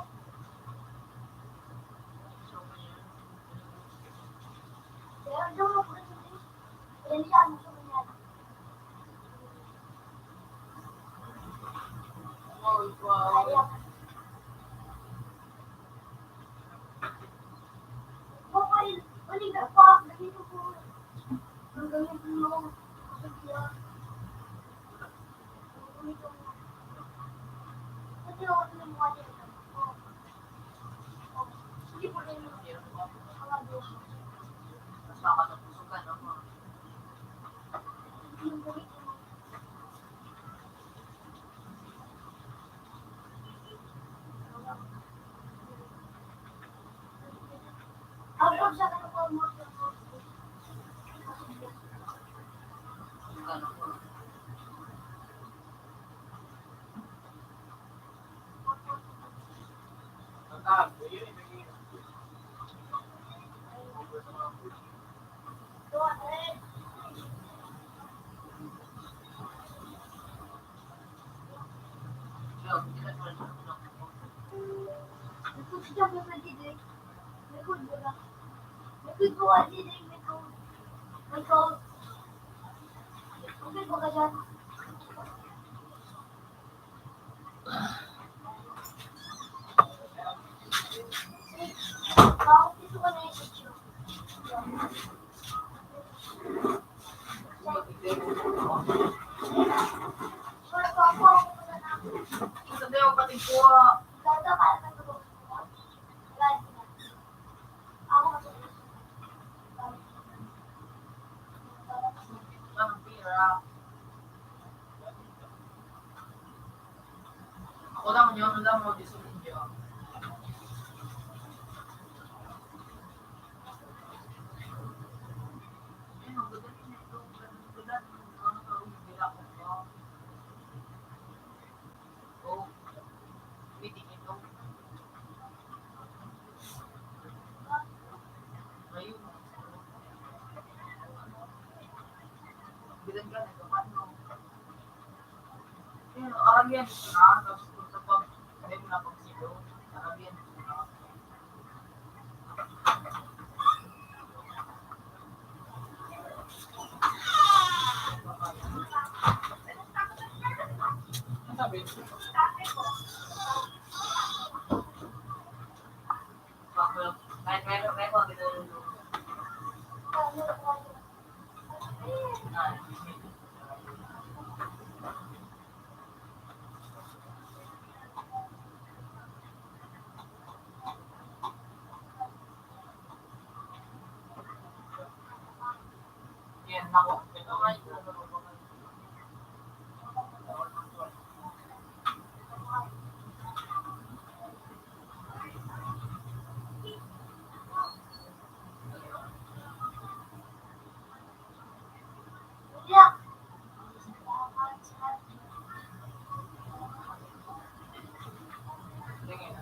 Kaya doon ako rin. Yan siya, ano siya man yan. Kaya. Bakit? Uling ka pa. Ganito po. Ang ganito mo. Kaya. Ganito mo. Kasi ako ito ng mga dito. Hindi po rin mo. Mga dito. Hindi po rin mo. Abang siya ka na po mo. Likod siya ba pwede din? Likod ba na? Likod ko kasi din. Likod. Likod. Likod ba ka dyan? Bakit dito ka na yung picture? Wala pa ako. Wala na ako. Sabi ko pati kuha. Ganda ka na ito. Wala na. Ako matulog. Ang pira. Ako lang yun, ano lang mo, disunin niyo. Ayun, ang ganda din ito. Ang ganda. Ano ka, bibila ko ba? Oh, meeting ito. Ayun. Bilang ka na, gaman mo. Ayun, Arabian ito na. Tapos kung sa pag, hindi mo na pagsilo. Arabian ito na. Ano sabi? Kahit may mga ginulong. Yan, nako. Ito nga yung nalaro ko. Yeah. Tingin.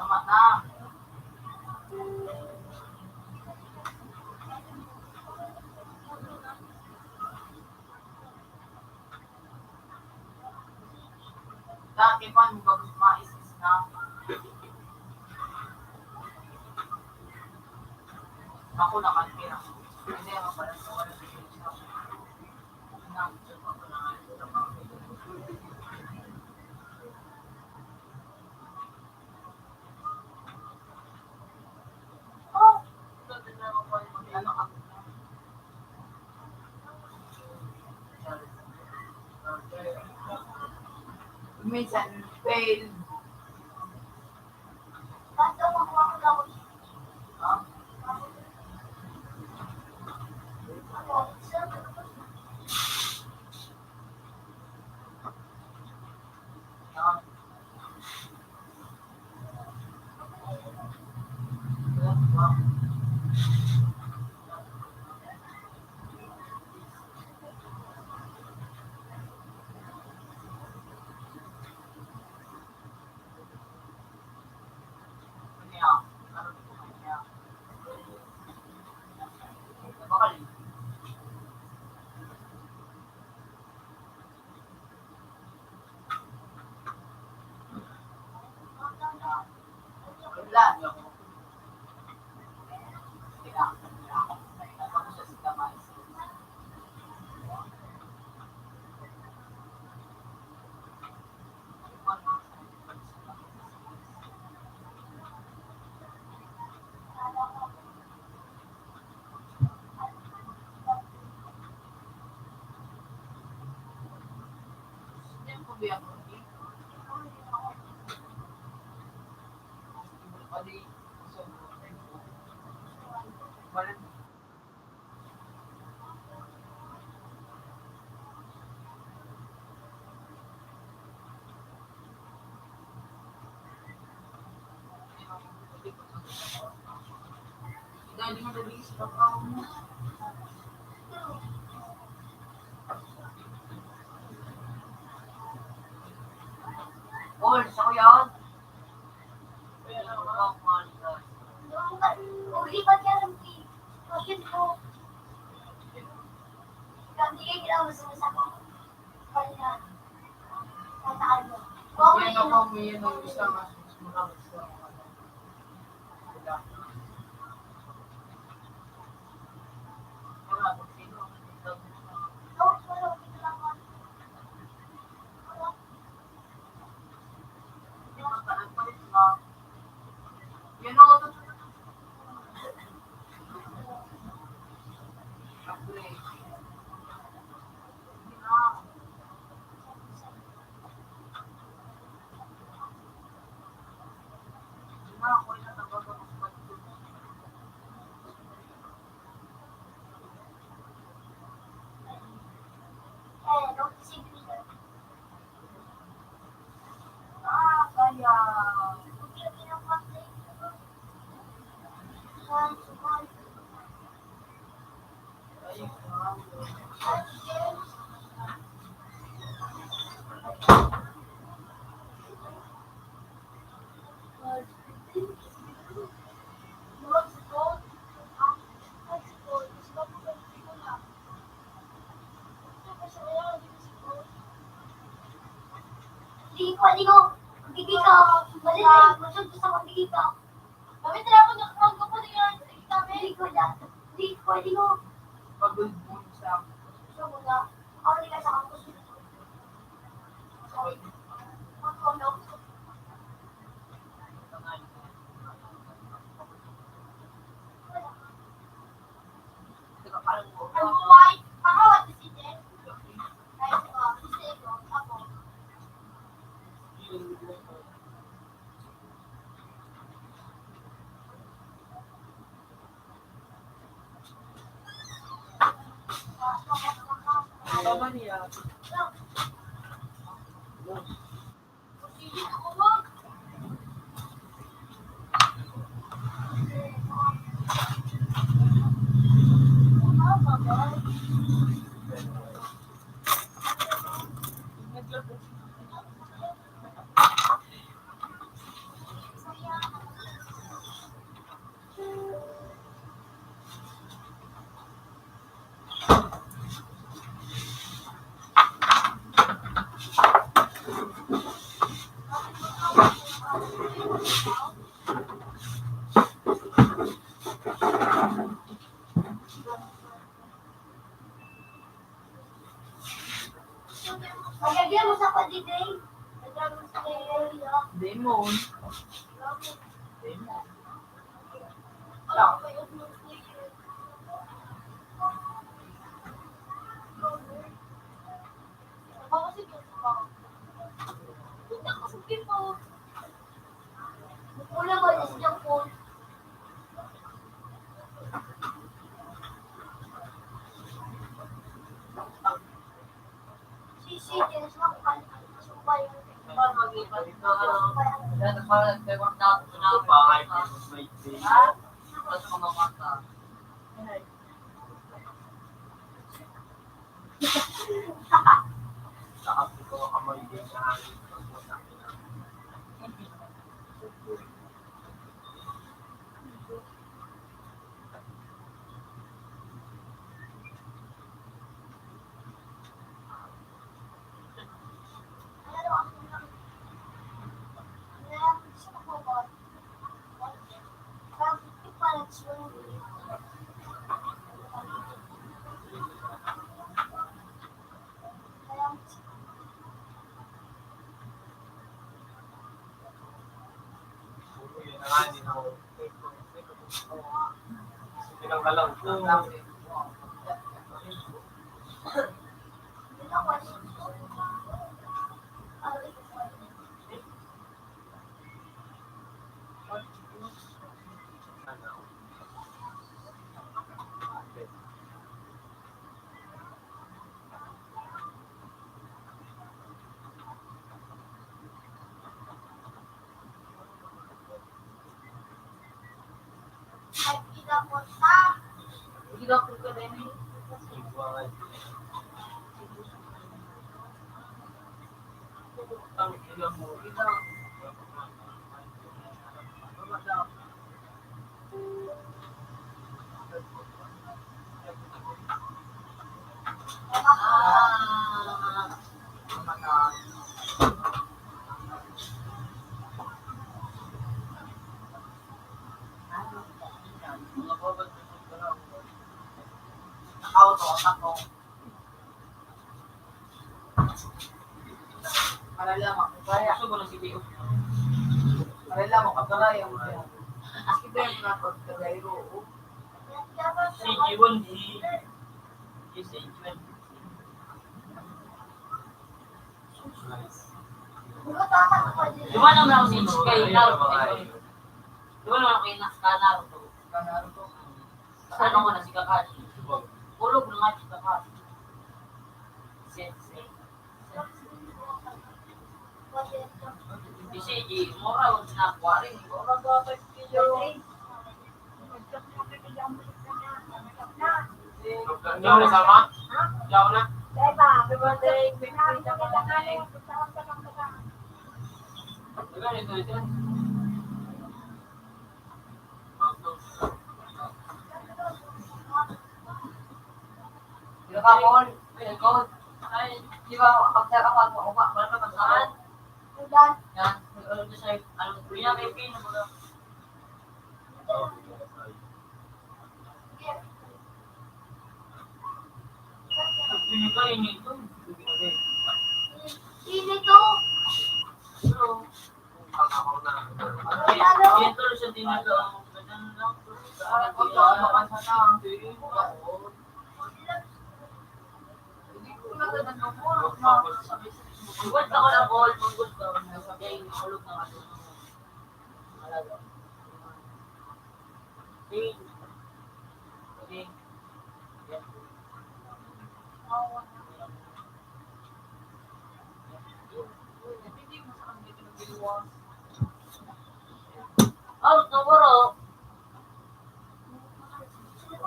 Tama na. Dati pa, nung bagus mais na. Ako nakantira. Hindi ako pala sa wala sa page na. Nakachip ako na nga ito. Oh! Ito din na ako pala mag-ano ako. Minsan, fail. Basta makuha ko lang. Ah, ah. Wow. Wala, hindi ako. Teka, ako siya si Kamay. Hindi ko biyak ko. Adi, so, balik. Dahil mo nabigis pa mo. Sa ko yun. Ulipat ka ng key. Bakit mo? Hindi kayo ginawa masama ko. Kaya, tataan mo. Yan ako, may yan ang isa mas marami sa yan ako. Kaya, Hindi ko, hindi ka, balik na, masod sa pagiging ka. Kami talaga nakakagawa ko din yan, hindi ko dyan, hindi ko, pagod mo sa so muna, ako hindi ka sa kampus. Magkondok. Ang buhay, pangawat si Jen. Kahit ko, gusto ko, ako. Tama niya. Sige, ako mo. Magagyan mo sa padiday. Magagyan mo sa area. Demon. Una ba is yung phone? Si Jens sumpay yung Paano mag-ipat na yan ang parang nagtawag na ako na Pangay ko may day. ha? Tapos kumamata. Nakapit ko ang kamay din sa hangin. kanin mo. Pinangkalaw ko. Hindi ako ka rin. Ang ilang mo. Ako. Para lang ako. Kaya. Gusto mo lang si Bio. Para lang ako. Kaya mo siya. Kasi ba yung mga pagkagayro? Si Jiwon, si Jiwon. Di ba naman ako si kay Naruto? Di ba naman ako kay Naruto? Ano ko na si Kakashi? Ulog na nga si Kakashi. Sensei. Si Seiji, mura huwag sinakuha rin. Mura dapat kayo. Diyaw na sama? Diyaw na? Happy birthday! Di ba ito? Nakakon, pinagkod. Ay, di ba, after ako, ako ba, wala pa saan? Yan, alam ko sa'yo, alam ko yan, kay Pino mo lang. Hindi ka yun ito. Sino to? Pero, Ang ako na. ito sa dinato. Ganyan lang. Ako to, makasana ang hindi ko nagdadang mo, Iwan ako ng ball, kung gusto. Kaya ulog na ako. Malaga. Okay. Okay. Out na bro.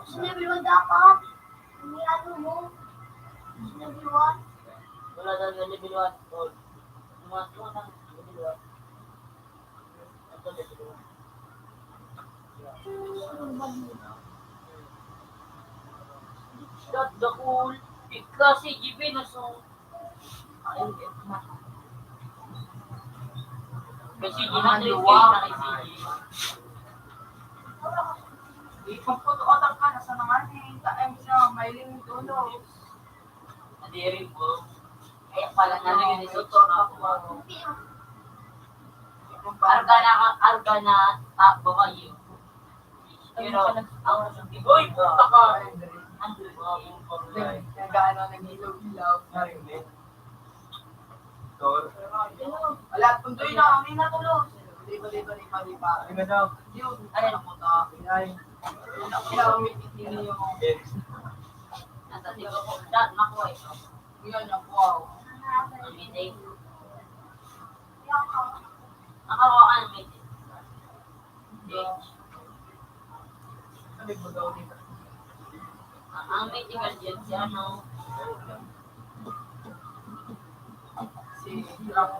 Sinabi mo dapat. May ano mo. Sinabi mo. Wala daw yung level 1. All. Tumatlo ng level 1. Ito level 1. Shot the cool. Kasi GB na so. Ayun. Kasi ginagawa na kay CG. Ipagputuotan ka na sa naman eh. Taem siya, may limit ulo. Nadirin ko. Kaya pala na lang yung isuot ako. Arga na takbo kayo. Pero, ang Uy, puta ka! Nagaano, nag-ilaw-ilaw. Wala, puntoy na, kami natulog. Liba. Yun, ayun ako ta. Pinakamitin yung Nasa dito ko, dad, nakuha ito. yun ang wow. Ang meeting. Nakakuha ka ng meeting. Sabi mo daw dito. Ang meeting kasi yan, si ano, Si Rock.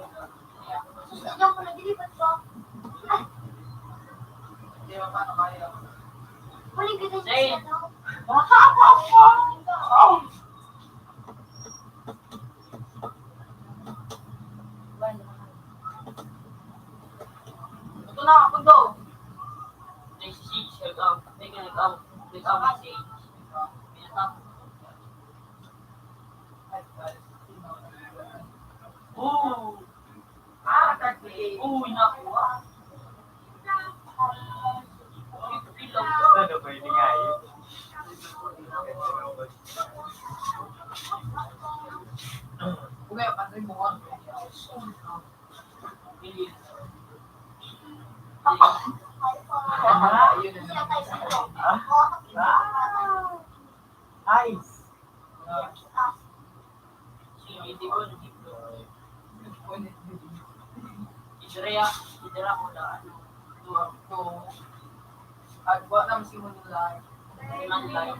Susunod ko nagilipat ko. Hindi ba paano kaya? Huling kita Say. siya, no? Ito na, ako daw. si nag-out, message. Pinatap. Ah, 38. Uy, nakuha. Pwede nga eh. Okay, pantay mo ko. Pili. Ayun na. Nice. Hindi ko dito. Idra ko na ano. To agwa na simula. Iman lang.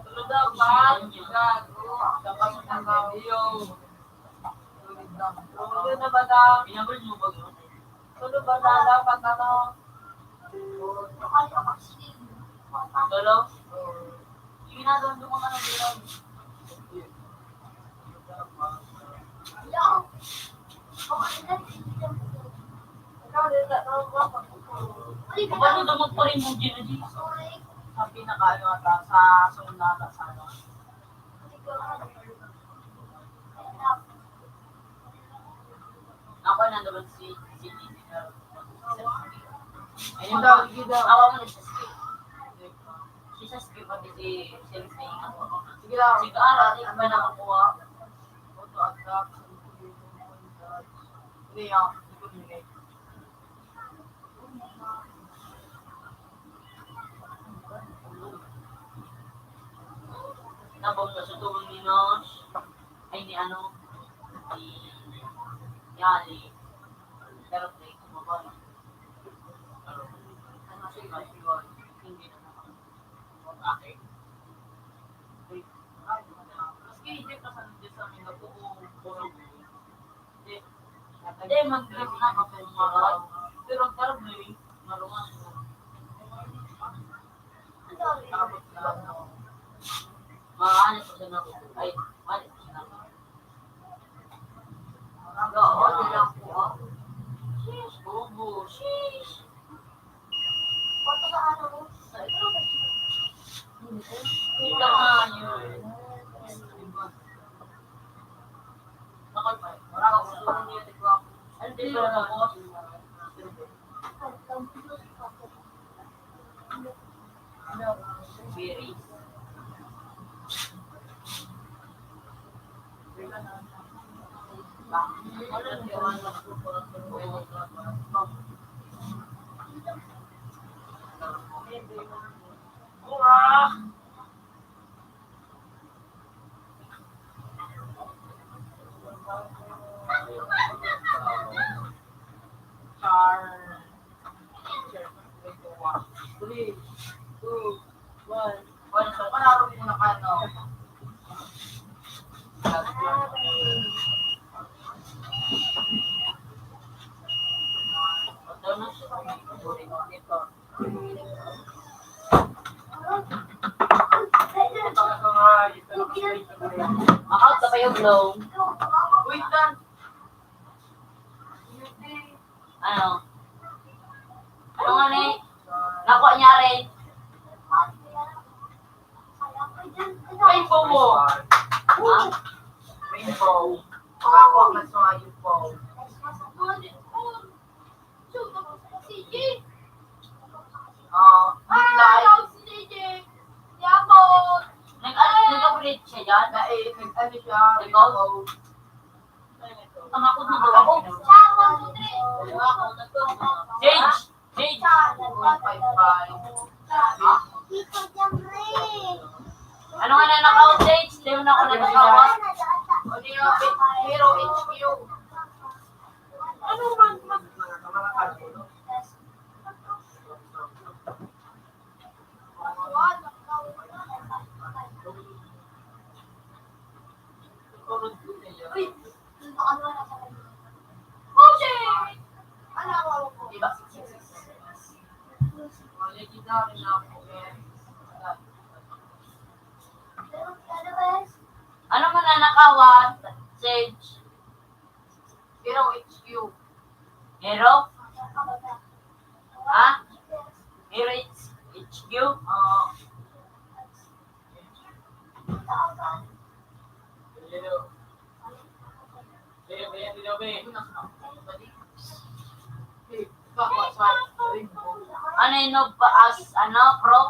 Tulog daw ba? Gago. Dapat na video. Tulog na ba daw? Pinabal mo ba yun? Tulog ba daw? Dapat ano? Tulog? Hindi na doon mga nagbilang. Paano na magparin mo dyan na dito? Sa pinakaano ata, sa sunata sa ano. Ako nandoon si Engineer. Ayun daw, awa mo na sa skill. Si sa skill pati si Sales na yung ako. Sige lang. Sige, di ka ba nakakuha? Auto attack. Hindi yan. Hindi ko binigay. Nabong na sa tuwang ni Nosh. Ay ni ano. Ni Yani. Pero play ko mabay. Ano siya yun? Hindi na naman. Okay. Maski hindi ka sa nandun sa mga buong burong. Hindi, mag-grab na ako ng maral. Pero ang karabli, marungan mo. Tapos lang ako. Maaanit ko siya na ako. Ay, maaanit ko siya na ako. Oo, lang po ah. Sheesh, bubo, sheesh. Hindi ka nga yun. Nakal pa eh. Marang ako sa mga niya, tigwa ako. Ano din ba na ako? Berries. Three, two, one. So, panaro mo na ka, no? Out na kayo, blow. Wait lang. Ano? Ano nga ni? Nakuha niya rin. Rainbow mo. Ha? Rainbow. Nakakuha ka sa ayun po. Nag-upgrade siya dyan? Nag-ano siya? Nag-go? Tamakot na ba ako? Change! Change! 155. Ano nga na naka-change? Hindi mo na ako nag-account. Ano yung Hero HQ? Ano man? Uy! Oh, shit! Ano ako? Diba? Legendary na ako. Ano man na nakawat? Sage? Hero HQ. Hero? Ha? Hero HQ? Ano yung pa as, pro?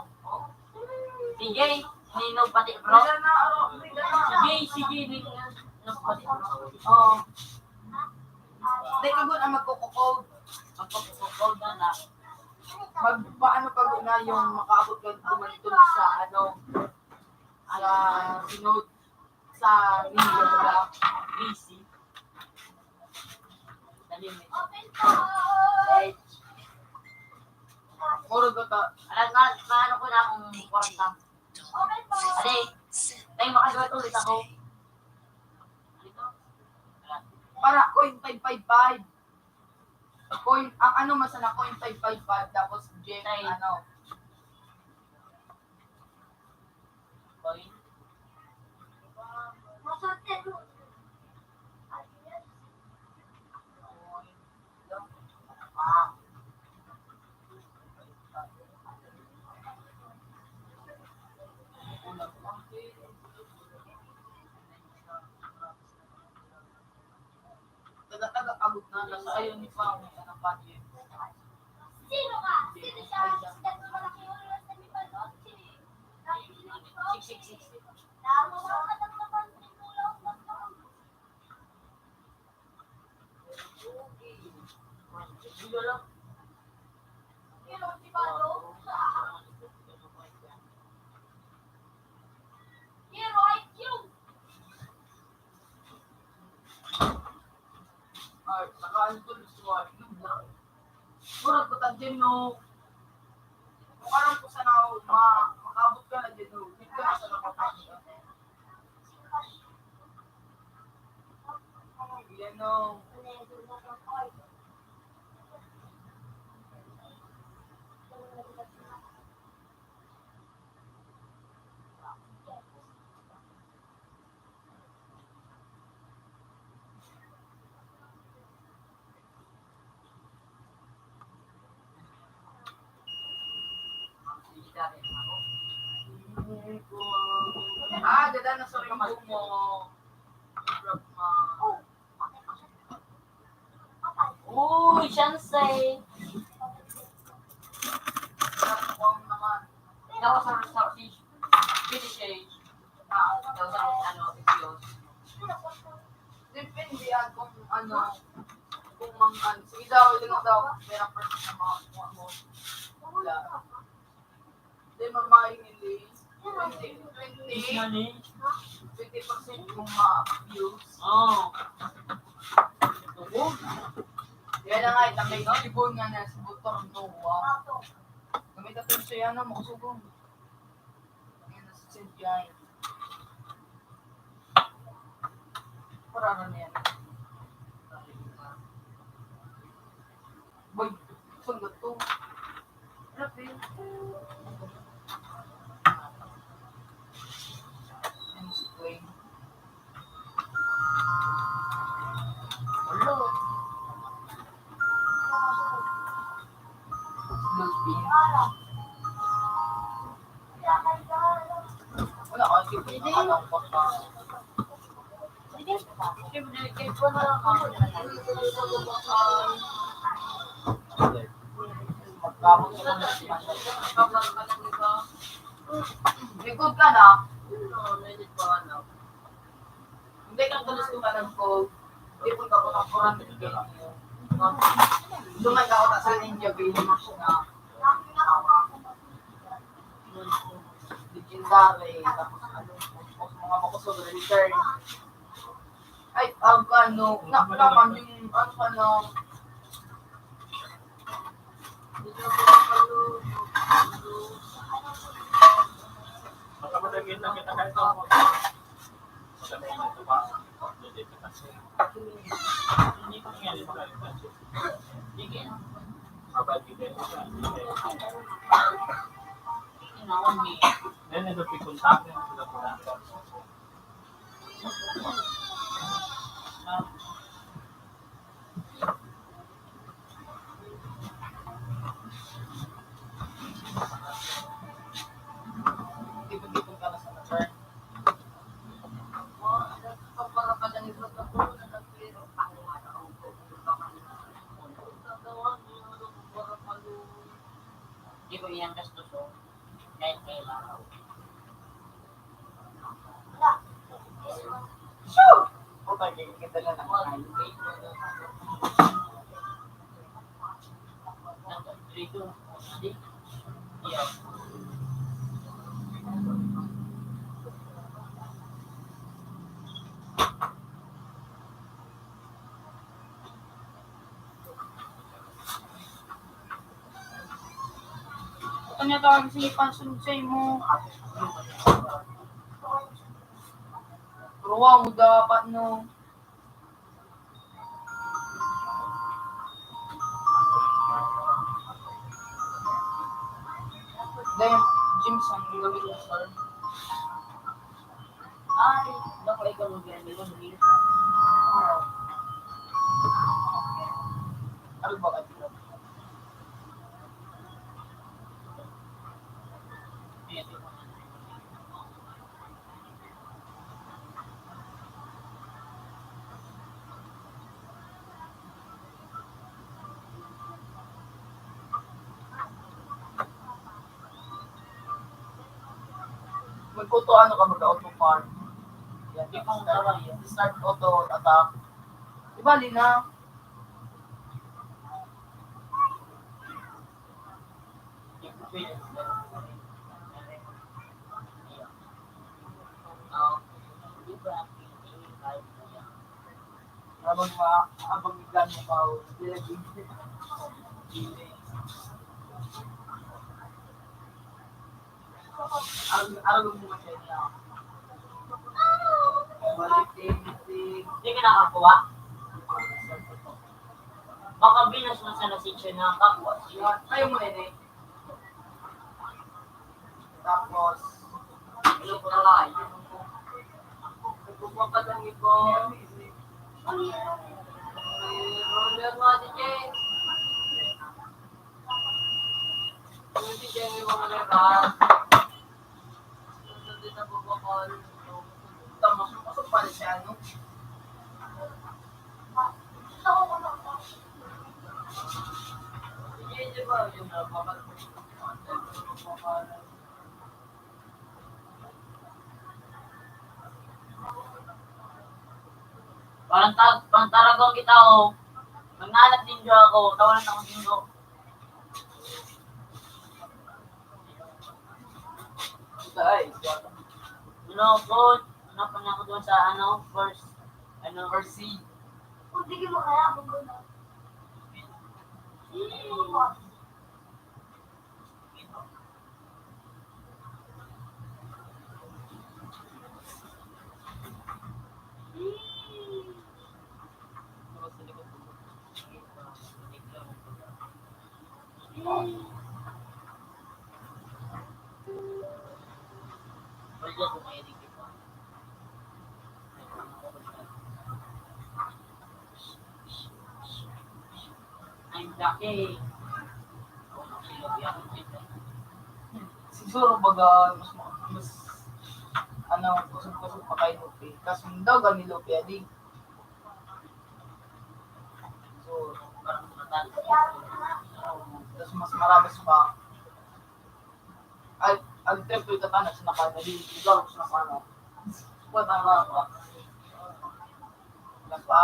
Sige, ninog pati pro. Sige, ninog pati pro. Oo. Hindi ka ang magkukukod. Magpapapapod na. Paano pag na yung makaabot ka dumantol sa sa sinod sa media ba? Busy. Nalimit. Muro ko ta. Ano ko na akong kwarta. Ade, tayo makagawa ulit ako. Dito. Para coin 555. Coin, ang masana coin 555 tapos gem Ay. Boy. Taga-abot na nasa ayaw ni Pao ng budget. Sino ka? Sino siya? Sikat na malaki yung ulo sa Mibalot. Six. Tama ba ka ng napansin mo lang? Dito lang. Sino si Balo? Hero IQ! Ay, saka ano to, Lusuari. Muro ko ta dyan no. Kung alam ko sana makabot ka na dyan no. Hindi ka na sa nakapagod. Yan no. Ganda na sorry yung book mo. Uy, Shansay. Huwag naman. Ako sa finish age. Ako sa videos. Depende yan kung kung sige daw, ilang daw, merang person na makakuha mo. Wala. Hindi mamahin nila. 20% yung ma-views. Oh. Yan na nga, may ibon nga na sa Butor Noah. Kami tatun siya yan, makusugong. Yan na sa St. Giant. Parang na yan. Boy, sunod to. Grabe. Yan si Queen. Hello. Luspin. Wala ka, sige. Anong baka? Kaya ko na lang ako. Magkabot ka na siya. Likod ka na. Hindi ka tulis ko ka ng code. Hindi po ka po ng Quran. Lumay ka ako sa Ninja Games na legendary. Tapos mga makusog return. Ay, naman yung Makamadagin lang kita kahit ako. Sabi mo ito ba? Hindi ka kasi. Hindi ko nangyari sa kalimutan. Sige. Mabagi din. Inawan mo. Then ito pikuntakin sila po na. tipon-tipon ka na sa return. ko iyang gastos ko. Kahit kailangan. Sure! Okay, kita na lang. Dito. Iya. Kanya tawag si pansunod sa imo. Ruwa mo dapat no. Dahil Jimson, yung gabi ko sir. Ay, naku, ikaw mo ginagawa mo dito. Ano ba ka dito? Mag-auto ano ka mag-auto farm. Yan, Di ba ang tawag yan? start auto attack. Di ba, Lina? Abang biglan mo pa ako. Araw mo siya niya. Baliting. Hindi ka nakakuha. Baka binas na sa nasityo na nakakuha siya. Kayo mo eh. Tapos, Ilo ko na lang. nagpupapad lang ito. Roller mo, DJ. DJ, may mga lebar. Sunod din na bubakal. Tapos, pasok pa rin siya, no? DJ, di ba? Yung nabakal ko. Parang taragong kita o. Magnalat din dyo ako. Tawanan ako din dyo. Ay, Good. Ano pa na ako doon sa first Mercy. Kung di mo kaya, ako na. Pwede ako may edit pa. I'm lucky. Siguro baga, mas kusog-kusog pa kay Lupe. Kasi hindi daw gani Lupe, adi. So, Parang matalo. tapos mas marami pa. Ang trip ko itatanan sa nakadali. Ikaw sa nakano. Ba't ang rapa? Wala pa.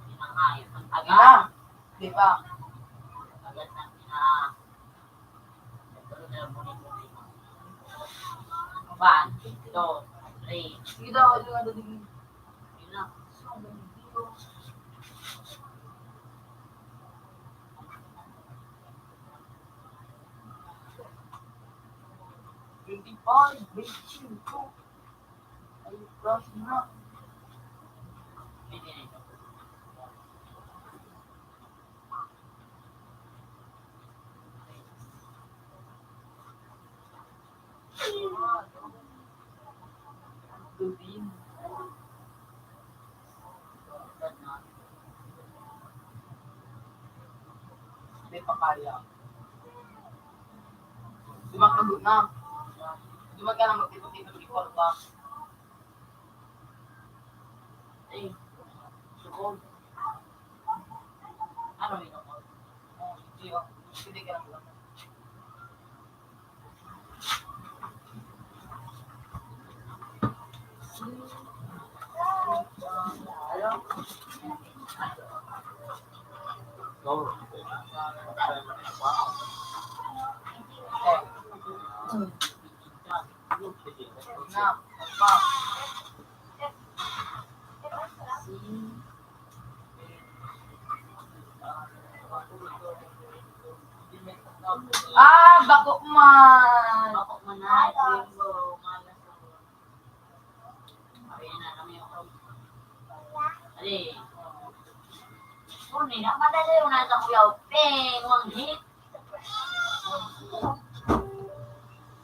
Pinangayos. Ang Lagi taga. na. Di pa. Agad na pina. Ito na lang muli-muli. 1, 2, 3. Sige daw, ano nga daw din. Yun na. Ay, plus na. Pwede na ito. Dudin. Agad na. Hindi pa kaya. Di ba kagot na? Di ba ka na magtipot-tipot pa? Eh. Sukol. Ano yun ako? Hindi ka na lang. Oo. Na, pa. Bako man. Ako manay, linggo, malas. Ayan na kami ako. Ali. Kuni na madali yung nasa kuyaw. Peng, wang hit.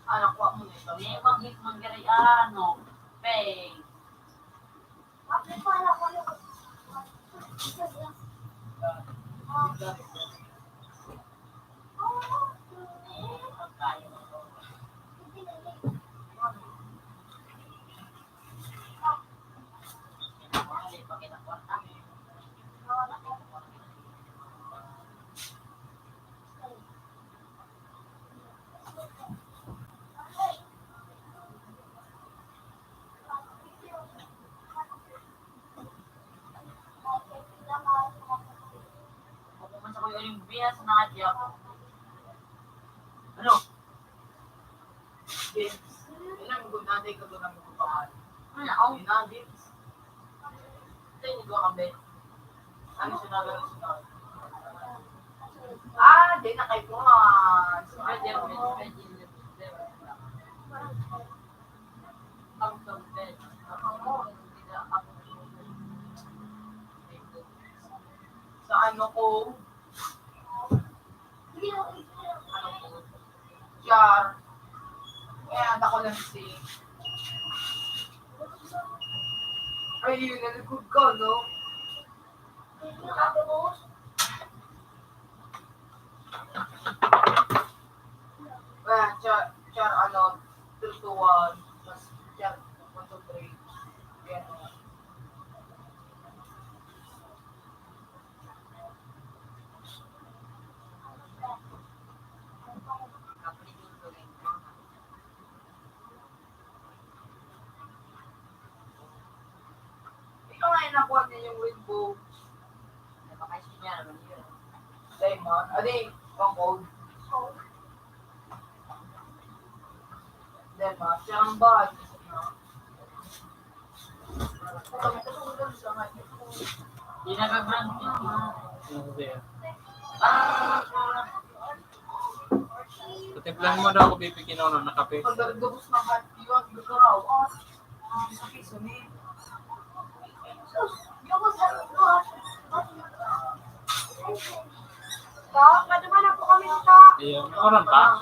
Anak ko mo nito. May wang hit man gari ano. Peng. Pagkain. Ali, pakita ko. Kung man sa kuya yung bias na kadya. Ano? James. Yun ang good natin ka doon ang magpapahan. Ano ako? Yun na, James. Ito yung nagawa kami. Ano siya nagawa siya? Di na kay Juan. Pwede ako, pwede. Ang tampet. Sa ano ko? Ano ko? Jar. Kaya ako lang si... Ay, yun, nalikod ka, no? Char, ano, 2 to 1, mas char, 1 to 3. Yan. Ikaw nga inakuha niya yung rainbow. Napakaisip niya naman yun. Diamond. Adi, pang gold. Diamond. Siya ang bag. Hindi nag-brand yun. Hindi. Ah, Patimplan mo daw ako bibigyan ako ng nakape. Pag nagdubos ng heart, yun, gagaraw. Sa piso ni. Iya, orang pa.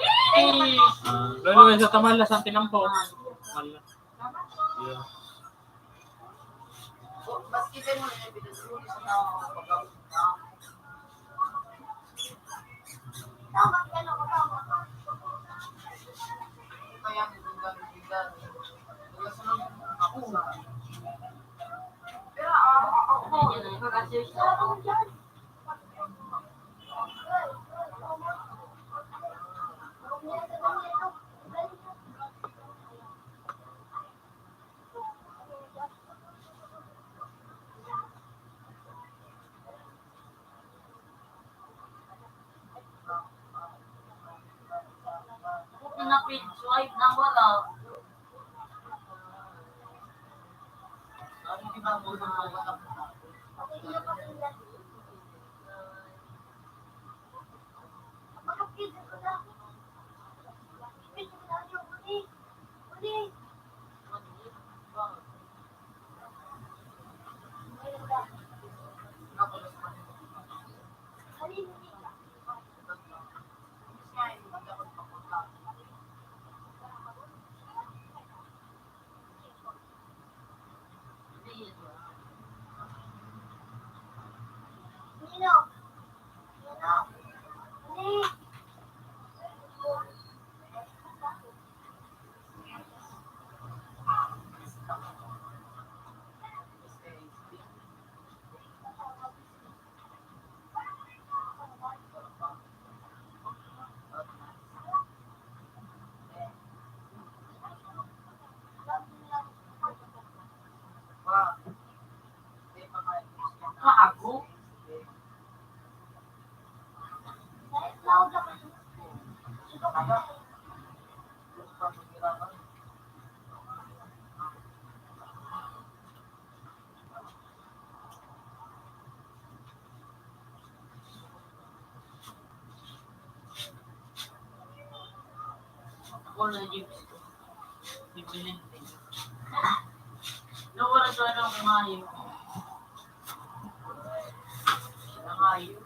Lalu may sa tamalas ang tinampo. Mala. Iya. Mas kita mo na yung pinasulis na pag-out na. Kaya nilunggan. Nagasunod ako na. Pero ako, Yan na, nakasirch na ako. Kung na-page swipe na wala. ano di ba mo na wala. Nakulos pa rin. Kaya hindi ako papunta. Ako na jeeps ko. Bibilin din. Nung oras na lang kumayo. Nangayo.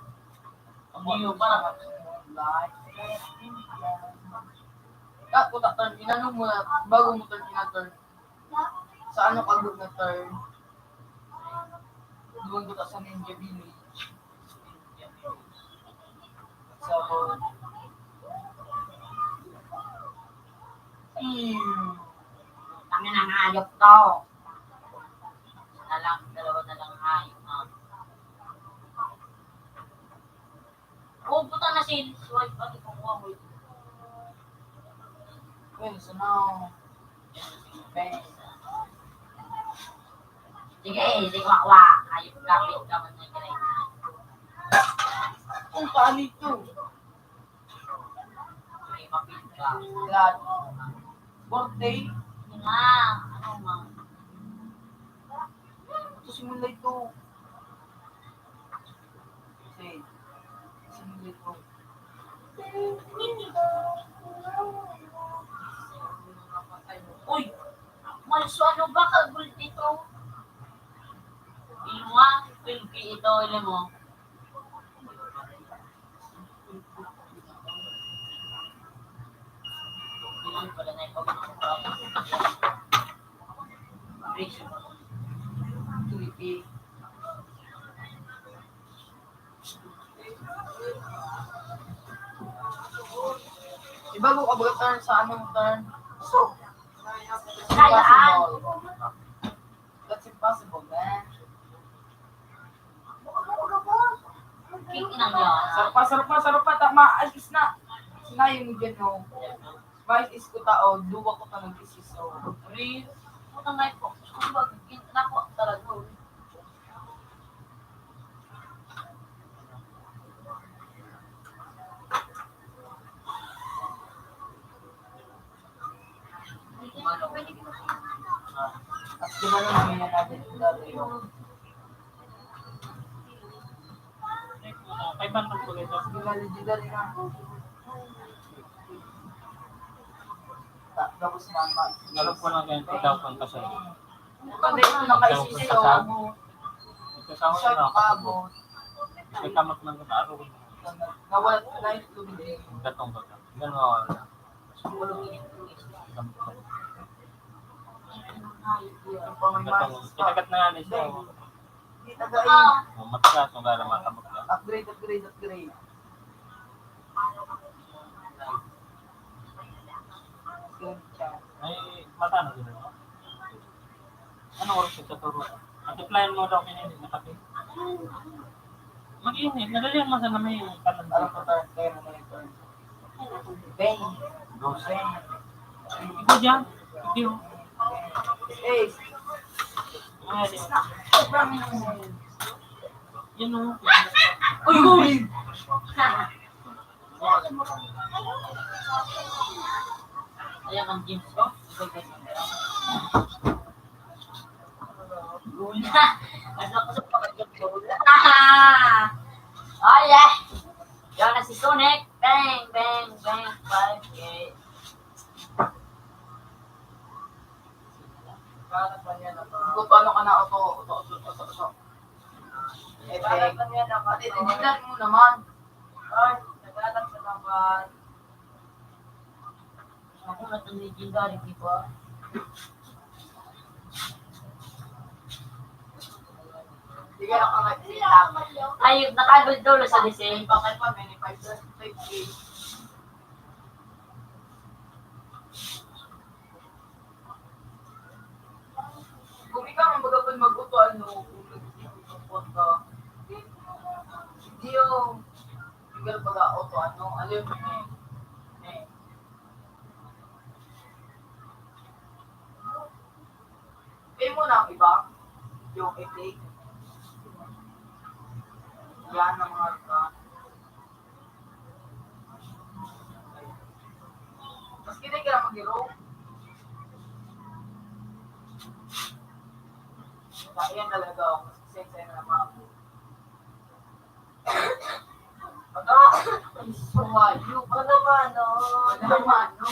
Pag-iyo parang ako turn, inanong mo na, bago mo turn, ina-turn. Sa ano ka good na turn? Doon ko sa Ninja Village. Sa road. Kami nang hayop to. Dalawa na lang hayop na. Oh, puta na si swipe pati kung mo. Well, so now, sige, sige, wakwa. Hayop kapit ka man na ganay. Kung paano ito? May mapit ka. Lahat. Birthday? Nga, ano ma? Ito simula ito. Sige. Simula ito. Uy! Malso, ano ba kagul dito? Ilwa, pilpi ito, ilan mo? Ilan pala na ipag-upap. Pilpi. Diba mo turn sa anong turn? So, impossible. That's impossible, man. Kikinang yan. Sarap pa. Maayos na. Sinayin mo dyan, no? Mais ko tao, duwa ko ta nag-isiso. Real? Puta nga po. Kung ba, nako talaga. At diba naman yan natin yung dati yun? Ay, paano ko ito? Diba legit na. Tapos mama. Alam ko lang ganyan, ikaw kung kasi. Kasi ito nakaisisi o mo. Ito sa ako Short na pa ako. mo. May kamot ng araw. Nawala na yung tubig. Gatong ka. Ganun ako. Gatong. Kinagat na yan siya. Hindi tagain. Matagas kung gano'n makamot ka. Upgrade. Ay, matano din ako. Anong oras sa turo? Multiplyan mo daw kinini, matapin. Mag-init, nadali ang masa na may kalan. Alam ko turn, kaya naman yung turn. Bang. Bang. Ibo dyan. Ibo. Hey. Ay, yan o. Uy, uy! Ayan ang James ko. Luna. Mas ako sa pagkakas ko. Oh yeah! Yan na si Sonic. Bang, bang, bang. 5K. Kung paano ka na auto. Tinignan mo naman. Ay, naglalap sa naman. Ako na itong legendary, di ba? Hindi ka nakakakita. Ay, nakagod dulo sa design. Bakit pa, may 5K. Kung ikaw ang magapon mag-uto, ano, kung nag-upot ka, hindi yung bigla pag-auto, ano, alam mo eh. Pay mo na ang iba, yung epic. Yan ang mga ka. Ayan talaga ako. Sensei na naman. Ano? Sumayo. Ano naman, no? Ano naman, no?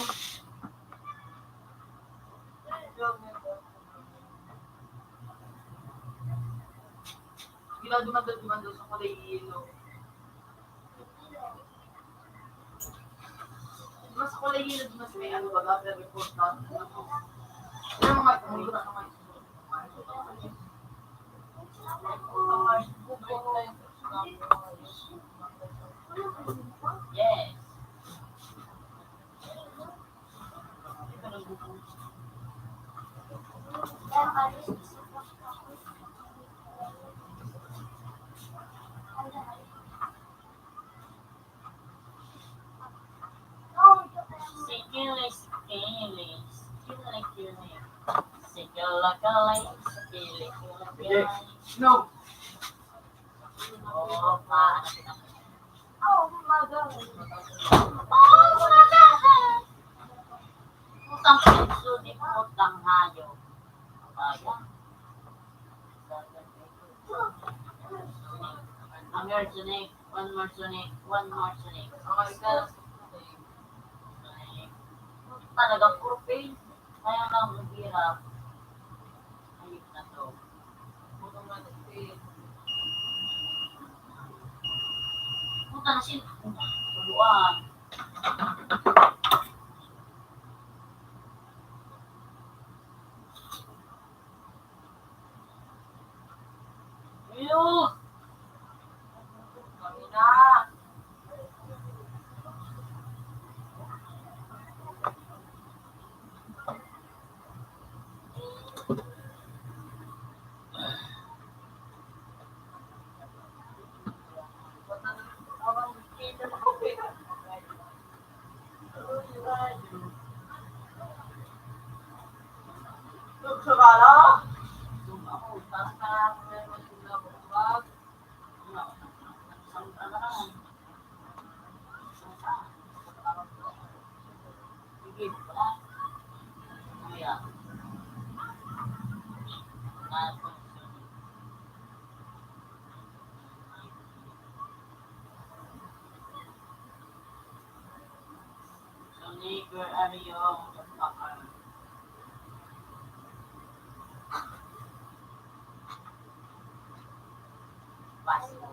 Gila dumanda sa kulay yelo. Mas kulay yelo mas may ano ba? Pero report na. Ano mga kumulot na mga Yes. Sikili, sikili. Sikili, sikili. Sikili, sikili. Sikili, No. Oh, paano? Oh, mother. Utang pinso di utang hayo. Ayan. Ang Sonic, one more Sonic, one more Sonic. Okay, ka. Sonic. Talagang kurpil. Kaya lang maghirap. Ayun na to. Puta na sin. Tuluan. Ayun. Kami na. Sumala? Ako, taas ka lang. Wag. Sampa na lang. Sige, wala. Kuya. Sonic, where are you? Basta.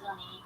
Sonic.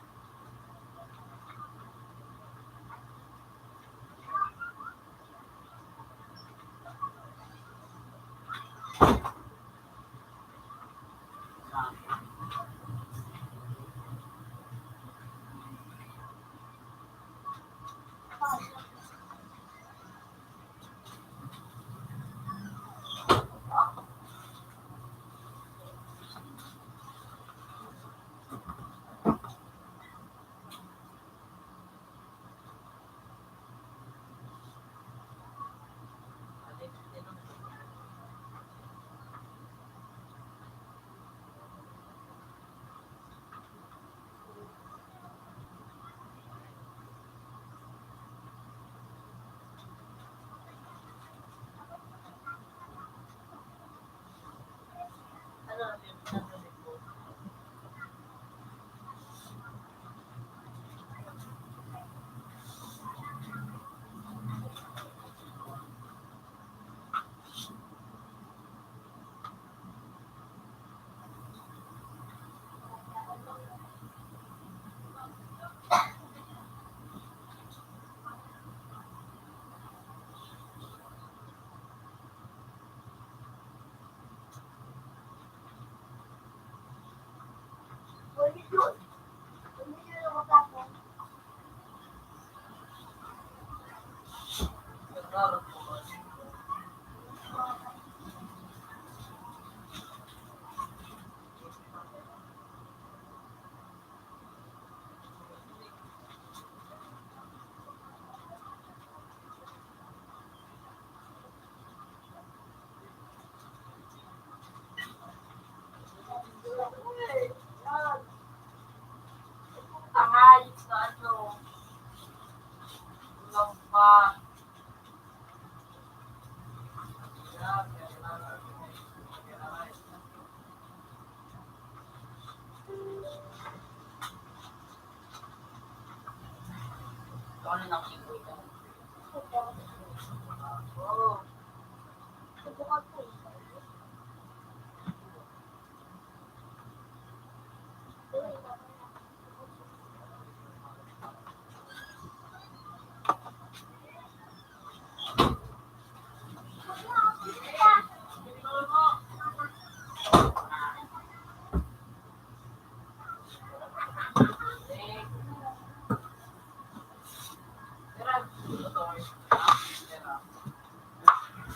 na ako si Kuya. Oo. Subukan ko eh.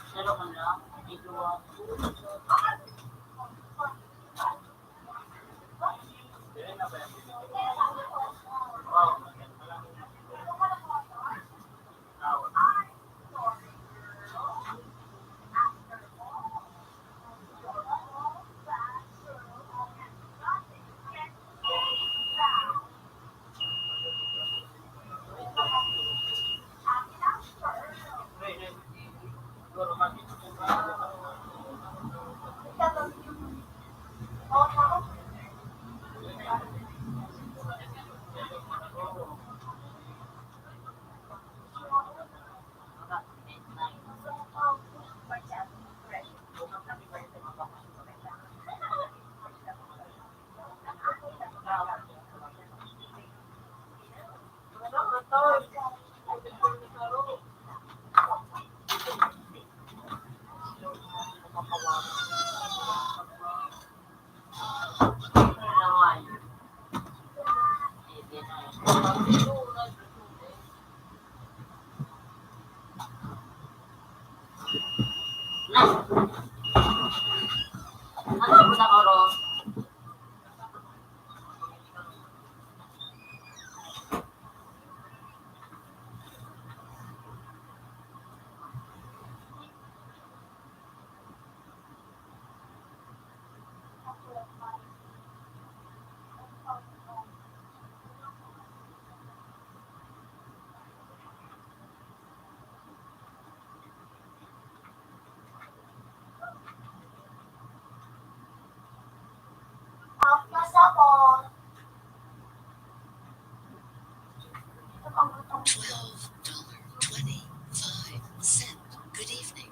Pero ka na, dito ako. Kaya na ba yan? Wow. Siguro makita ko ba? Ano ba ako, Ro? Mas ako. $12.25. Good evening.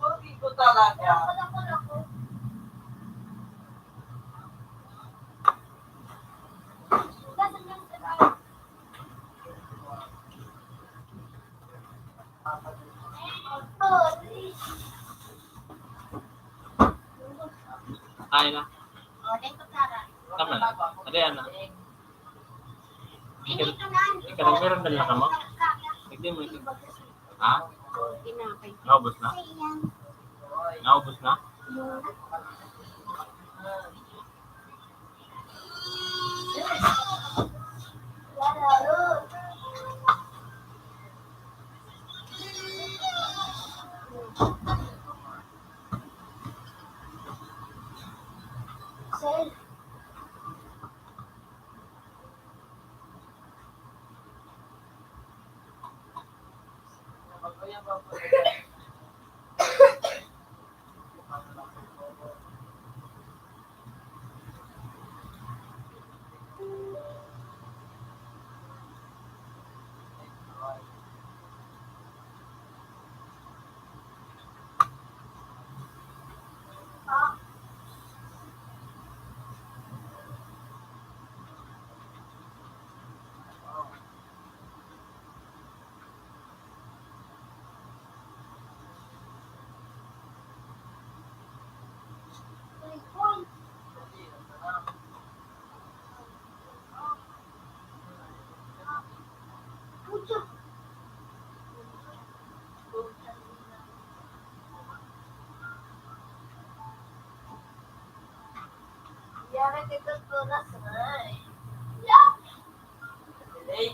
Pogi ko talaga. Ay na. Tama na. Ada yan na. Ikaw meron dala ka mo? Hindi mo ito. Ha? Naubos na? Naubos na? Yan ang kita tunas ay. Delay.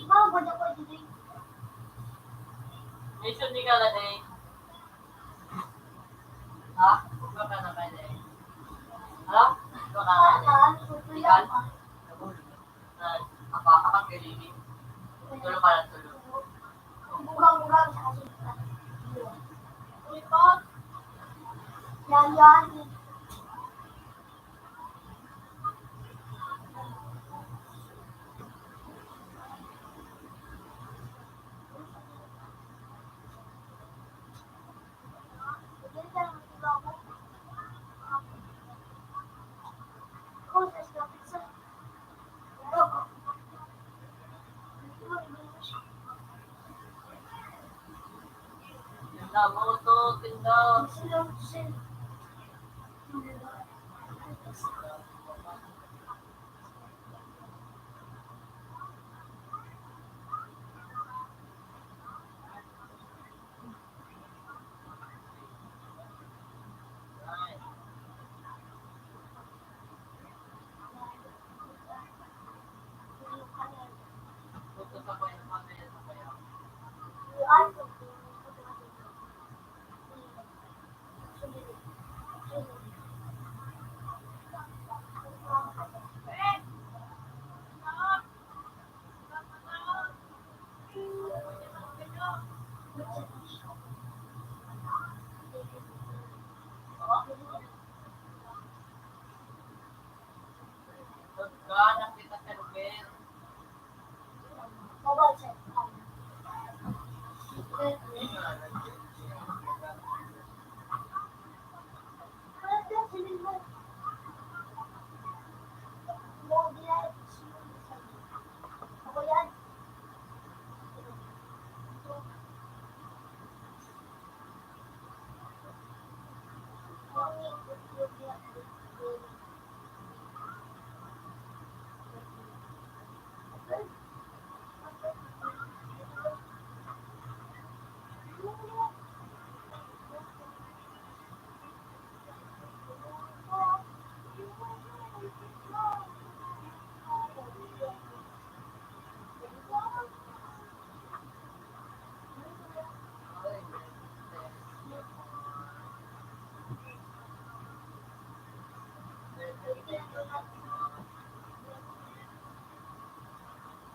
Mau buat apa jadi? Jason, di ka na day. Ha? Ikaw ka na ba day? Ano? Ikaw ka na day. Ikan? Apa keliling? Tulong ka lang tulong. Bukan sa asin. Ikot. Yan. Tinda mo to, tinda. Gaanap kita sa lugar. Mobile set. Ako yan.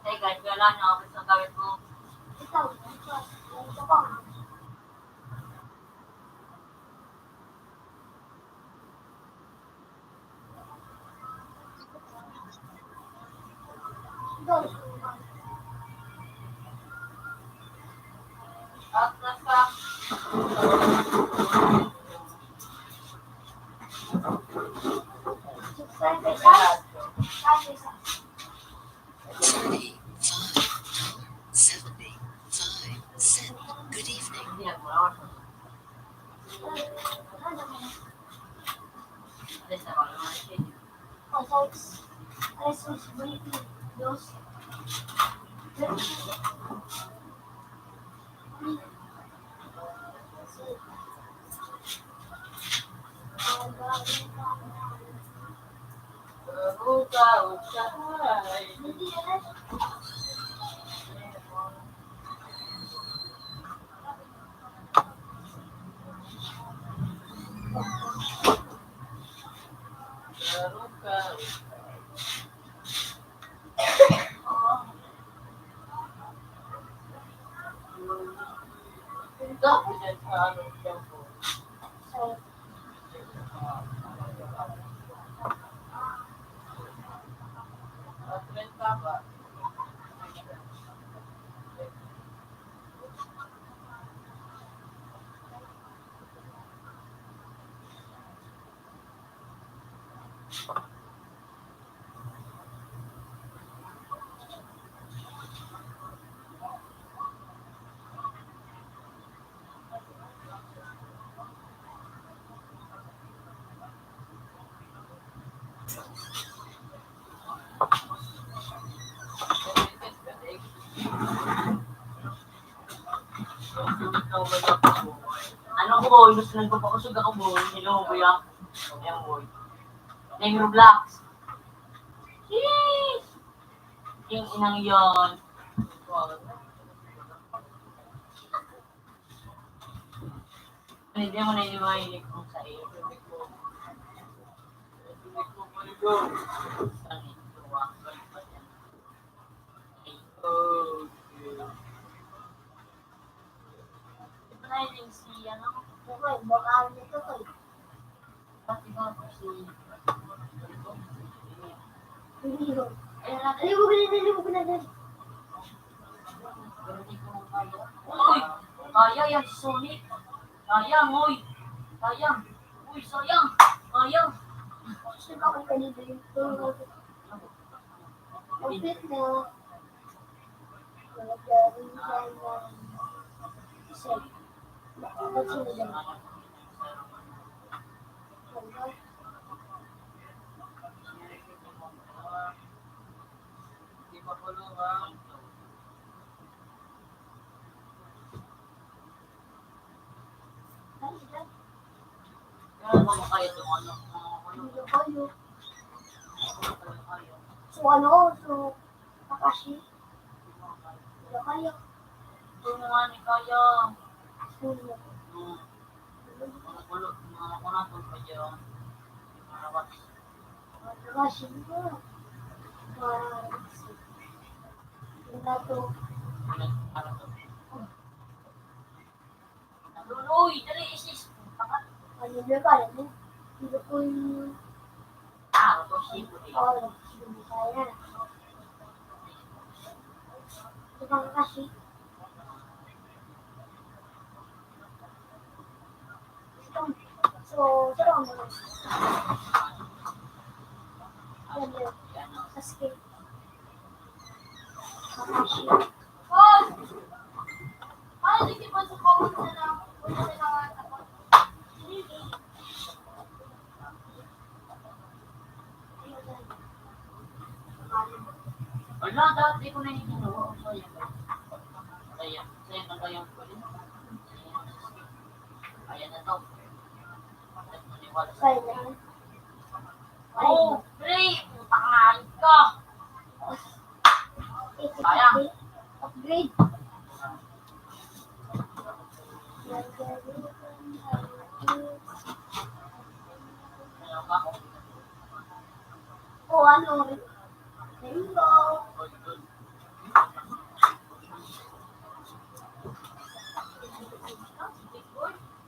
Hey guys, wala na ako sa gawin mo. Ikaw. Ito pa. Ikaw. At nasa $75.75. Good evening. Hindi na mula ako. Alis na ako naman. usahay. Ano ko, gusto nang papakusog ako boy. Hello, boy ah. Ayan boy. Name Roblox. Sheesh! Yung inang yon. Hindi mo na iniwahilig kung sa iyo. Yung si ano, Okay, baka nito to. pati nga po si Ligo. ayun natin. Ligo ko na din. Pero di ko kaya. Uy! Kaya yan si Sonic. Sayang, uy! Sayang! Uy, sayang! Sayang! Gusto ko ako kanina yung tulog. Outfit na. Nagagaling tayo ng set. Bakit sila dyan? Di mapulungan. Ay, dyan. Kaya mo kaya itong ano. Hindi kayo. Kaya. So, Kakashi. Hindi kayo. Ito mo nga ni Kaya. Suno. Mga kulot, mga kunatong pa dyan. Marawas. Kakashi mo. Hindi to. Ano to? Uy, dali isis. Ano ba kaya mo? Hindi ko yung... Ah, ito sipo eh. Oh, Hindi kaya. Ibang kasi. So, sarang mo. Yan yun. Sa skin. Kakashi. Boss! Ano hindi ba sa comment na lang? Wala na lang ako. Wala, dati ko na yung ginawa. Sayang. Sayang na kayang pwede. Ayan na to. Kaya na. Oh, pre! Pangalit ka! Sayang. Upgrade. Ayaw ka? O ano? Rainbow. Good, good.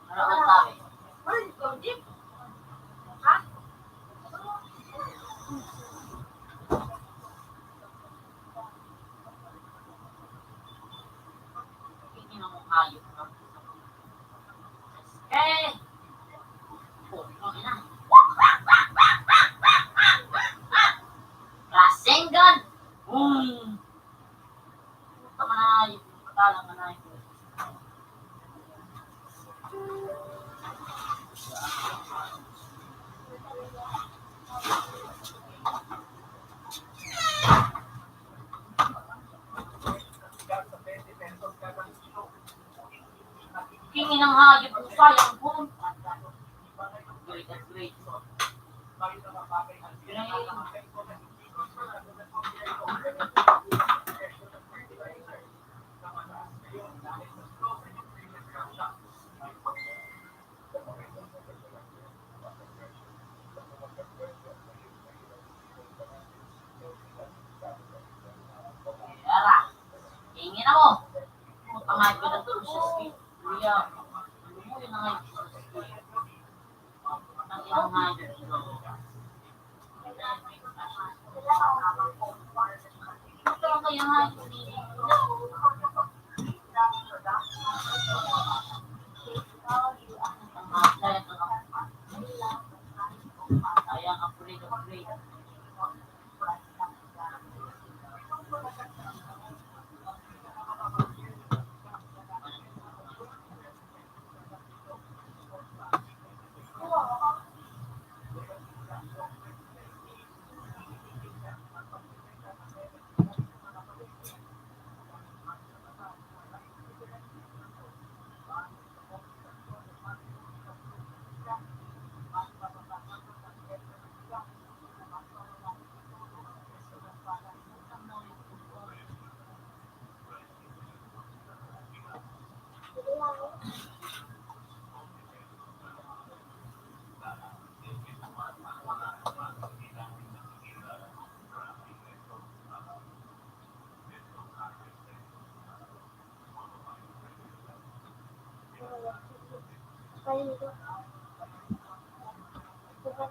Ano ang sabi? Ano ito, Jeep? Hindi na mong hayop ka. Eh! Oh, ina. Rasengan! Tama na hayop. Patalang ka na hayop. Tingin ng hayop kung sayang po. Great at great. Yara, tingin na mo. Pangayop ka na to sa speed. Kuya, lumuyo na ngayon sa speed. Ang iyong hayop. Ito ang kayang hayop. Ang hayop na lang. Sayang ang upgrade. Kaya nito. Kaya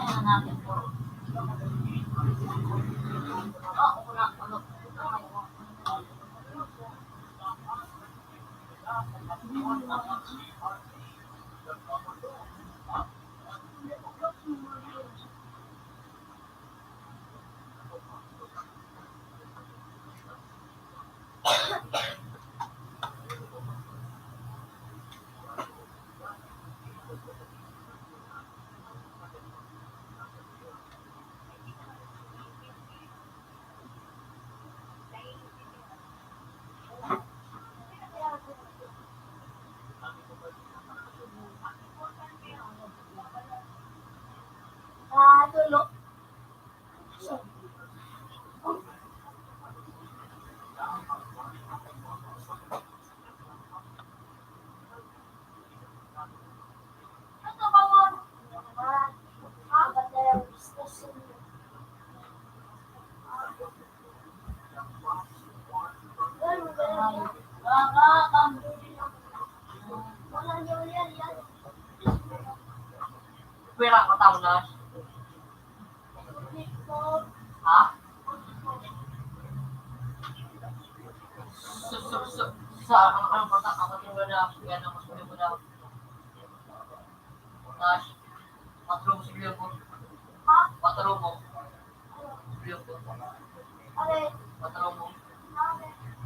na natin po. Pera ka taon na. Ha? Sa ang patak ako din mo na. Yan ang masulit mo na. Nash. Patro mo siglo mo. Patro mo. Siglo mo. Patro mo.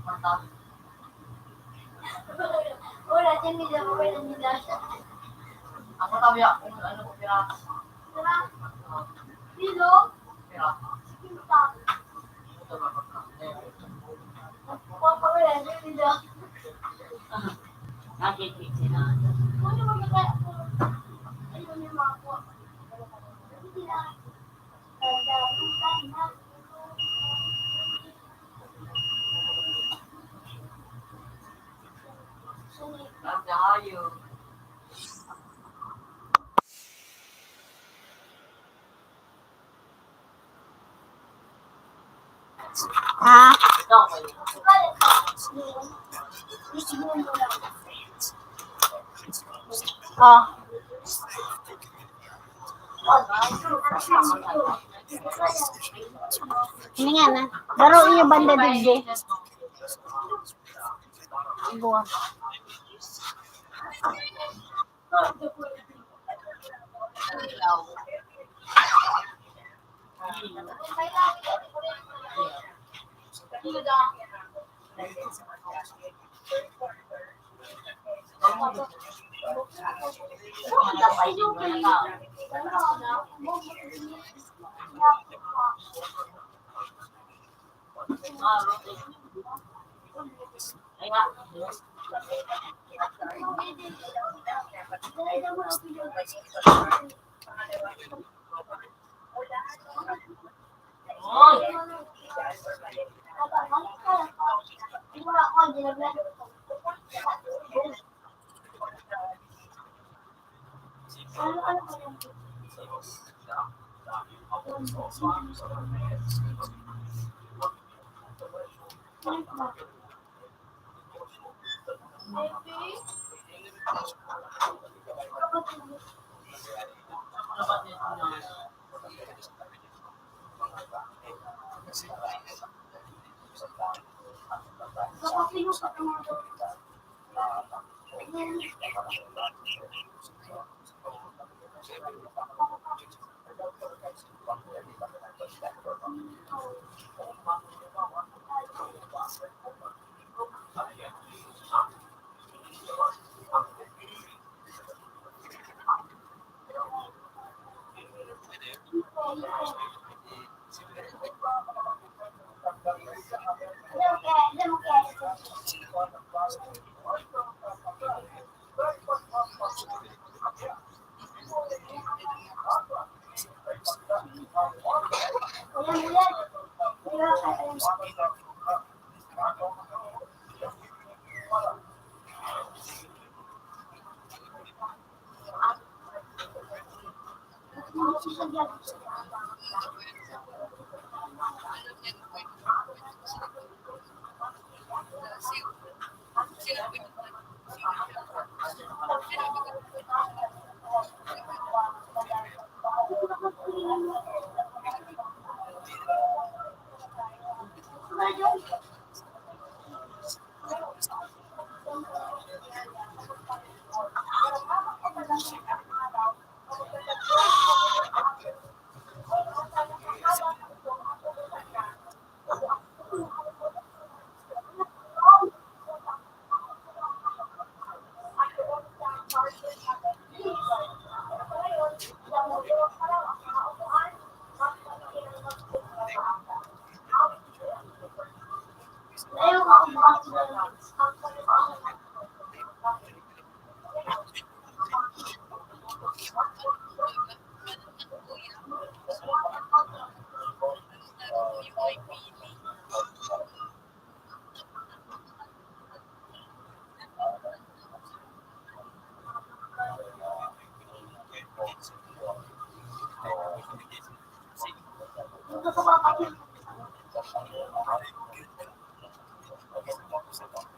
Mata. Wala, hindi na mo kaya nila. Ako tabi ako. Ano ko pera? Dilo? Pera. Kita. Ito ba ka? Wala, hindi na. Nakikita sila. Ano magkakaya ko? Ayun yung mga po. Hindi na. Ang dahayo. Ah, Ito ako yun. oh. Ini nga na. Laro iyo banda digdi. Buwa. Thank you.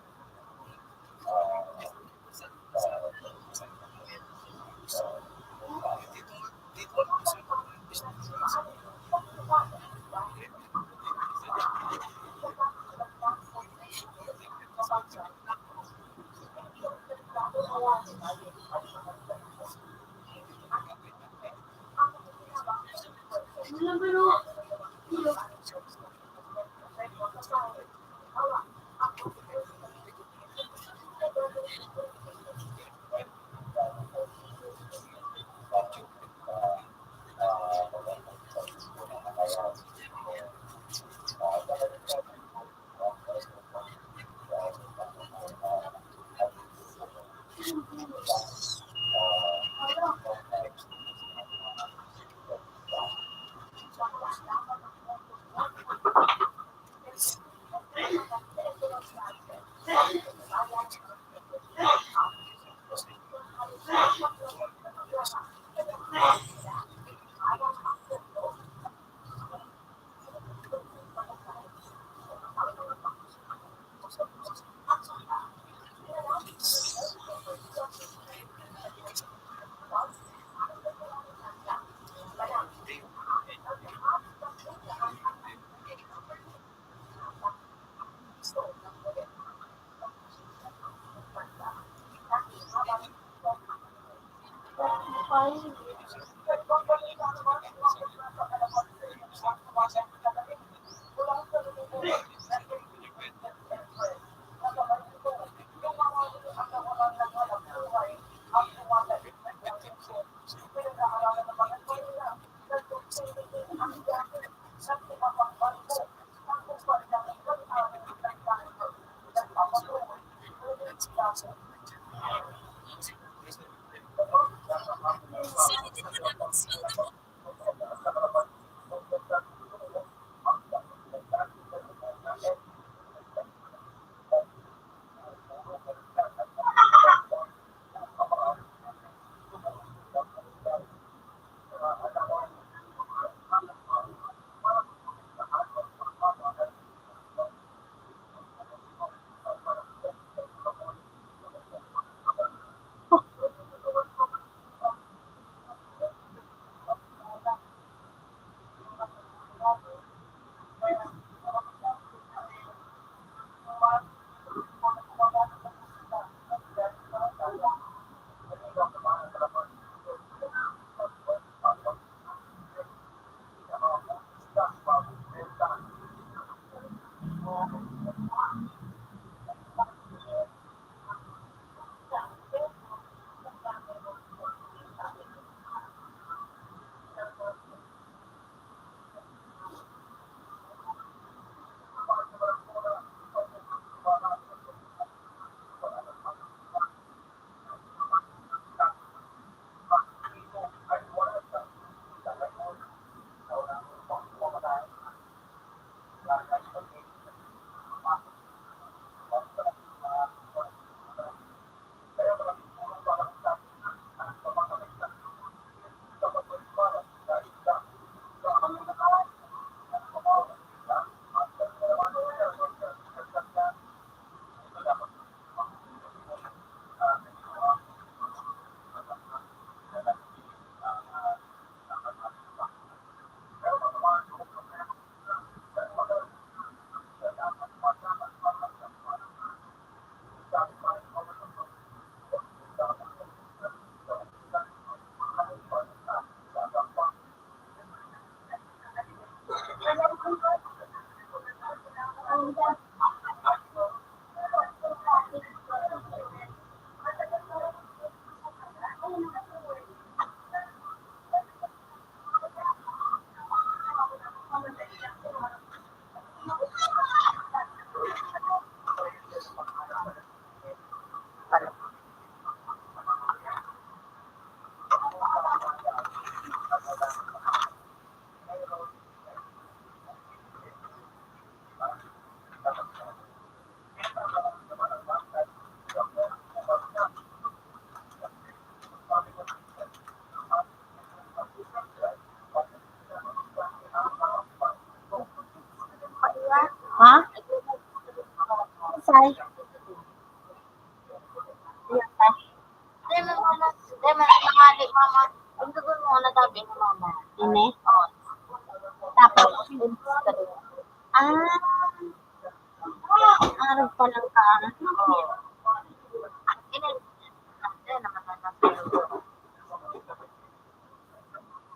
Ha? Say. Ini. Tapos. Ah.